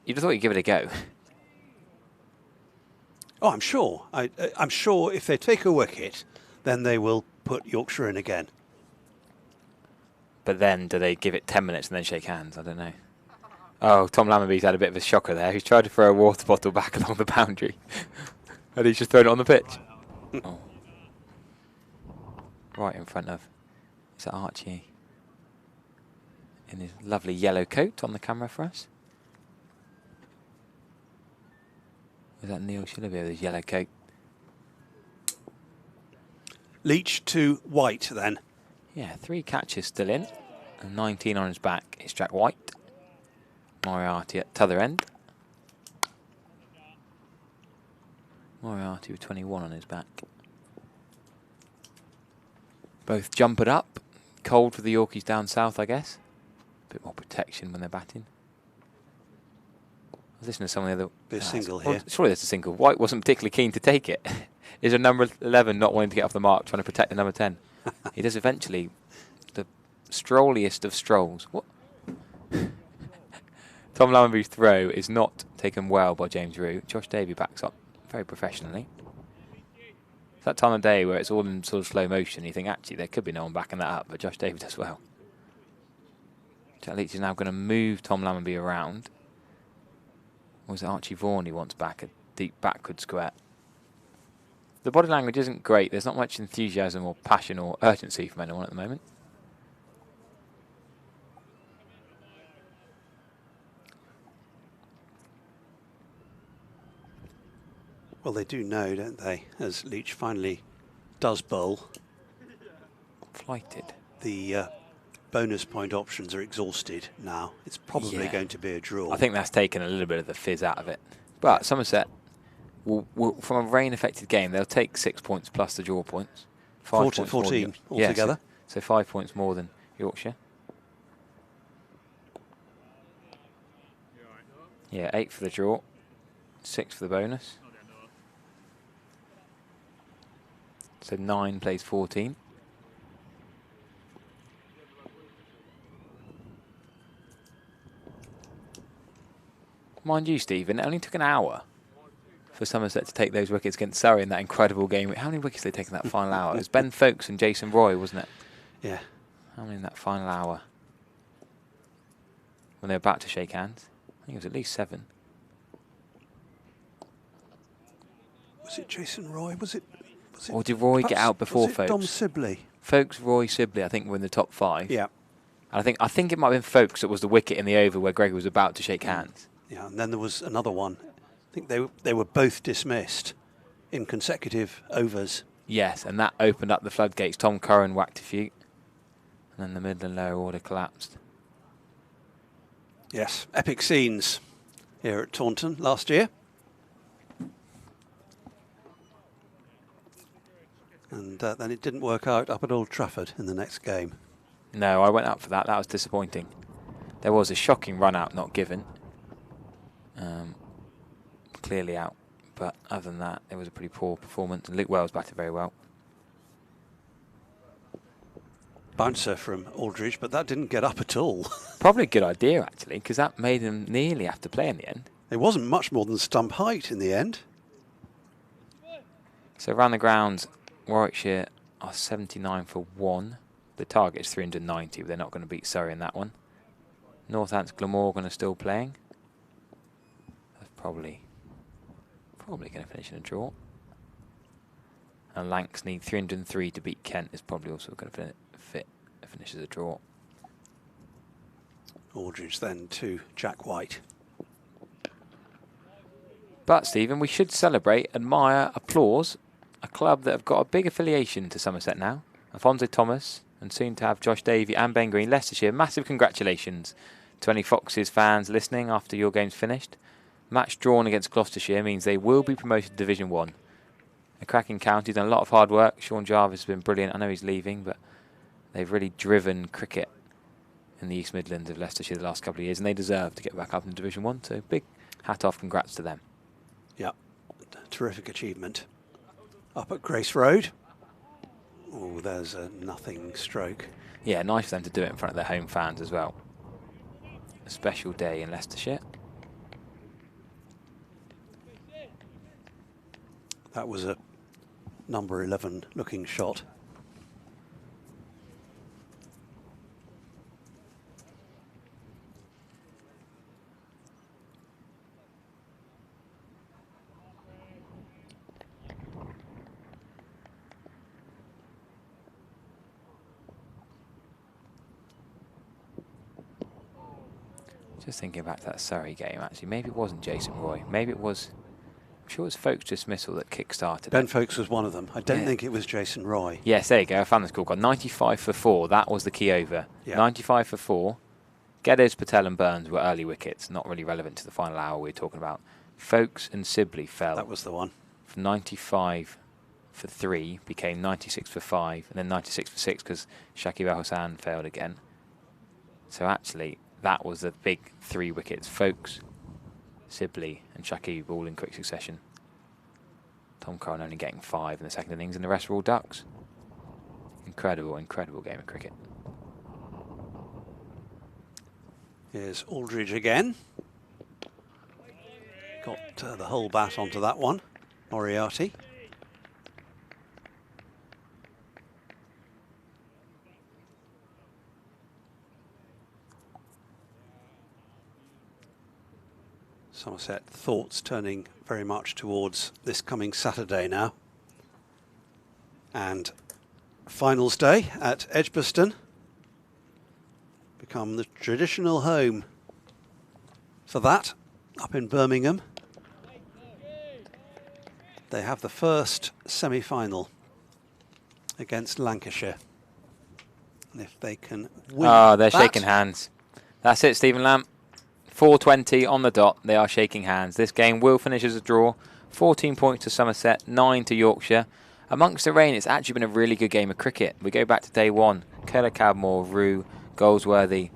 you'd have thought you'd give it a go. Oh, I'm sure. I'm sure if they take a wicket, then they will put Yorkshire in again. But then, do they give it 10 minutes and then shake hands? I don't know. Oh, Tom Lammonby's had a bit of a shocker there. He's tried to throw a water bottle back along the boundary. And he's just thrown it on the pitch. Oh. Right in front of, is that Archie? In his lovely yellow coat on the camera for us. Is that Neil Shillerby with his yellow coat? Leach to White then. Yeah, 3 catches still in. And 19 on his back. It's Jack White. Moriarty at t'other end. Moriarty with 21 on his back. Both jumpered up. Cold for the Yorkies down south, I guess. A bit more protection when they're batting. I was listening to some of the other... Be a single here. Surely there's a single. White wasn't particularly keen to take it. Is a number 11 not wanting to get off the mark, trying to protect the number 10? He does eventually. The strolliest of strolls. What? Tom Lammonby's throw is not taken well by James Rue. Josh Davey backs up very professionally. It's that time of day where it's all in sort of slow motion. You think, actually, there could be no one backing that up, but Josh Davey does well. Jack Leach is now going to move Tom Lammonby around. Or was it Archie Vaughan he wants back, a deep backward square? The body language isn't great. There's not much enthusiasm or passion or urgency from anyone at the moment. Well, they do know, don't they, as Leach finally does bowl. Flighted. The bonus point options are exhausted now. It's probably going to be a draw. I think that's taken a little bit of the fizz out of it. But Somerset, will, from a rain-affected game, they'll take 6 points plus the draw points. 14 altogether. Yeah, so 5 points more than Yorkshire. Yeah, 8 for the draw, 6 for the bonus. So 9 plays 14. Mind you, Stephen, it only took an hour for Somerset to take those wickets against Surrey in that incredible game. How many wickets did they take in that final hour? It was Ben Folkes and Jason Roy, wasn't it? Yeah. How many in that final hour? When they were about to shake hands? I think it was at least 7. Was it Jason Roy? Was it or did Roy get out before Folkes? Dom Sibley? Folkes, Roy, Sibley, I think, were in the top 5. Yeah. And I think it might have been Folkes that was the wicket in the over where Gregor was about to shake hands. Yeah, and then there was another one. I think they were both dismissed in consecutive overs. Yes, and that opened up the floodgates. Tom Curran whacked a few. And then the middle and lower order collapsed. Yes, epic scenes here at Taunton last year. And then it didn't work out up at Old Trafford in the next game. No, I went up for that. That was disappointing. There was a shocking run out not given. clearly out. But other than that, it was a pretty poor performance, and Luke Wells batted very well. Bouncer from Aldridge, but that didn't get up at all. Probably a good idea, actually, because that made him nearly have to play in the end. It wasn't much more than stump height in the end. So around the grounds, Warwickshire are 79 for 1. The target is 390, but they're not going to beat Surrey in that one. Northants Glamorgan are still playing. That's probably going to finish in a draw. And Lancs need 303 to beat Kent. Is probably also going to finish as a draw. Aldridge then to Jack White. But Stephen, we should celebrate, admire, applause a club that have got a big affiliation to Somerset now. Alphonso Thomas, and soon to have Josh Davey and Ben Green, Leicestershire. Massive congratulations to any Foxes fans listening after your game's finished. Match drawn against Gloucestershire means they will be promoted to Division 1. A cracking county, done a lot of hard work. Sean Jarvis has been brilliant. I know he's leaving, but they've really driven cricket in the East Midlands of Leicestershire the last couple of years, and they deserve to get back up in Division 1. So big hat off, congrats to them. Yep, terrific achievement. Up at Grace Road. Oh, there's a nothing stroke. Yeah, nice for them to do it in front of their home fans as well. A special day in Leicestershire. That was a number 11 looking shot. Just thinking back to that Surrey game, actually. Maybe it wasn't Jason Roy. Maybe it was... I'm sure it was Folkes' dismissal that kick-started Ben it. Folkes was one of them. I don't think it was Jason Roy. Yes, there you go. I found the scorecard. 95 for 4. That was the key over. Yeah. 95 for 4. Geddes, Patel and Burns were early wickets. Not really relevant to the final hour we were talking about. Folkes and Sibley fell. That was the one. From 95 for 3 became 96 for 5. And then 96 for 6 because Shakib Al Hassan failed again. So actually, that was the big 3 wickets. Folkes, Sibley and Shakib all in quick succession. Tom Curran only getting 5 in the second innings, and the rest were all ducks. Incredible, incredible game of cricket. Here's Aldridge again. Got the whole bat onto that one. Moriarty. Somerset thoughts turning very much towards this coming Saturday now. And finals day at Edgbaston become the traditional home for that up in Birmingham. They have the first semi-final against Lancashire. And if they can win they're shaking hands. That's it, Stephen Lamb. 4:20 on the dot. They are shaking hands. This game will finish as a draw. 14 points to Somerset, 9 to Yorkshire. Amongst the rain, it's actually been a really good game of cricket. We go back to day one. Keller Cadmore, Rue, Goldsworthy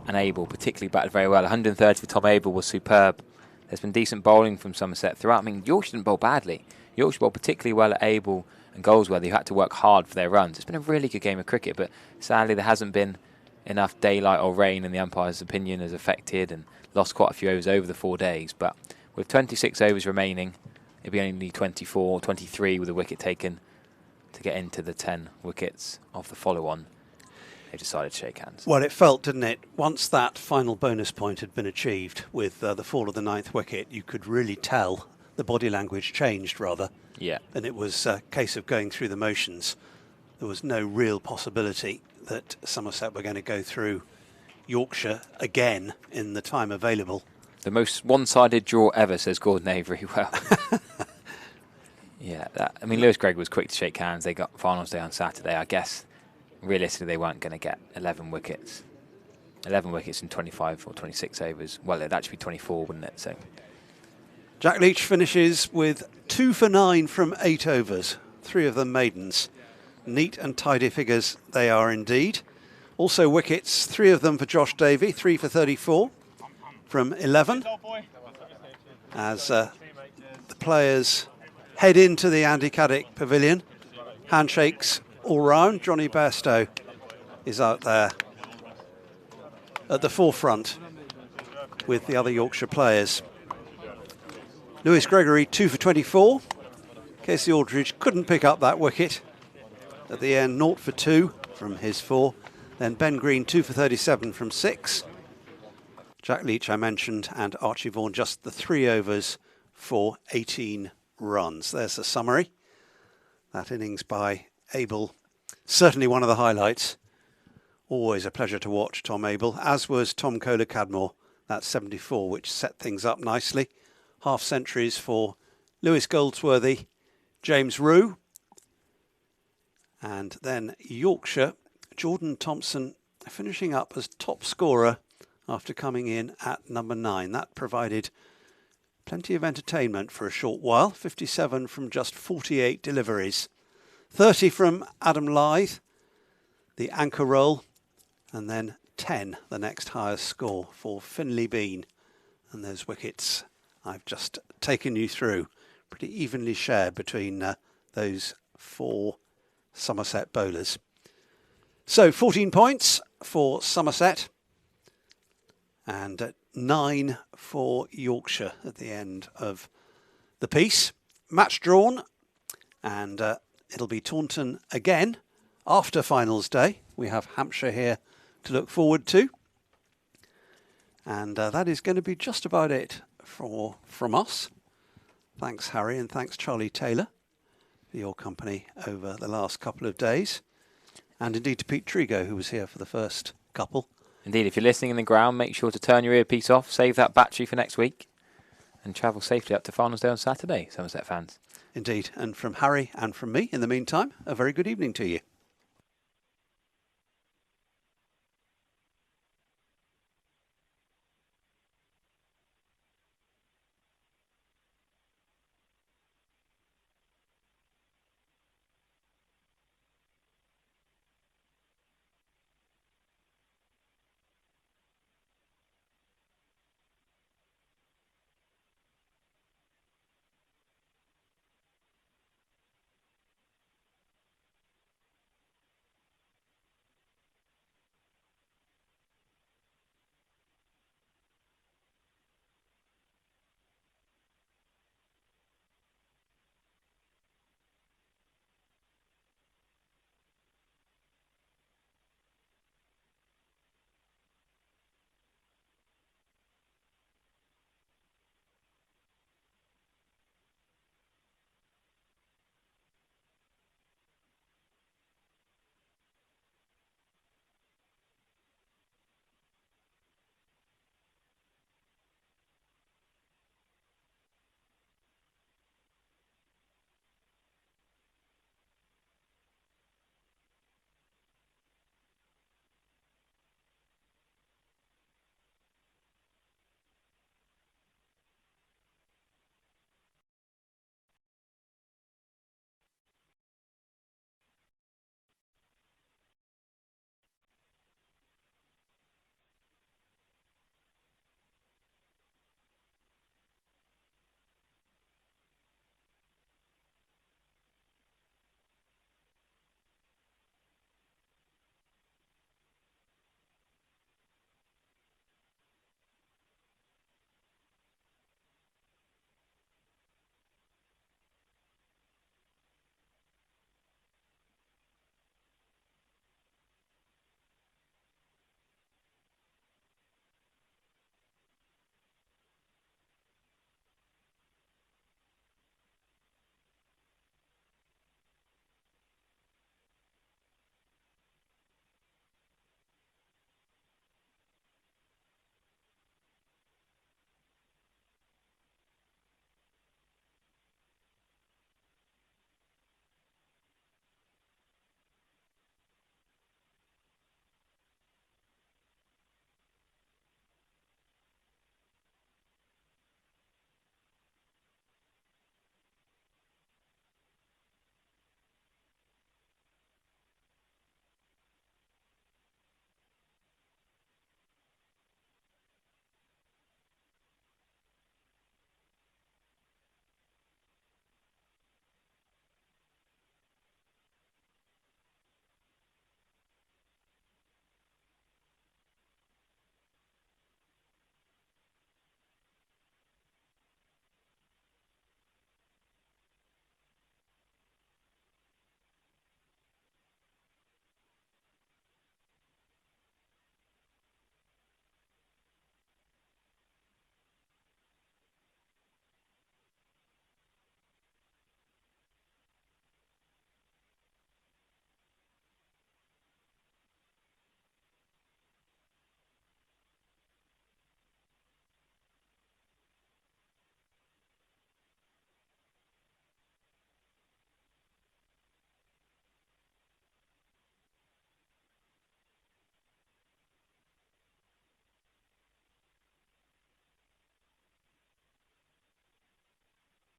and Abel particularly batted very well. 130 for Tom Abel was superb. There's been decent bowling from Somerset throughout. I mean, Yorkshire didn't bowl badly. Yorkshire bowled particularly well at Abel and Goldsworthy, who had to work hard for their runs. It's been a really good game of cricket, but sadly there hasn't been enough daylight or rain, and the umpire's opinion has affected and lost quite a few overs over the 4 days. But with 26 overs remaining, it'll be only 24, 23 with a wicket taken to get into the 10 wickets of the follow-on. They decided to shake hands. Well, it felt, didn't it? Once that final bonus point had been achieved with the fall of the 9th wicket, you could really tell the body language changed, rather. Yeah. And it was a case of going through the motions. There was no real possibility that Somerset were going to go through Yorkshire again in the time available. The most one-sided draw ever, says Gordon Avery. Well, yeah. I mean, Lewis Gregg was quick to shake hands. They got finals day on Saturday. I guess realistically they weren't going to get 11 wickets. 11 wickets in 25 or 26 overs. Well, it'd actually be 24, wouldn't it? So Jack Leach finishes with 2 for 9 from 8 overs, 3 of them maidens. Neat and tidy figures they are indeed. Also wickets, 3 of them for Josh Davey, 3 for 34 from 11. As players head into the Andy Caddick Pavilion. Handshakes all round. Johnny Bairstow is out there at the forefront with the other Yorkshire players. Lewis Gregory 2 for 24. Casey Aldridge couldn't pick up that wicket. At the end, 0 for 2 from his 4. Then Ben Green 2 for 37 from 6. Jack Leach I mentioned, and Archie Vaughan just the 3 overs for 18 runs. There's the summary. That innings by Abel, certainly one of the highlights. Always a pleasure to watch Tom Abel, as was Tom Kohler-Cadmore, that 74, which set things up nicely. Half centuries for Lewis Goldsworthy, James Rue, and then Yorkshire, Jordan Thompson finishing up as top scorer after coming in at number 9. That provided plenty of entertainment for a short while. 57 from just 48 deliveries. 30 from Adam Lythe, the anchor roll, and then 10, the next highest score for Finley Bean. And those wickets I've just taken you through, pretty evenly shared between those 4 Somerset bowlers. So 14 points for Somerset and 9 for Yorkshire at the end of the piece. Match drawn, and it'll be Taunton again after finals day. We have Hampshire here to look forward to. And that is going to be just about it from us. Thanks, Harry, and thanks, Charlie Taylor, for your company over the last couple of days. And indeed to Pete Trigo, who was here for the first couple. Indeed, if you're listening in the ground, make sure to turn your earpiece off, save that battery for next week, and travel safely up to Finals Day on Saturday, Somerset fans. Indeed, and from Harry and from me, in the meantime, a very good evening to you.